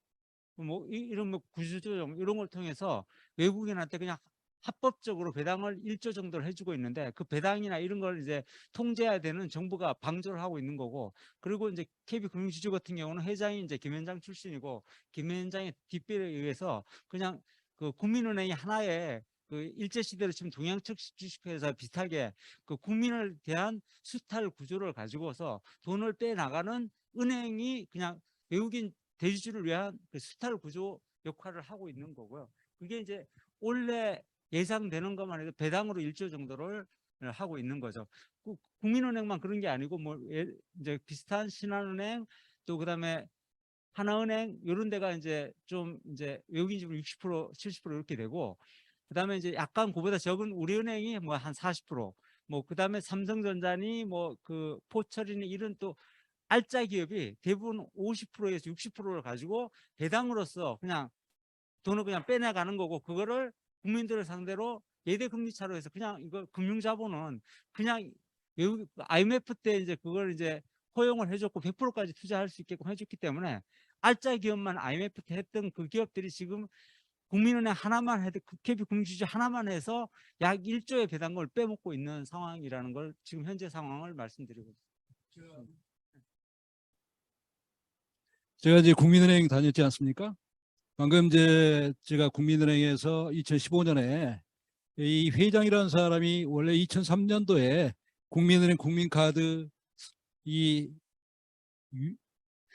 뭐 이런 뭐 구조조정 이런 걸 통해서 외국인한테 그냥 합법적으로 배당을 1조 정도를 해주고 있는데 그 배당이나 이런 걸 이제 통제해야 되는 정부가 방조를 하고 있는 거고 그리고 이제 KB금융지주 같은 경우는 회장이 이제 김현장 출신이고 김현장의 뒷배에 의해서 그냥 그 국민은행이 하나의 그 일제시대로 지금 동양측 주식회사 비슷하게 그 국민을 대한 수탈 구조를 가지고서 돈을 빼나가는 은행이 그냥 외국인 대주주를 위한 그 수탈 구조 역할을 하고 있는 거고요. 그게 이제 원래 예상되는 것만 해도 배당으로 1조 정도를 하고 있는 거죠. 국민은행만 그런 게 아니고 뭐 이제 비슷한 신한은행 또 그다음에 하나은행 이런 데가 이제 좀 이제 외국인 지분 60% 70% 이렇게 되고 그다음에 이제 약간 그보다 적은 우리은행이 뭐 한 40% 뭐 그다음에 삼성전자니 뭐 그 포철이니 이런 또 알짜 기업이 대부분 50%에서 60%를 가지고 배당으로서 그냥 돈을 그냥 빼내가는 거고 그거를 국민들을 상대로 예대 금리 차로 해서 그냥 이거 금융자본은 그냥 외국 IMF 때 이제 그걸 이제 허용을 해줬고 100%까지 투자할 수 있게끔 해줬기 때문에 알짜 기업만 IMF 때 했던 그 기업들이 지금 국민은행 하나만 해도 KB 금융지주 하나만 해서 약 1조의 배당금을 빼먹고 있는 상황이라는 걸 지금 현재 상황을 말씀드리고 있습니다. 제가 이제 국민은행 다녔지 않습니까? 방금 이제 제가 국민은행에서 2015년에 이 회장이라는 사람이 원래 2003년도에 국민은행 국민카드 이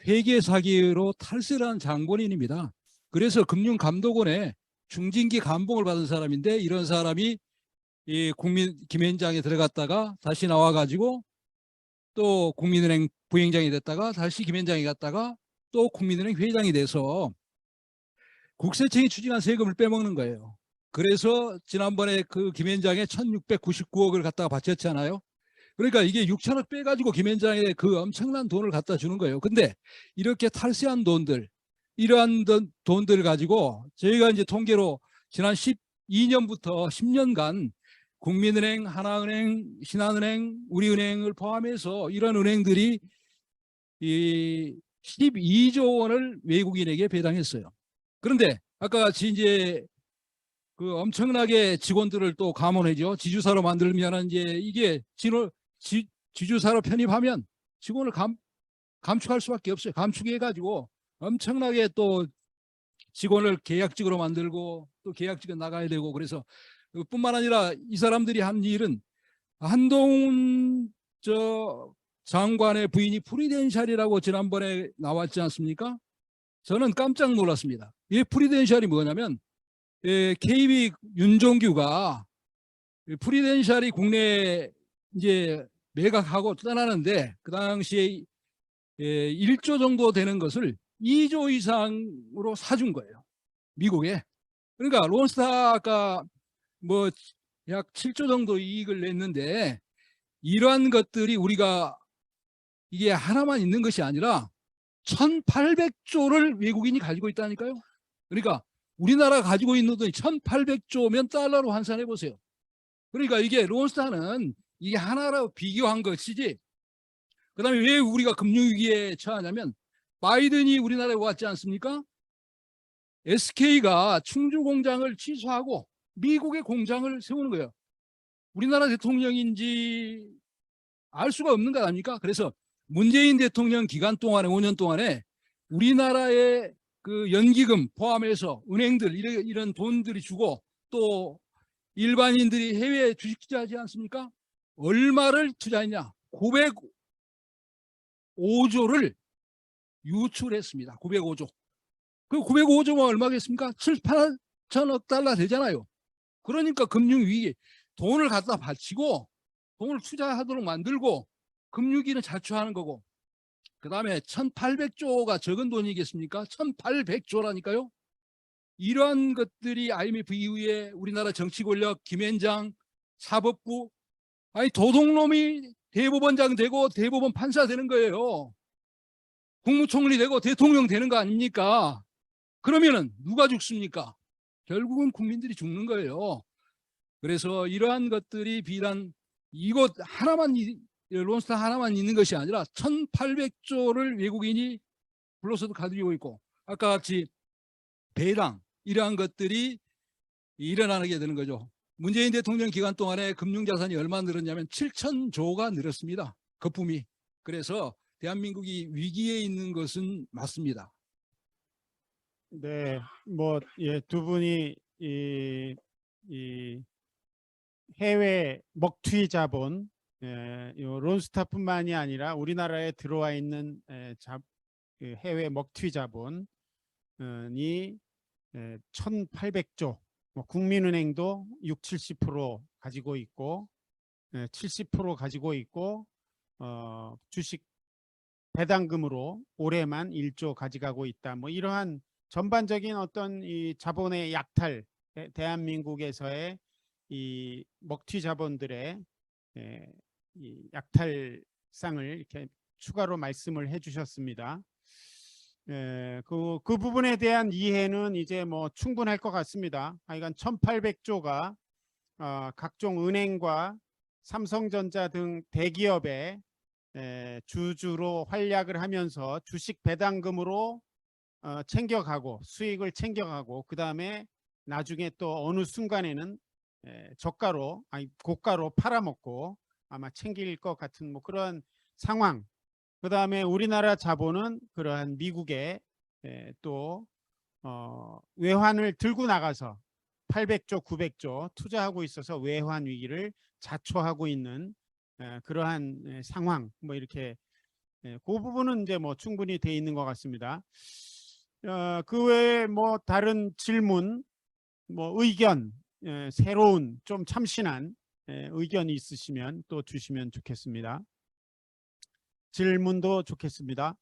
회계 사기로 탈세한 장본인입니다. 그래서 금융감독원에 중징계 감봉을 받은 사람인데 이런 사람이 이 김현장에 들어갔다가 다시 나와가지고 또 국민은행 부행장이 됐다가 다시 김현장에 갔다가 또 국민은행 회장이 돼서 국세청이 추징한 세금을 빼먹는 거예요. 그래서 지난번에 그 김현장에 1699억을 갖다가 바쳤잖아요. 그러니까 이게 6천억 빼가지고 김현장에 그 엄청난 돈을 갖다 주는 거예요. 근데 이렇게 탈세한 돈들, 이러한 돈들 가지고 저희가 이제 통계로 지난 12년부터 10년간 국민은행, 하나은행, 신한은행, 우리은행을 포함해서 이런 은행들이 이 12조 원을 외국인에게 배당했어요. 그런데 아까 같이 이제 그 엄청나게 직원들을 또 감원해죠. 지주사로 만들면 이제 이게 지주사로 편입하면 직원을 감축할 수밖에 없어요. 감축해가지고 엄청나게 또 직원을 계약직으로 만들고 또 계약직은 나가야 되고 그래서 뿐만 아니라 이 사람들이 한 일은 한동훈 장관의 부인이 프리덴셜이라고 지난번에 나왔지 않습니까? 저는 깜짝 놀랐습니다. 이 프리덴셜이 뭐냐면 KB 윤종규가 프리덴셜이 국내에 이제 매각하고 떠나는데 그 당시에 1조 정도 되는 것을 2조 이상으로 사준 거예요. 미국에. 그러니까 론스타가 뭐 약 7조 정도 이익을 냈는데 이러한 것들이 우리가 이게 하나만 있는 것이 아니라 1800조를 외국인이 가지고 있다니까요. 그러니까 우리나라가 가지고 있는 돈이 1800조면 달러로 환산해 보세요. 그러니까 이게 론스타는 이게 하나로 비교한 것이지. 그다음에 왜 우리가 금융위기에 처하냐면 바이든이 우리나라에 왔지 않습니까? SK가 충주 공장을 취소하고 미국의 공장을 세우는 거예요. 우리나라 대통령인지 알 수가 없는 거 아닙니까? 그래서 문재인 대통령 기간 동안에 5년 동안에 우리나라의 그 연기금 포함해서 은행들 이런 돈들이 주고 또 일반인들이 해외에 주식 투자하지 않습니까? 얼마를 투자했냐? 905조를 유출했습니다. 905조. 그 905조면 얼마겠습니까? 7, 8천억 달러 되잖아요. 그러니까 금융위기 돈을 갖다 바치고 돈을 투자하도록 만들고 금융위기는 자초하는 거고 그 다음에 1800조가 적은 돈이겠습니까? 1800조라니까요. 이러한 것들이 IMF 이후에 우리나라 정치 권력, 김앤장, 사법부, 아니 도둑놈이 대법원장 되고 대법원 판사 되는 거예요. 국무총리 되고 대통령 되는 거 아닙니까? 그러면은 누가 죽습니까? 결국은 국민들이 죽는 거예요. 그래서 이러한 것들이 비단 이것 하나만 론스타 하나만 있는 것이 아니라 1800조를 외국인이 불러서도 가지고 있고 아까 같이 배당 이러한 것들이 일어나게 되는 거죠. 문재인 대통령 기간 동안에 금융자산이 얼마 늘었냐면 7천조가 늘었습니다. 거품이. 그래서 대한민국이 위기에 있는 것은 맞습니다. 네, 뭐, 예, 두 분이 이 해외 먹튀 자본, 요 론스타뿐만이 아니라 우리나라에 들어와 있는 그 해외 먹튀 자본이 1,800조, 뭐 국민은행도 6, 70% 가지고 있고, 70% 가지고 있고, 주식 배당금으로 올해만 1조 가져가고 있다. 뭐 이러한 전반적인 어떤 이 자본의 약탈, 대한민국에서의 이 먹튀 자본들의 이 약탈상을 이렇게 추가로 말씀을 해주셨습니다. 그 부분에 대한 이해는 이제 뭐 충분할 것 같습니다. 하여간 1,800조가 각종 은행과 삼성전자 등 대기업의 주주로 활약을 하면서 주식 배당금으로 챙겨가고 수익을 챙겨가고 그 다음에 나중에 또 어느 순간에는 저가로 아니 고가로 팔아먹고 아마 챙길 것 같은 뭐 그런 상황. 그 다음에 우리나라 자본은 그러한 미국에 또 외환을 들고 나가서 800조 900조 투자하고 있어서 외환 위기를 자초하고 있는 그러한 상황 뭐 이렇게 그 부분은 이제 뭐 충분히 돼 있는 것 같습니다. 그 외에 뭐 다른 질문 뭐 의견 새로운 좀 참신한 의견이 있으시면 또 주시면 좋겠습니다. 질문도 좋겠습니다.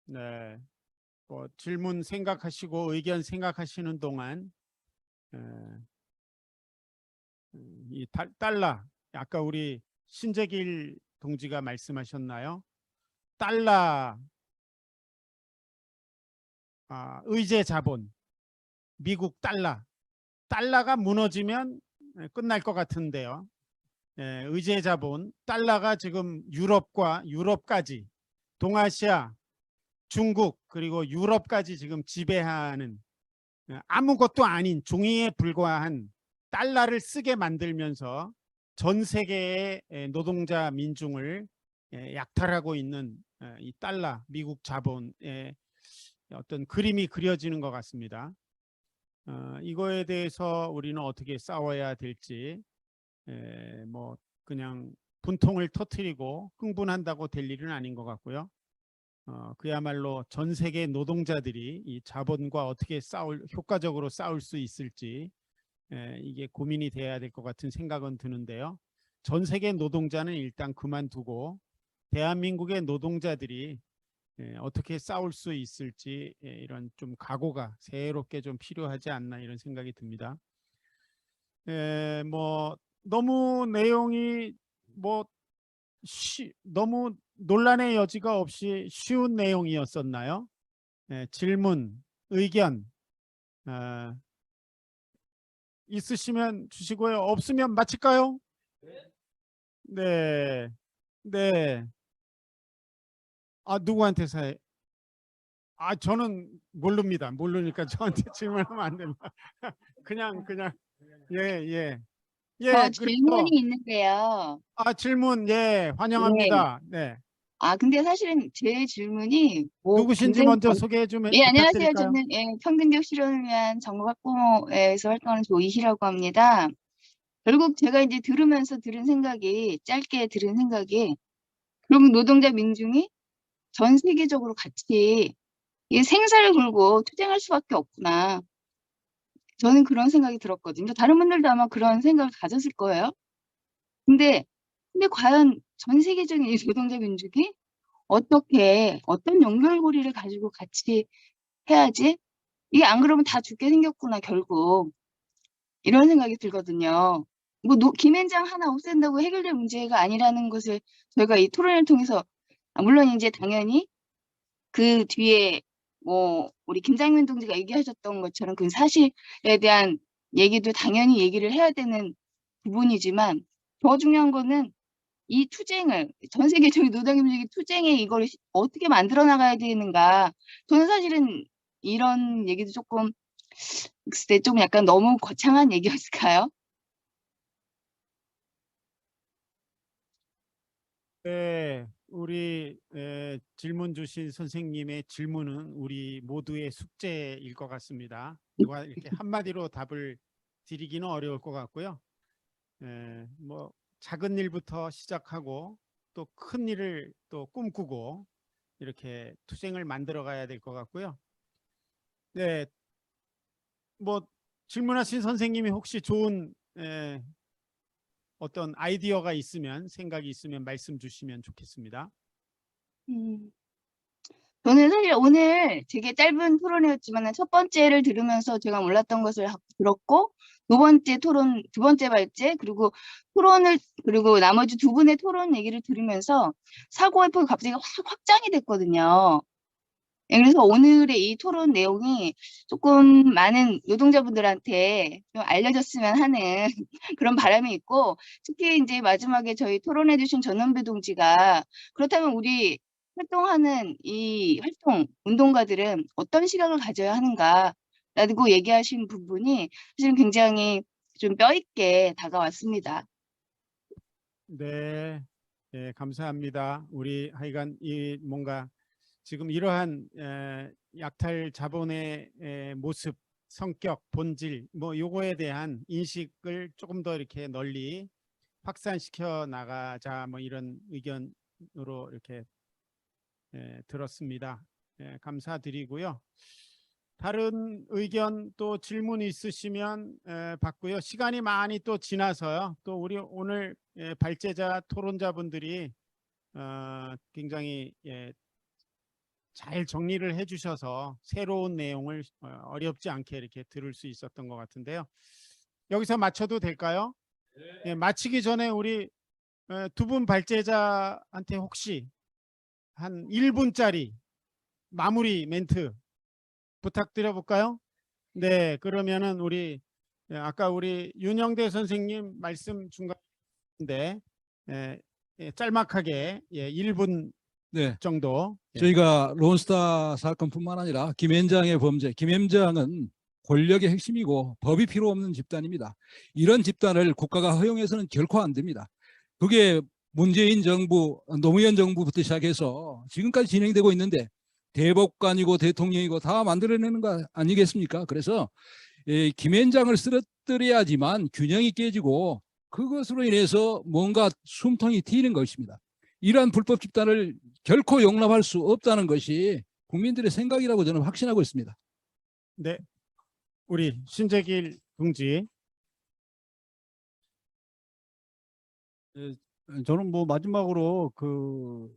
네, 뭐 질문 생각하시고 의견 생각하시는 동안 이 달러 아까 우리 신재길 동지가 말씀하셨나요? 달러 의제 자본 미국 달러가 무너지면 끝날 것 같은데요. 의제 자본 달러가 지금 유럽까지 동아시아 중국 그리고 유럽까지 지금 지배하는 아무것도 아닌 종이에 불과한 달러를 쓰게 만들면서 전 세계의 노동자 민중을 약탈하고 있는 이 달러 미국 자본의 어떤 그림이 그려지는 것 같습니다. 이거에 대해서 우리는 어떻게 싸워야 될지 뭐 그냥 분통을 터뜨리고 흥분한다고 될 일은 아닌 것 같고요. 그야말로 전 세계 노동자들이 이 자본과 어떻게 효과적으로 싸울 수 있을지 이게 고민이 돼야 될 것 같은 생각은 드는데요. 전 세계 노동자는 일단 그만두고 대한민국의 노동자들이 어떻게 싸울 수 있을지 이런 좀 각오가 새롭게 좀 필요하지 않나 이런 생각이 듭니다. 뭐 너무 내용이 뭐 너무 논란의 여지가 없이 쉬운 내용이었었나요? 질문, 의견 있으시면 주시고요. 없으면 마칠까요? 네. 네. 누구한테 저는 모릅니다. 모르니까 저한테 질문하면 안 됩니다. 그냥 예. 저 그리고 질문이 있는데요. 질문 네. 환영합니다. 네. 근데 사실은 제 질문이 누구신지 굉장히 먼저 소개 좀 안녕하세요. 부탁드릴까요? 저는 평등교육 실현을 위한 정보 확보에서 활동하는 조이희라고 합니다. 결국 제가 이제 들은 생각이 짧게 들은 생각이 결국 노동자 민중이 전 세계적으로 같이 이 생사를 걸고 투쟁할 수밖에 없구나. 저는 그런 생각이 들었거든요. 다른 분들도 아마 그런 생각을 가졌을 거예요. 근데 과연 전 세계적인 이 노동자 민족이 어떤 연결고리를 가지고 같이 해야지? 이게 안 그러면 다 죽게 생겼구나, 결국. 이런 생각이 들거든요. 김앤장 하나 없앤다고 해결될 문제가 아니라는 것을 저희가 이 토론을 통해서, 물론 이제 당연히 그 뒤에 우리 김장민 동지가 얘기하셨던 것처럼 그 사실에 대한 얘기도 당연히 얘기를 해야 되는 부분이지만 더 중요한 거는 이 투쟁을 전 세계적인 노동민족의 투쟁에 이걸 어떻게 만들어 나가야 되는가. 저는 사실은 이런 얘기도 조금 글쎄 좀 약간 너무 거창한 얘기였을까요? 네, 우리 질문 주신 선생님의 질문은 우리 모두의 숙제일 것 같습니다. 누가 이렇게 한마디로 답을 드리기는 어려울 것 같고요. 뭐 작은 일부터 시작하고 또 큰 일을 또 꿈꾸고 이렇게 투쟁을 만들어 가야 될 것 같고요. 네, 뭐 질문하신 선생님이 혹시 좋은 어떤 아이디어가 있으면 생각이 있으면 말씀 주시면 좋겠습니다. 저는 사실 오늘 되게 짧은 토론이었지만 첫 번째를 들으면서 제가 몰랐던 것을 들었고 두 번째 발제 그리고 나머지 두 분의 토론 얘기를 들으면서 사고의 폭이 갑자기 확 확장이 됐거든요. 그래서 오늘의 이 토론 내용이 조금 많은 노동자분들한테 좀 알려졌으면 하는 그런 바람이 있고, 특히 이제 마지막에 저희 토론해 주신 전원배 동지가 그렇다면 우리 활동하는 이 운동가들은 어떤 시각을 가져야 하는가라고 얘기하신 부분이 사실은 굉장히 좀 뼈 있게 다가왔습니다. 네, 감사합니다. 우리 하여간 뭔가 지금 이러한 약탈 자본의 모습, 성격, 본질 요거에 대한 인식을 조금 더 이렇게 널리 확산시켜 나가자 이런 의견으로 이렇게 들었습니다. 감사드리고요. 다른 의견 또 질문 있으시면 받고요. 시간이 많이 또 지나서요. 또 우리 오늘 발제자 토론자분들이 굉장히 잘 정리를 해주셔서 새로운 내용을 어렵지 않게 이렇게 들을 수 있었던 것 같은데요. 여기서 마쳐도 될까요? 마치기 전에 우리 두 분 발제자한테 혹시 한 1분짜리 마무리 멘트 부탁드려 볼까요? 네, 그러면은 아까 우리 윤영대 선생님 말씀 중간인데 짤막하게 1분 네. 정도. 저희가 론스타 사건뿐만 아니라 김앤장의 범죄, 김앤장은 권력의 핵심이고 법이 필요 없는 집단입니다. 이런 집단을 국가가 허용해서는 결코 안 됩니다. 그게 문재인 정부, 노무현 정부부터 시작해서 지금까지 진행되고 있는데 대법관이고 대통령이고 다 만들어내는 거 아니겠습니까? 그래서 김앤장을 쓰러뜨려야지만 균형이 깨지고 그것으로 인해서 뭔가 숨통이 트이는 것입니다. 이러한 불법 집단을 결코 용납할 수 없다는 것이 국민들의 생각이라고 저는 확신하고 있습니다. 네, 우리 신재길 동지. 저는 마지막으로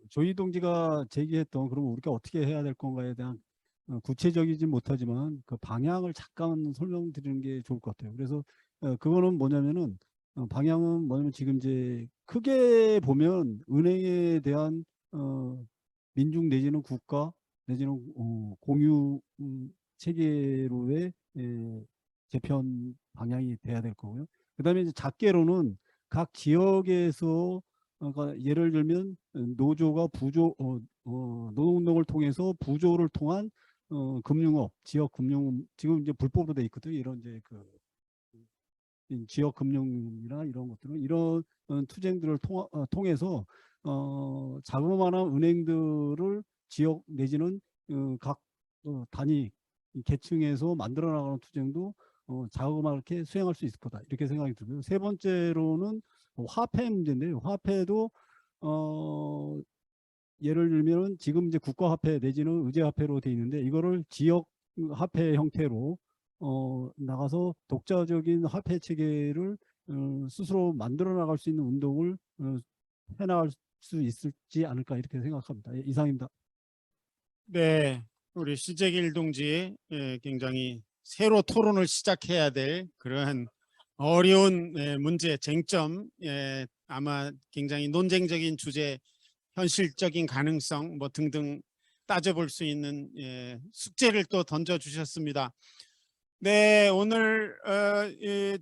조이 동지가 제기했던 그럼 우리가 어떻게 해야 될 건가에 대한 구체적이지 못하지만 그 방향을 잠깐 설명드리는 게 좋을 것 같아요. 그래서 그거는 뭐냐면은 방향은 뭐냐면 지금 이제 크게 보면 은행에 대한 민중 내지는 국가 내지는 공유 체계로의 재편 방향이 돼야 될 거고요. 그다음에 이제 작게로는 각 지역에서 그러니까 예를 들면 노조가 노동운동을 통해서 부조를 통한 금융업, 지역 금융 지금 이제 불법으로 돼 있거든요. 이런 이제 이 지역 금융이나 이런 것들은 이런 투쟁들을 통해서 자그마한 은행들을 지역 내지는 각 단위 계층에서 만들어 나가는 투쟁도 자그마하게 수행할 수 있을 거다 이렇게 생각이 들고요. 세 번째로는 화폐 문제인데요. 화폐도 예를 들면 지금 이제 국가화폐 내지는 의제화폐로 돼 있는데 이거를 지역 화폐 형태로 나가서 독자적인 화폐 체계를 스스로 만들어 나갈 수 있는 운동을 해나갈 수 있을지 않을까 이렇게 생각합니다. 예, 이상입니다. 네, 우리 시재길 동지 굉장히 새로 토론을 시작해야 될 그러한 어려운 문제, 쟁점, 아마 굉장히 논쟁적인 주제, 현실적인 가능성 뭐 등등 따져볼 수 있는 숙제를 또 던져주셨습니다. 네, 오늘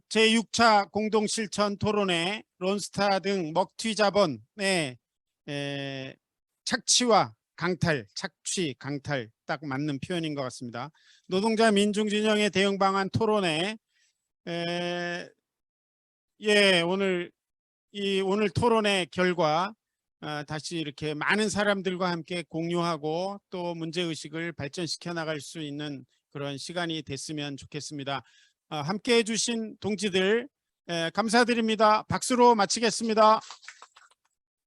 제6차 공동실천 토론회 론스타 등 먹튀 자본의 착취와 강탈, 착취, 강탈 딱 맞는 표현인 것 같습니다. 노동자 민중진영의 대응 방안 토론회 오늘 토론의 결과 다시 이렇게 많은 사람들과 함께 공유하고 또 문제의식을 발전시켜 나갈 수 있는 그런 시간이 됐으면 좋겠습니다. 함께 해주신 동지들 감사드립니다. 박수로 마치겠습니다.